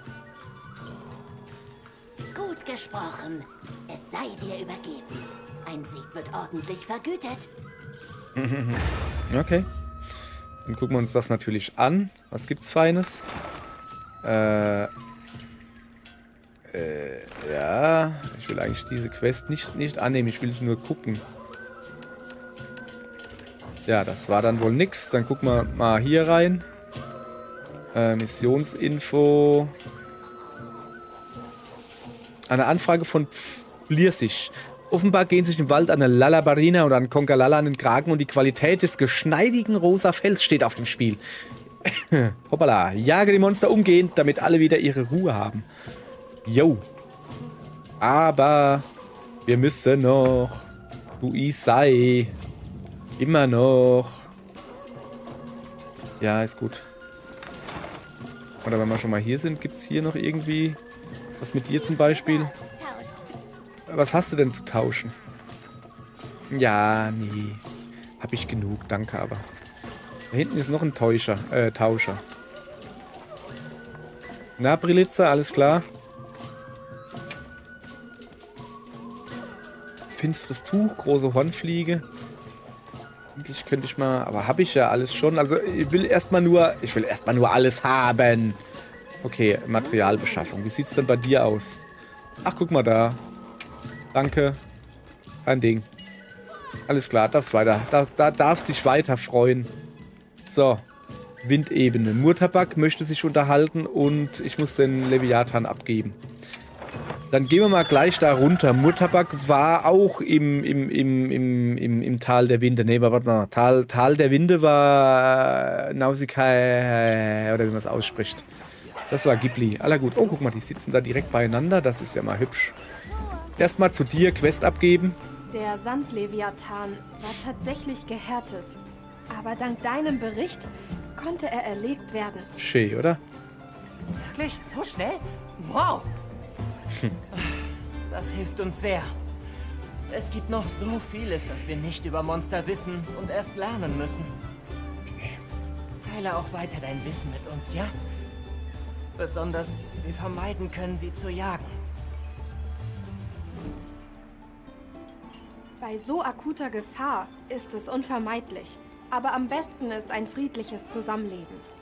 [SPEAKER 9] Gut gesprochen. Es sei dir übergeben. Ein Sieg wird ordentlich vergütet.
[SPEAKER 1] Okay. Dann gucken wir uns das natürlich an. Was gibt's Feines? Ja. Ich will eigentlich diese Quest nicht annehmen. Ich will sie nur gucken. Ja, das war dann wohl nix. Dann gucken wir mal hier rein. Missionsinfo. Eine Anfrage von Fliersig. Offenbar gehen sich im Wald an der Lalabarina oder an Kongalala an den Kragen und die Qualität des geschneidigen rosa Fells steht auf dem Spiel. Hoppala. Jage die Monster umgehend, damit alle wieder ihre Ruhe haben. Yo. Aber wir müssen noch. Luisai. Immer noch. Ja, ist gut. Oder wenn wir schon mal hier sind, gibt es hier noch irgendwie was mit dir zum Beispiel? Was hast du denn zu tauschen? Ja, nee. Hab ich genug, danke aber. Da hinten ist noch ein Tauscher. Na, Brilitzer, alles klar. Finsteres Tuch, große Hornfliege. Eigentlich könnte ich mal, aber habe ich ja alles schon. Also ich will erstmal nur alles haben. Okay, Materialbeschaffung. Wie sieht's denn bei dir aus? Ach, guck mal da. Danke. Kein Ding. Alles klar, darfst weiter. Da darfst dich weiter freuen. So. Windebene. Murtabak möchte sich unterhalten und ich muss den Leviathan abgeben. Dann gehen wir mal gleich da runter. Murtabak war auch im Tal der Winde. Nee, warte mal. Tal der Winde war Nausicaa, oder wie man es ausspricht. Das war Ghibli. Aller gut. Oh, guck mal, die sitzen da direkt beieinander. Das ist ja mal hübsch. Erstmal zu dir Quest abgeben.
[SPEAKER 3] Der Sandleviathan war tatsächlich gehärtet. Aber dank deinem Bericht konnte er erlegt werden.
[SPEAKER 1] Schön, oder?
[SPEAKER 6] Wirklich? So schnell? Wow! Das hilft uns sehr. Es gibt noch so vieles, das wir nicht über Monster wissen und erst lernen müssen. Teile auch weiter dein Wissen mit uns, ja? Besonders, wie wir vermeiden können, sie zu jagen.
[SPEAKER 3] Bei so akuter Gefahr ist es unvermeidlich. Aber am besten ist ein friedliches Zusammenleben.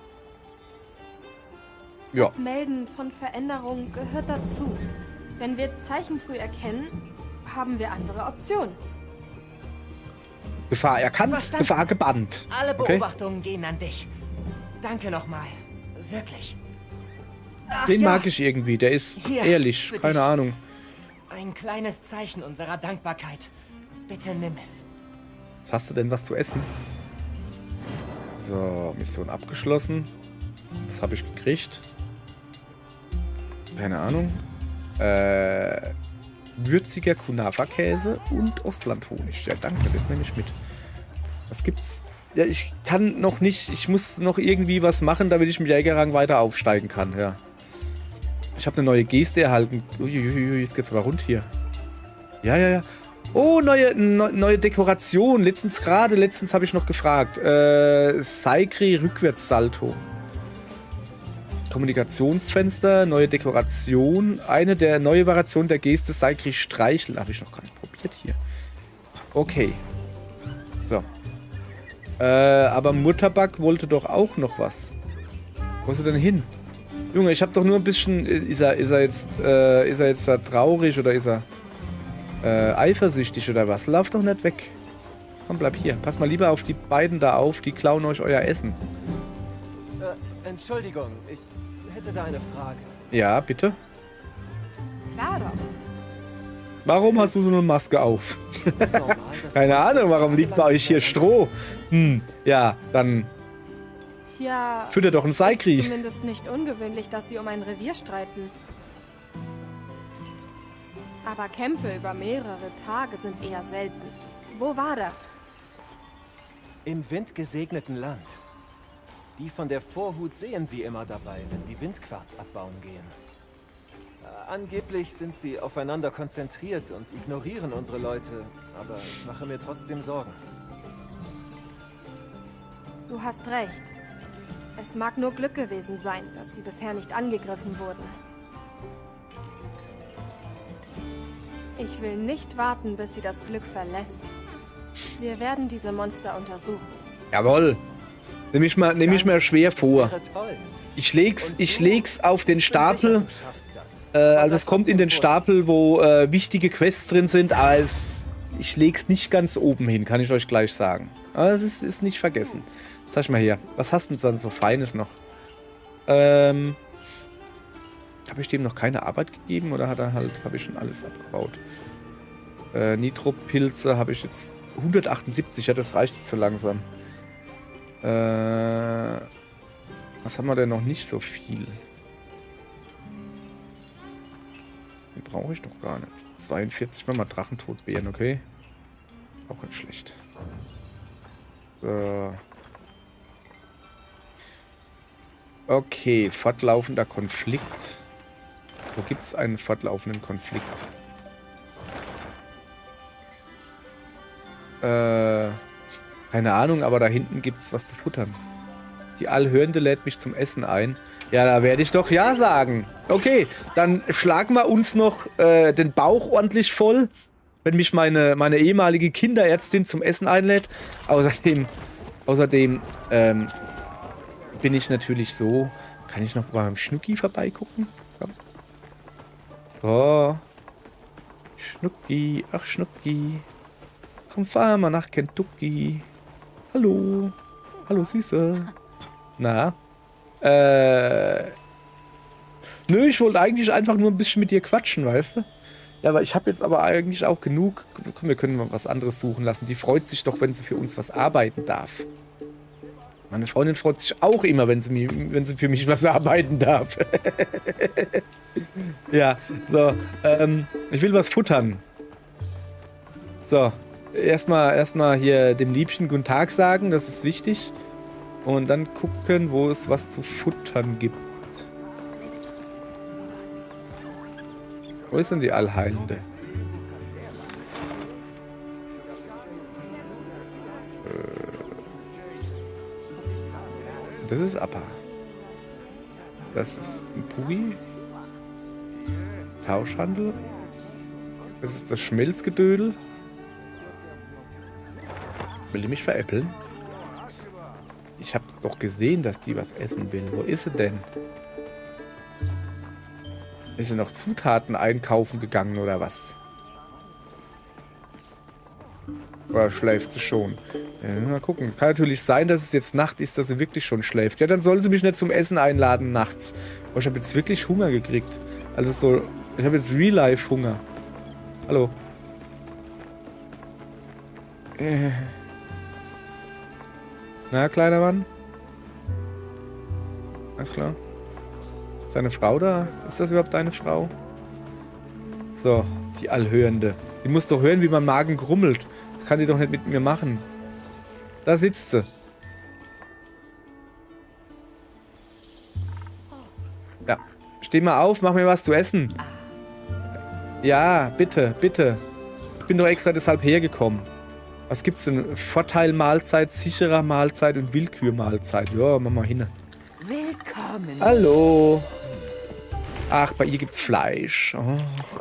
[SPEAKER 1] Ja.
[SPEAKER 3] Das Melden von Veränderungen gehört dazu. Wenn wir Zeichen früh erkennen, haben wir andere Optionen.
[SPEAKER 1] Gefahr erkannt,
[SPEAKER 6] Verstanden.
[SPEAKER 1] Gefahr gebannt.
[SPEAKER 6] Alle
[SPEAKER 1] Okay.
[SPEAKER 6] Beobachtungen gehen an dich. Danke nochmal. Wirklich. Ach
[SPEAKER 1] Den
[SPEAKER 6] ja,
[SPEAKER 1] mag ich irgendwie. Der ist
[SPEAKER 6] Hier,
[SPEAKER 1] ehrlich.
[SPEAKER 6] für
[SPEAKER 1] Keine
[SPEAKER 6] dich.
[SPEAKER 1] Ahnung.
[SPEAKER 6] Ein kleines Zeichen unserer Dankbarkeit. Bitte nimm es.
[SPEAKER 1] Was hast du denn was zu essen? So, Mission abgeschlossen. Was habe ich gekriegt? Keine Ahnung. Würziger Kunafa-Käse und Ostlandhonig. Ja, danke, das nehme ich mit. Was gibt's? Ja, ich kann noch nicht. Ich muss noch irgendwie was machen, damit ich im Jägerrang weiter aufsteigen kann, ja. Ich habe eine neue Geste erhalten. Uiuiui, jetzt geht's aber rund hier. Ja. Oh, neue Dekoration. Letztens habe ich noch gefragt. Saikri Rückwärtssalto. Kommunikationsfenster, neue Dekoration. Eine der neue Variation der Geste Saikri Streicheln. Habe ich noch gar nicht probiert hier. Okay. So. Aber Mutterbug wollte doch auch noch was. Wo ist er denn hin? Junge, ich hab doch nur ein bisschen... Ist er jetzt da traurig oder ist er eifersüchtig oder was? Lauf doch nicht weg. Komm, bleib hier. Pass mal lieber auf die beiden da auf, die klauen euch euer Essen.
[SPEAKER 13] Entschuldigung, ich hätte da eine Frage.
[SPEAKER 1] Ja, bitte?
[SPEAKER 3] Claro.
[SPEAKER 1] Warum hast du so eine Maske auf?
[SPEAKER 13] Normal,
[SPEAKER 1] Keine Ahnung, warum liegt bei euch hier Stroh? Ja, dann
[SPEAKER 3] Tja,
[SPEAKER 1] fütter doch einen
[SPEAKER 3] es
[SPEAKER 1] Seikrieg.
[SPEAKER 3] ist zumindest nicht ungewöhnlich, dass sie um ein Revier streiten. Aber Kämpfe über mehrere Tage sind eher selten. Wo war das?
[SPEAKER 13] Im windgesegneten Land. Die von der Vorhut sehen sie immer dabei, wenn sie Windquarz abbauen gehen. Angeblich sind sie aufeinander konzentriert und ignorieren unsere Leute, aber ich mache mir trotzdem Sorgen.
[SPEAKER 3] Du hast recht. Es mag nur Glück gewesen sein, dass sie bisher nicht angegriffen wurden. Ich will nicht warten, bis sie das Glück verlässt. Wir werden diese Monster untersuchen.
[SPEAKER 1] Jawohl. Nimm ich mal schwer vor. Ich leg's auf den Stapel. Also es kommt in den Stapel, wo wichtige Quests drin sind, aber ich leg's nicht ganz oben hin, kann ich euch gleich sagen. Aber es ist nicht vergessen. Zeig mal hier. Was hast du denn dann so Feines noch? Habe ich dem noch keine Arbeit gegeben oder habe ich schon alles abgebaut? Nitropilze habe ich jetzt 178, ja, das reicht jetzt so langsam. Was haben wir denn noch nicht so viel? Den brauche ich noch gar nicht. 42, mal Drachentodbeeren, okay? Auch nicht schlecht. So. Okay, fortlaufender Konflikt. Wo gibt es einen fortlaufenden Konflikt? Keine Ahnung, aber da hinten gibt es was zu futtern. Die Allhörende lädt mich zum Essen ein. Ja, da werde ich doch ja sagen. Okay, dann schlagen wir uns noch den Bauch ordentlich voll, wenn mich meine ehemalige Kinderärztin zum Essen einlädt. Außerdem bin ich natürlich so... Kann ich noch beim Schnucki vorbeigucken? Komm. So. Schnucki, ach Schnucki. Komm, fahr mal nach Kentucky. Hallo. Hallo, Süße. Na? Nö, ich wollte eigentlich einfach nur ein bisschen mit dir quatschen, weißt du? Ja, aber ich habe jetzt aber eigentlich auch genug. Komm, wir können mal was anderes suchen lassen. Die freut sich doch, wenn sie für uns was arbeiten darf. Meine Freundin freut sich auch immer, wenn sie für mich was arbeiten darf. Ja, so. Ich will was futtern. So. Erstmal hier dem Liebchen guten Tag sagen, das ist wichtig. Und dann gucken, wo es was zu futtern gibt. Wo ist denn die Allheilende? Das ist Appa. Das ist ein Pugi. Tauschhandel. Das ist das Schmelzgedödel. Will die mich veräppeln? Ich habe doch gesehen, dass die was essen will. Wo ist sie denn? Ist sie noch Zutaten einkaufen gegangen oder was? Oder schläft sie schon? Ja, mal gucken. Kann natürlich sein, dass es jetzt Nacht ist, dass sie wirklich schon schläft. Ja, dann soll sie mich nicht zum Essen einladen nachts. Aber ich habe jetzt wirklich Hunger gekriegt. Also so, ich habe jetzt Real-Life Hunger. Hallo. Na, kleiner Mann? Alles klar. Ist deine Frau da? Ist das überhaupt deine Frau? So, die Allhörende. Die muss doch hören, wie mein Magen grummelt. Das kann die doch nicht mit mir machen. Da sitzt sie. Ja. Steh mal auf, mach mir was zu essen. Ja, bitte, bitte. Ich bin doch extra deshalb hergekommen. Was gibt's denn? Vorteil-Mahlzeit, sicherer Mahlzeit und Willkür-Mahlzeit. Ja, mach mal hin.
[SPEAKER 9] Willkommen.
[SPEAKER 1] Hallo. Ach, bei ihr gibt's Fleisch. Oh,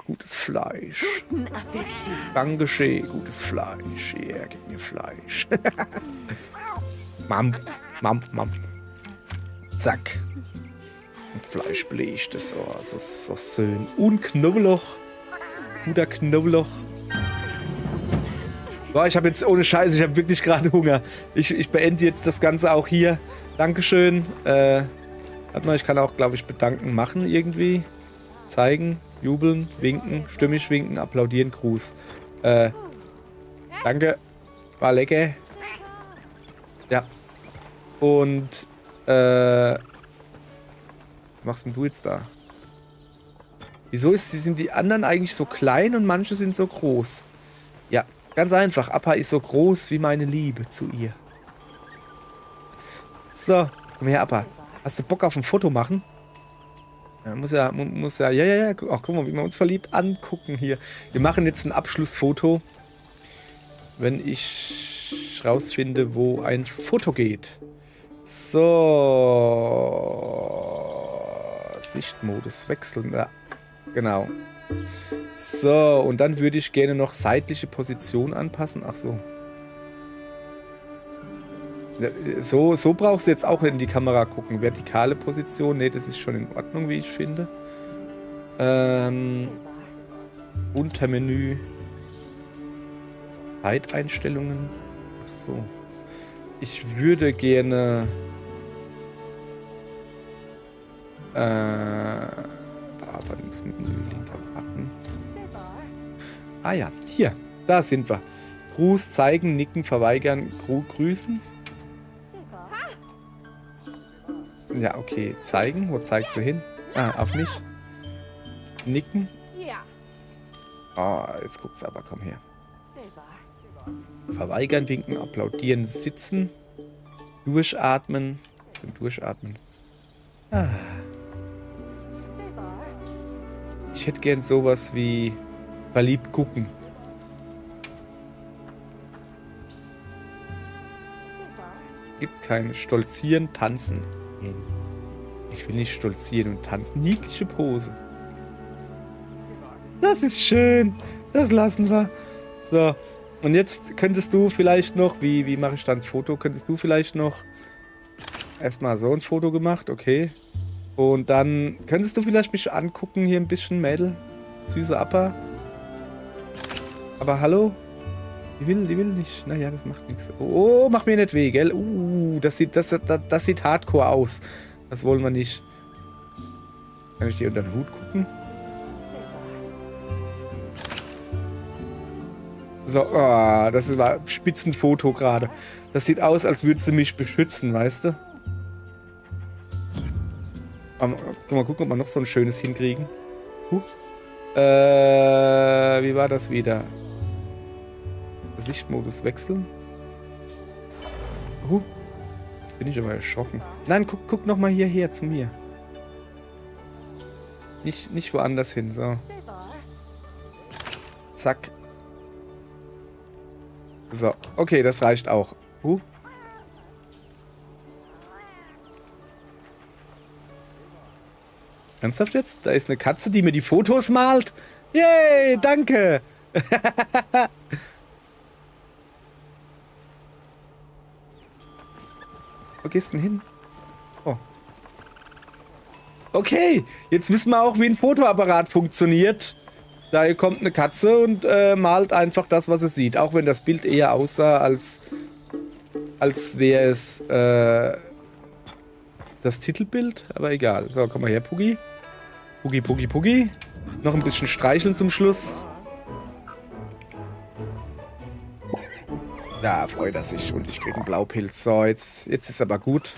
[SPEAKER 1] gutes Fleisch.
[SPEAKER 9] Guten Appetit.
[SPEAKER 1] Dankeschön, gutes Fleisch. Ja, gib mir Fleisch. Mampf, Mampf, Mampf. Zack. Und Fleisch bleicht das. Oh, das ist so schön. Und Knoblauch. Guter Knoblauch. Boah, ich habe jetzt ohne Scheiße, ich habe wirklich gerade Hunger. Ich beende jetzt das Ganze auch hier. Dankeschön. Warte mal, ich kann auch, glaube ich, bedanken, machen irgendwie. Zeigen, jubeln, winken, stimmig winken, applaudieren, Gruß. Danke. War lecker. Ja. Und, was machst denn du jetzt da? Wieso sind die anderen eigentlich so klein und manche sind so groß? Ja, ganz einfach. Appa ist so groß wie meine Liebe zu ihr. So, komm her, Appa. Hast du Bock auf ein Foto machen? Ja, muss ja, ja. Ach, guck mal, wie wir uns verliebt angucken hier. Wir machen jetzt ein Abschlussfoto, wenn ich rausfinde, wo ein Foto geht. So. Sichtmodus wechseln. Ja, genau. So, und dann würde ich gerne noch seitliche Position anpassen. Ach so. So brauchst du jetzt auch in die Kamera gucken. Vertikale Position, ne, das ist schon in Ordnung, wie ich finde. Untermenü. Zeiteinstellungen. Ach so. Ich würde gerne... bearbeiten muss mit dem linker Button. Ah ja, hier. Da sind wir. Gruß, zeigen, nicken, verweigern, grüßen. Ja, okay. Zeigen. Wo zeigt sie hin? Ah, auf mich. Nicken.
[SPEAKER 3] Ja.
[SPEAKER 1] Oh, jetzt guckt's aber. Komm her. Verweigern, winken, applaudieren, sitzen. Durchatmen. Was ist denn durchatmen? Ah. Ich hätte gern sowas wie verliebt gucken. Gibt kein Stolzieren, tanzen. Ich will nicht stolzieren und tanzen. Niedliche Pose. Das ist schön. Das lassen wir. So. Und jetzt könntest du vielleicht noch, wie mache ich dann ein Foto? Könntest du vielleicht noch erstmal so ein Foto gemacht, okay. Und dann könntest du vielleicht mich angucken, hier ein bisschen, Mädel. Süße Appa. Aber hallo? Die will nicht. Naja, das macht nichts. Oh, mach mir nicht weh, gell? Das sieht hardcore aus. Das wollen wir nicht. Kann ich dir unter den Hut gucken? So, oh, das war ein Spitzenfoto gerade. Das sieht aus, als würdest du mich beschützen, weißt du? Mal gucken, ob wir noch so ein schönes hinkriegen. Wie war das wieder? Sichtmodus wechseln. Jetzt bin ich aber erschrocken. Nein, guck noch mal hierher zu mir. Nicht woanders hin, so. Zack. So, okay, das reicht auch. Ernsthaft jetzt? Da ist eine Katze, die mir die Fotos malt? Yay, danke! Wo gehst du denn hin? Oh. Okay, jetzt wissen wir auch, wie ein Fotoapparat funktioniert. Da hier kommt eine Katze und malt einfach das, was es sieht. Auch wenn das Bild eher aussah, als wäre es das Titelbild. Aber egal. So, komm mal her, Puggi. Puggi, Puggi, Puggi. Noch ein bisschen streicheln zum Schluss. Da freut er sich und ich kriege einen Blaupilz. So, jetzt ist aber gut.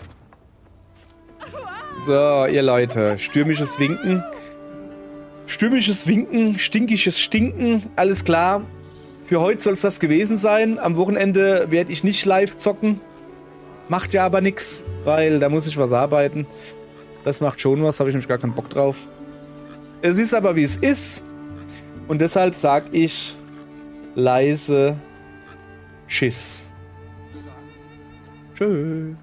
[SPEAKER 1] So, ihr Leute. Stürmisches Winken. Stürmisches Winken, stinkisches Stinken. Alles klar. Für heute soll es das gewesen sein. Am Wochenende werde ich nicht live zocken. Macht ja aber nichts, weil da muss ich was arbeiten. Das macht schon was, habe ich nämlich gar keinen Bock drauf. Es ist aber, wie es ist. Und deshalb sage ich leise Tschüss. Tschö.